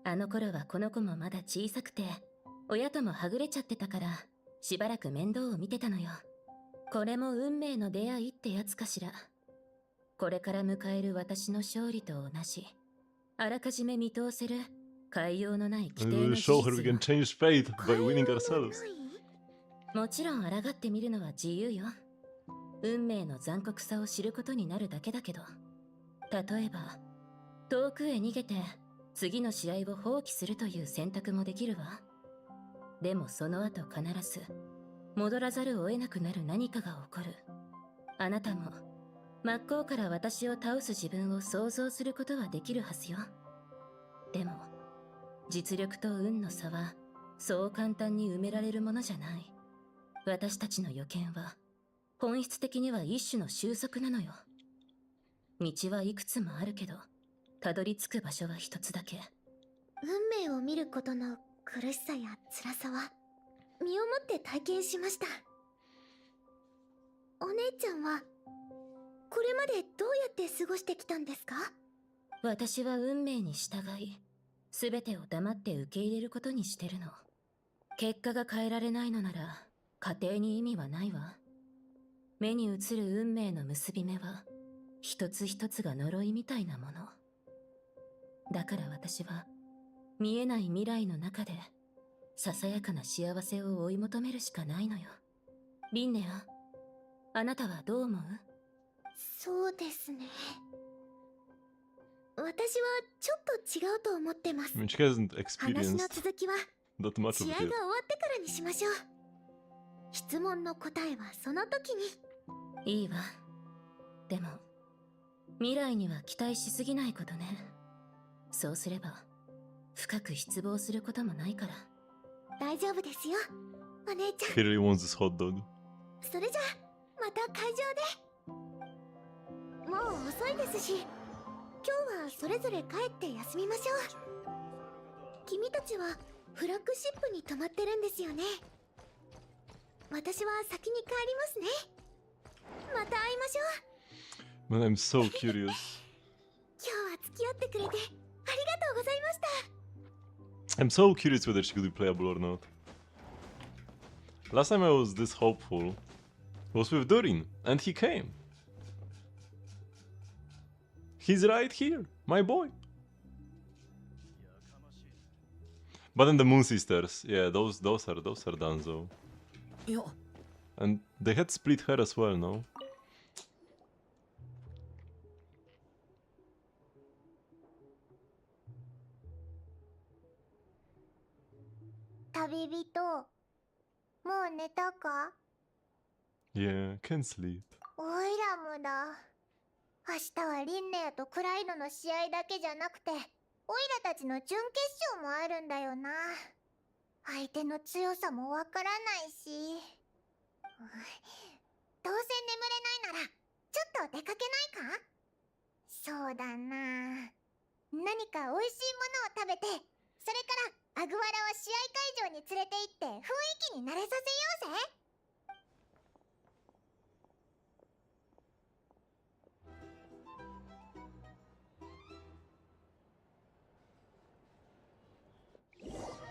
あの頃はこの子もまだ小さくて親ともはぐれちゃってたからしばらく面倒を見てたのよ。これも運命の出会いってやつかしら。これから迎える私の勝利と同じ、あらかじめ見通せる変えようのない規 And 定 we の will 事 show her we 実よ。 can change fate by winning ourselves. もちろん抗ってみるのは自由よ。運命の残酷さを知ることになるだけだけど、例えば遠くへ逃げて次の試合を放棄するという選択もできるわ。でもその後必ず戻らざるを得なくなる何かが起こる。あなたも真っ向から私を倒す自分を想像することはできるはずよ。でも実力と運の差はそう簡単に埋められるものじゃない。私たちの予見は本質的には一種の収束なのよ。道はいくつもあるけどたどり着く場所は一つだけ。運命を見ることの苦しさや辛さは身をもって体験しました。お姉ちゃんはこれまでどうやって過ごしてきたんですか？私は運命に従い全てを黙って受け入れることにしてるの。結果が変えられないのなら家庭に意味はないわ。目に映る運命の結び目は一つ一つが呪いみたいなものだから、私は見えない未来の中でささやかな幸せを追い求めるしかないのよ。リンネア、あなたはどう思う？そうですね、私はちょっと違うと思ってます。 I mean, she hasn't 話の experienced 続きは that much 試 of 合 it が終 yet. わってからにしましょう。質問の答えはその時に。いいわ。でも未来には期待しすぎないことね。そうすれば深く失望することもないから。大丈夫ですよ、お姉ちゃん。 He really wants this hot dog. それじゃまた会場で。もう遅いですし、今日はそれぞれ帰って休みましょう。君たちはフラッグシップに泊まってるんですよね。私は先に帰りますね。また会いましょう。 Man, I'm so curious. 今日は付き合ってくれてありがとうございました。 I'm so curious whether she could be playable or not. Last time I was this hopeful was with Durin, and he came. He's right here, my boy. But then the Moon Sisters, yeah, those are done though. いや、 And they had split hair as well, no? 旅人、もう寝たか？ Yeah, can't sleep. オイラもだ。明日はリンネアとクライドの試合だけじゃなくて、オイラたちの準決勝もあるんだよな。相手の強さもわからないし、どうせ眠れないならちょっと出かけないか？そうだな、何かおいしいものを食べて、それからアグワラを試合会場に連れて行って雰囲気に慣れさせようぜ。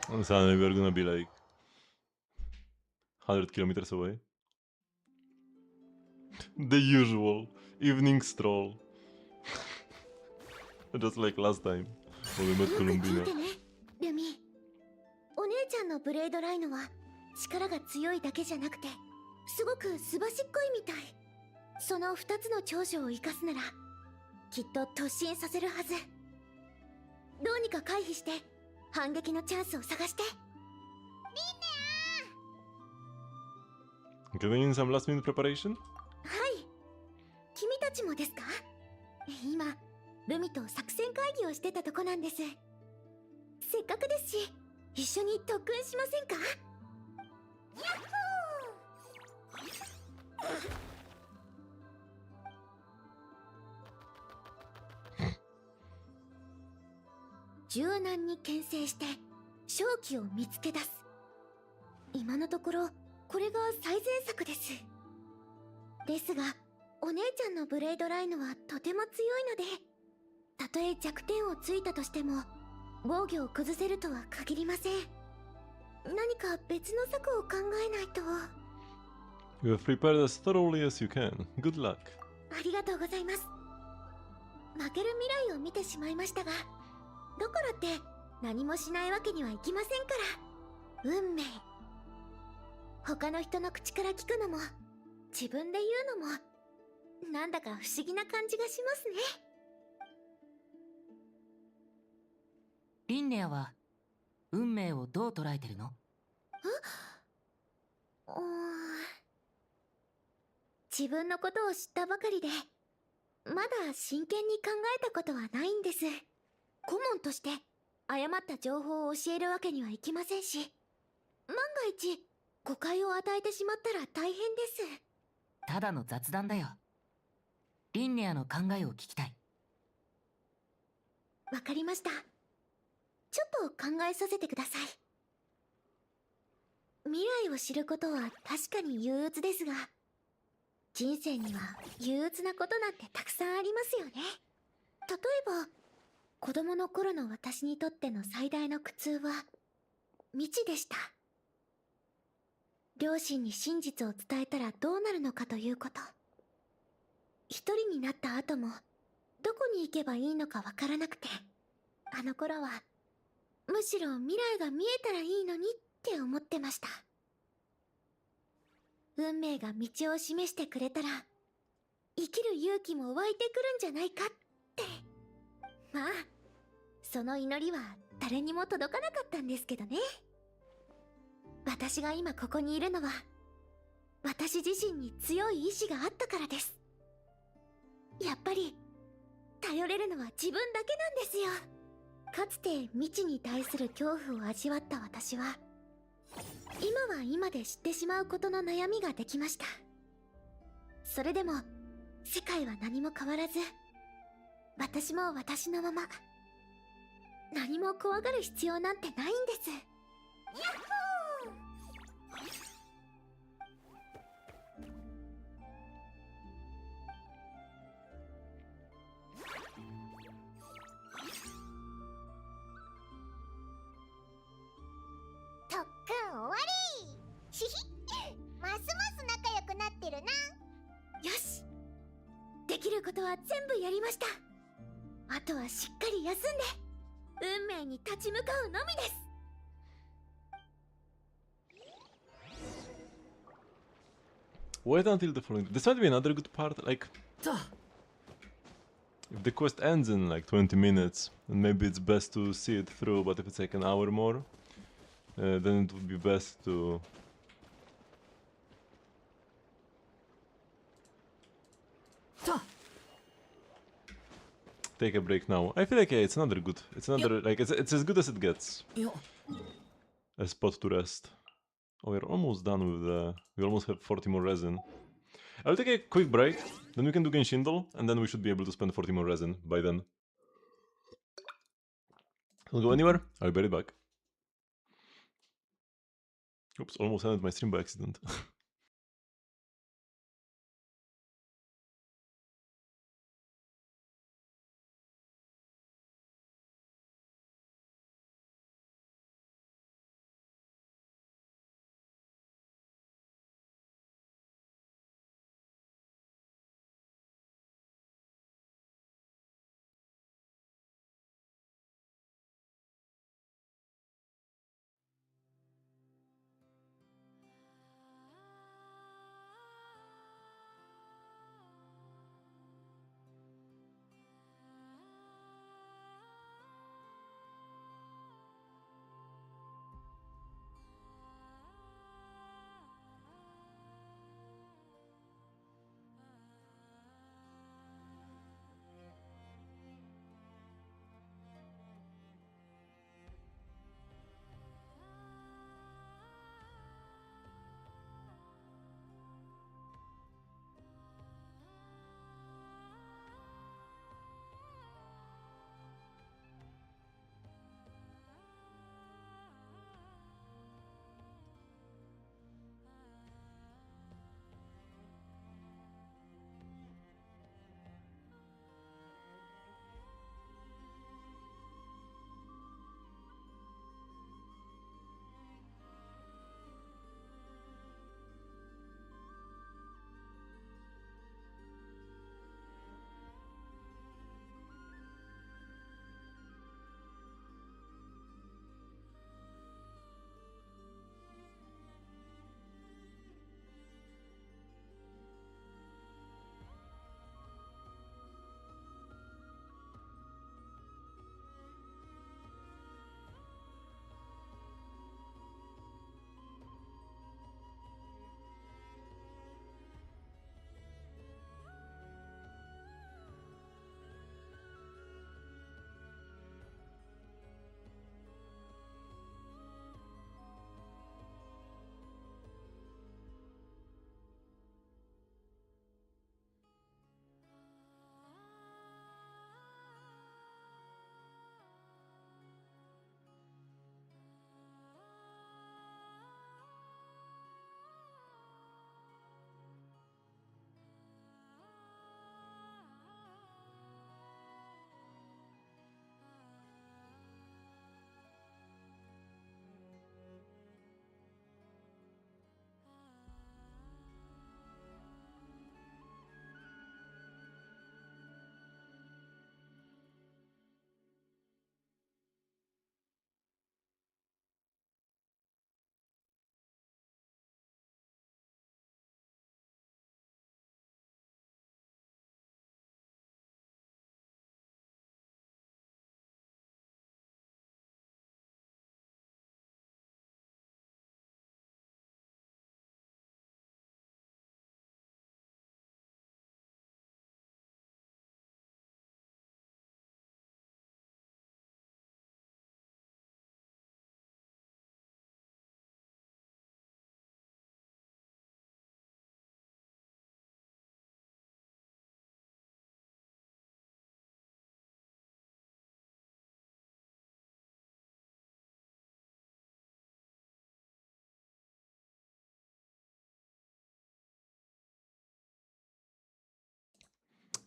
And suddenly we're gonna be like 100 kilometers away. The usual evening stroll. Just like last time when we met よく聞い Columbina. てね、ルミ。お姉ちゃんのブレードライノは力が強いだけじゃなくてすごくすばしっこいみたい。その2つの長所を生かすならきっと突進させるはず。どうにか回避して反撃のチャンスを探して。Okay, we need some last minute preparation? はい。君たちもですか？今ルミと作戦会議をしてたとこなんです。せっかくですし一緒に特訓しませんか？ヤッホー柔軟に牽制して勝機を見つけ出す。今のところこれが最善策です。ですがお姉ちゃんのブレードライノはとても強いので、たとえ弱点をついたとしても防御を崩せるとは限りません。何か別の策を考えないと。You have prepared as thoroughly as you can. Good luck. ありがとうございます。負ける未来を見てしまいましたが、だからって何もしないわけにはいきませんから。運命。他の人の口から聞くのも自分で言うのもなんだか不思議な感じがしますね。リンネアは運命をどう捉えてるの？自分のことを知ったばかりでまだ真剣に考えたことはないんです。顧問として誤った情報を教えるわけにはいきませんし、万が一誤解を与えてしまったら大変です。ただの雑談だよ。リンネアの考えを聞きたい。わかりました。ちょっと考えさせてください。未来を知ることは確かに憂鬱ですが、人生には憂鬱なことなんてたくさんありますよね。例えば子供の頃の私にとっての最大の苦痛は未知でした。両親に真実を伝えたらどうなるのかということ。一人になった後もどこに行けばいいのかわからなくて、あの頃はむしろ未来が見えたらいいのにって思ってました。運命が道を示してくれたら生きる勇気も湧いてくるんじゃないかって。まあその祈りは誰にも届かなかったんですけどね。私が今ここにいるのは私自身に強い意志があったからです。やっぱり頼れるのは自分だけなんですよ。かつて未知に対する恐怖を味わった私は今は今で知ってしまうことの悩みができました。それでも世界は何も変わらず、私も私のまま。何も怖がる必要なんてないんです。ヤッホー！特訓終わり。ひひますます仲良くなってるな。よし、できることは全部やりました。あとはしっかり休んで運命に立ち向かうのみです。Wait until the following. This might be another good part. Like, if the quest ends in like 20 minutes, then maybe it's best to see it through. But if it's like an hour more, then it would be best to take a break now. I feel like yeah, it's another good. It's another like it's as good as it gets. A spot to rest. Oh, we're almost done with the. We almost have 40 more resin. I'll take a quick break, then we can do Genshin Impact, and then we should be able to spend 40 more resin by then. Don't go anywhere. I'll be right back. Oops, almost ended my stream by accident.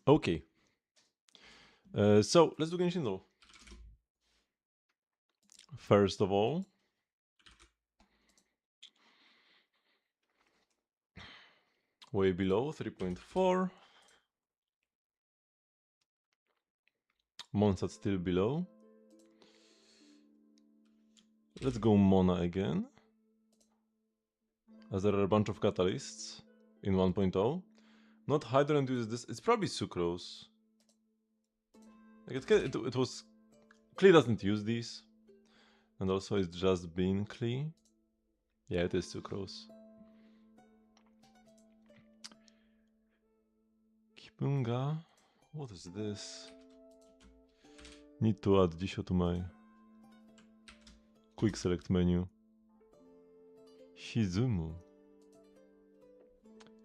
Okay. So let's do Genshin though. First of all, way below 3.4. Monsat still below. Let's go Mona again, as there are a bunch of catalysts in 1.0. Not Hydrant uses this. It's probably Sucrose. Like it was... Klee doesn't use these. And also it's just been Klee. Yeah, it is Sucrose. Kipunga. What is this? Need to add Disho to my quick select menu. Shizumu.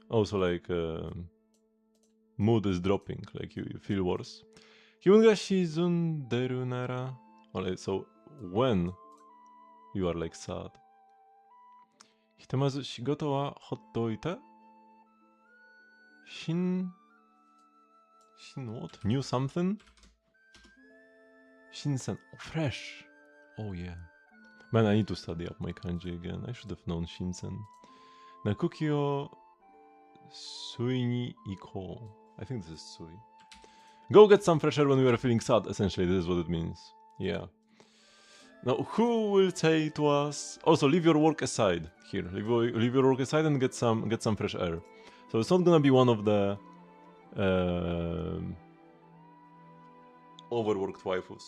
Also like mood is dropping, like you feel worse. Kipunga Shizunderu Nara. Alright, so when you are like sad. Hitemazu shigoto wa hottoita? Shin what? New something? Shinsen. Fresh. Oh yeah. Man, I need to study up my kanji again. I should have known Shinsen. Nakukyo Sui ni iko. I think this is Sui. Go get some fresh air when you are feeling sad, essentially, this is what it means. Yeah. Now, who will say to us... Also, leave your work aside. Here, leave your work aside and get some fresh air. So it's not gonna be one of the... overworked waifus.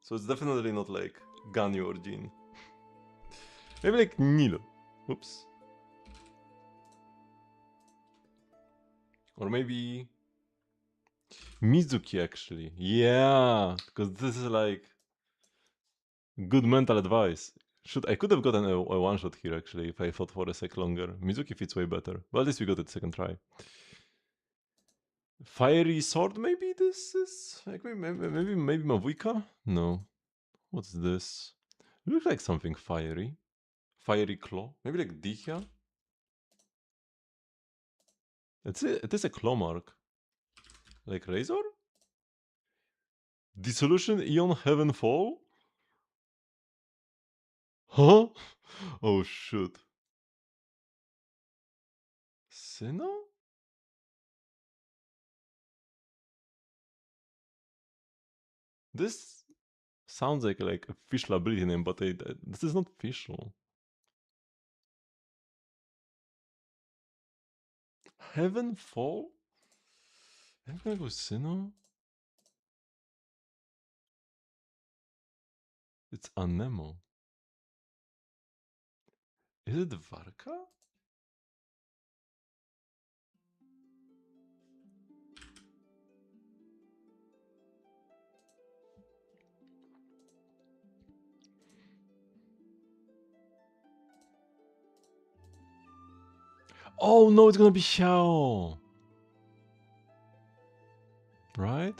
So it's definitely not like Ganyu or Jin. Maybe like Nilo. Oops. Or maybe... Mizuki, actually. Yeah! Because this is like... good mental advice. I could have gotten a one-shot here, actually, if I thought for a sec longer. Mizuki fits way better. But at least we got it second try. Fiery sword, maybe this is... Like maybe Mavuika? No. What's this? It looks like something fiery. Fiery claw? Maybe like Dihya? It is a claw mark. Like Razor? Dissolution Eon Heaven Fall? Huh? Oh shit. Sinnoh? This sounds like a official ability name, but this is not official. Heaven Fall? I'm gonna go Sinnoh. It's Anemo. Is it Varka? Oh no, it's gonna be Xiao! Right?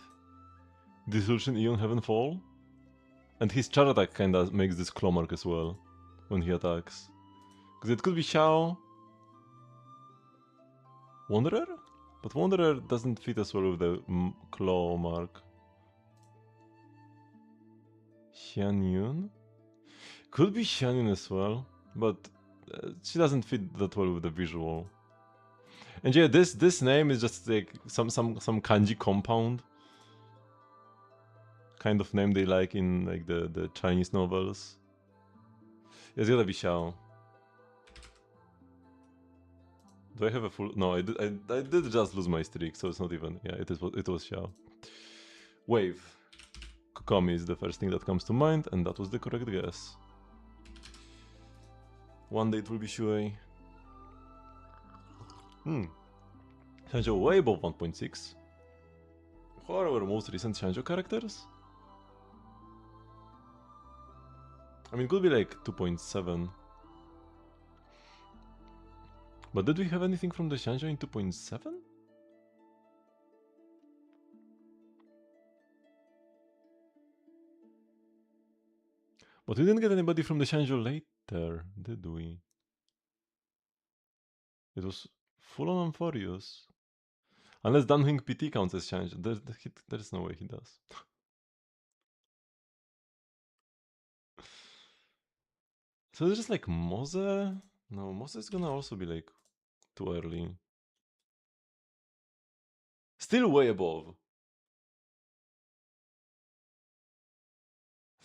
Dissolution Eon Heaven Fall? And his charge attack kinda makes this claw mark as well when he attacks. Because it could be Xiao. Wanderer? But Wanderer doesn't fit as well with the claw mark. Xianyun? Could be Xianyun as well, but she doesn't fit that well with the visual. And yeah, this name is just like some kanji compound kind of name they like in like the Chinese novels. It's gotta be Xiao. Do I have a full? No, I did just lose my streak, so it's not even. Yeah, it was Xiao. Wave. Kokomi is the first thing that comes to mind, and that was the correct guess. One day it will be Shuei. Shanjo way above 1.6. Who are our most recent Shanjo characters? I mean, it could be like 2.7. But did we have anything from the Shanjo in 2.7? But we didn't get anybody from the Shanjo later, did we? It was full on Amphorius. Unless Danheng PT counts as Shanjo. There's no way he does. So it's just like Mose? No, Mose is gonna also be like too early. Still way above.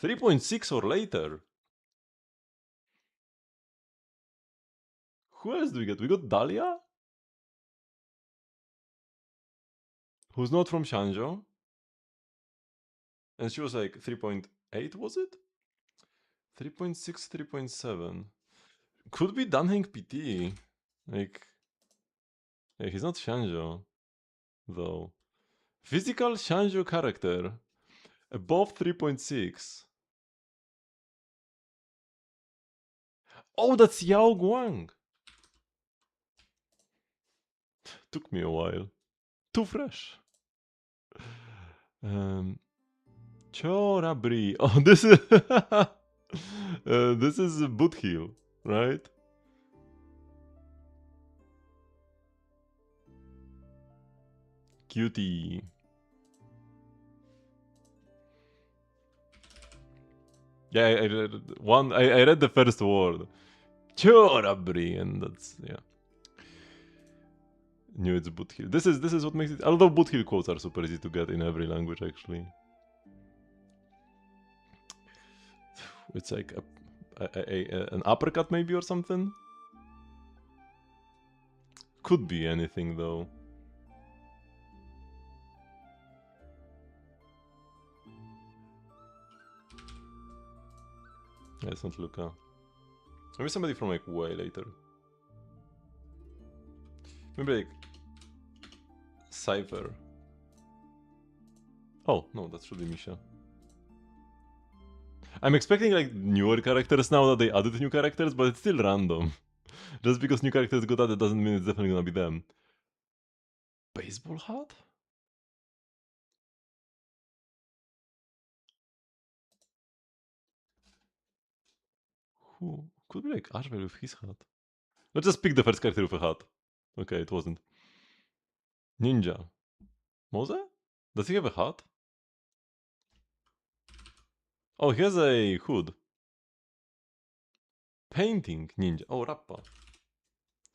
3.6 or later. Who else do we get? We got Dahlia? Who's not from Shanjo. And she was like 3.8, was it? 3.6, 3.7. Could be Danheng PT. Like... Yeah, he's not Shanjo. Though. Physical Shanjo character. Above 3.6. Oh, that's Yao Guang! Took me a while. Too fresh. Chorabri. Oh, this is... this is Boot Heel. Right? Cutie. Yeah, I read one. I read the first word. Chorabri, and that's yeah. Knew it's Boothill. This is what makes it. Although Boothill quotes are super easy to get in every language, actually. It's like an uppercut maybe or something. Could be anything though. Yeah, it's not Luca. Maybe somebody from like way later. Maybe like Cypher. Oh, no, that should be Misha. I'm expecting like newer characters now that they added new characters, but it's still random. Just because new characters got added doesn't mean it's definitely gonna be them. Baseball hat? Who? Could be like Ashbel with his hat. Let's just pick the first character with a hat. Okay, it wasn't. Ninja. Mose? Does he have a hat? Oh, he has a hood. Painting ninja. Oh, Rappa.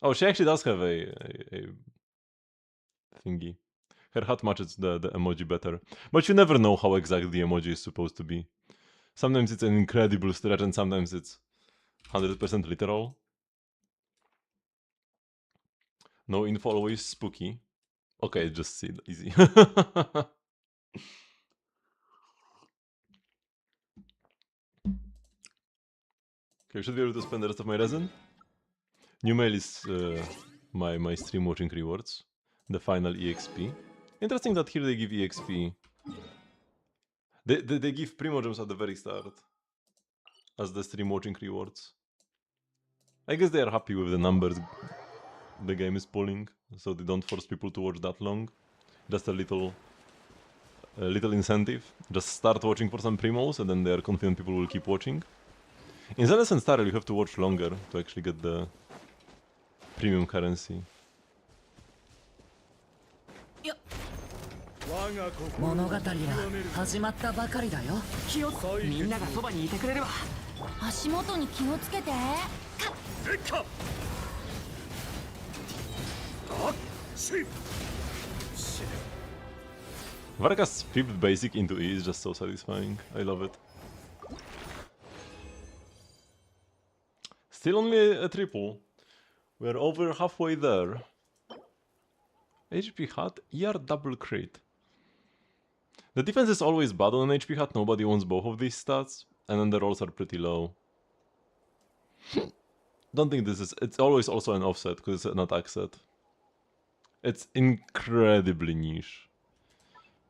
Oh, she actually does have a thingy. Her hat matches the emoji better. But you never know how exactly the emoji is supposed to be. Sometimes it's an incredible stretch and sometimes it's 100% literal. No info, always spooky. Okay, just see it. Easy. Okay, should be able to spend the rest of my resin. New mail is my stream watching rewards. The final EXP. Interesting that here they give EXP. They give Primogems at the very start. As the stream watching rewards. I guess they are happy with the numbers the game is pulling. So they don't force people to watch that long. Just a little incentive. Just start watching for some primos and then they are confident people will keep watching. In Zealous and Starrel you have to watch longer to actually get the premium currency. 物語は始まったばかりだよ。みんながそばにいてくれれば。足元に気をつけて。Vargas flipped basic into E is just so satisfying. I love it. Still only a triple. We're over halfway there. HP hat, ER double crit. The defense is always bad on an HP hat, nobody wants both of these stats, and then the rolls are pretty low. Don't think this is... It's always also an offset, because it's an attack set. It's incredibly niche.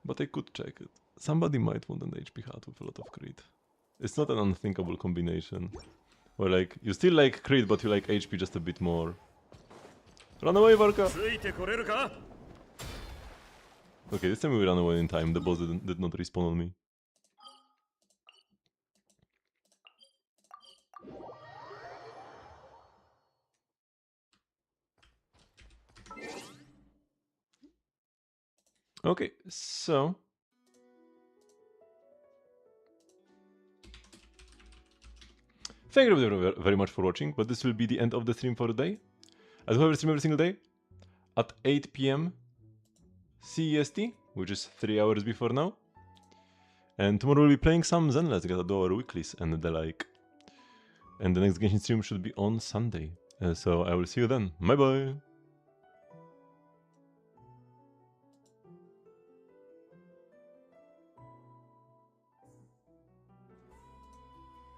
But I could check it. Somebody might want an HP hat with a lot of crit. It's not an unthinkable combination. Where like, you still like crit, but you like HP just a bit more. Run away, Varka! Okay, this time we ran away in time. The boss did not respawn on me. Okay, so... Thank you very much for watching, but this will be the end of the stream for the day. I do have a stream every single day at 8 PM CEST, which is 3 hours before now. And tomorrow we'll be playing some Zen. Let's get to do our weeklies and the like. And the next Genshin stream should be on Sunday. So I will see you then. Bye bye!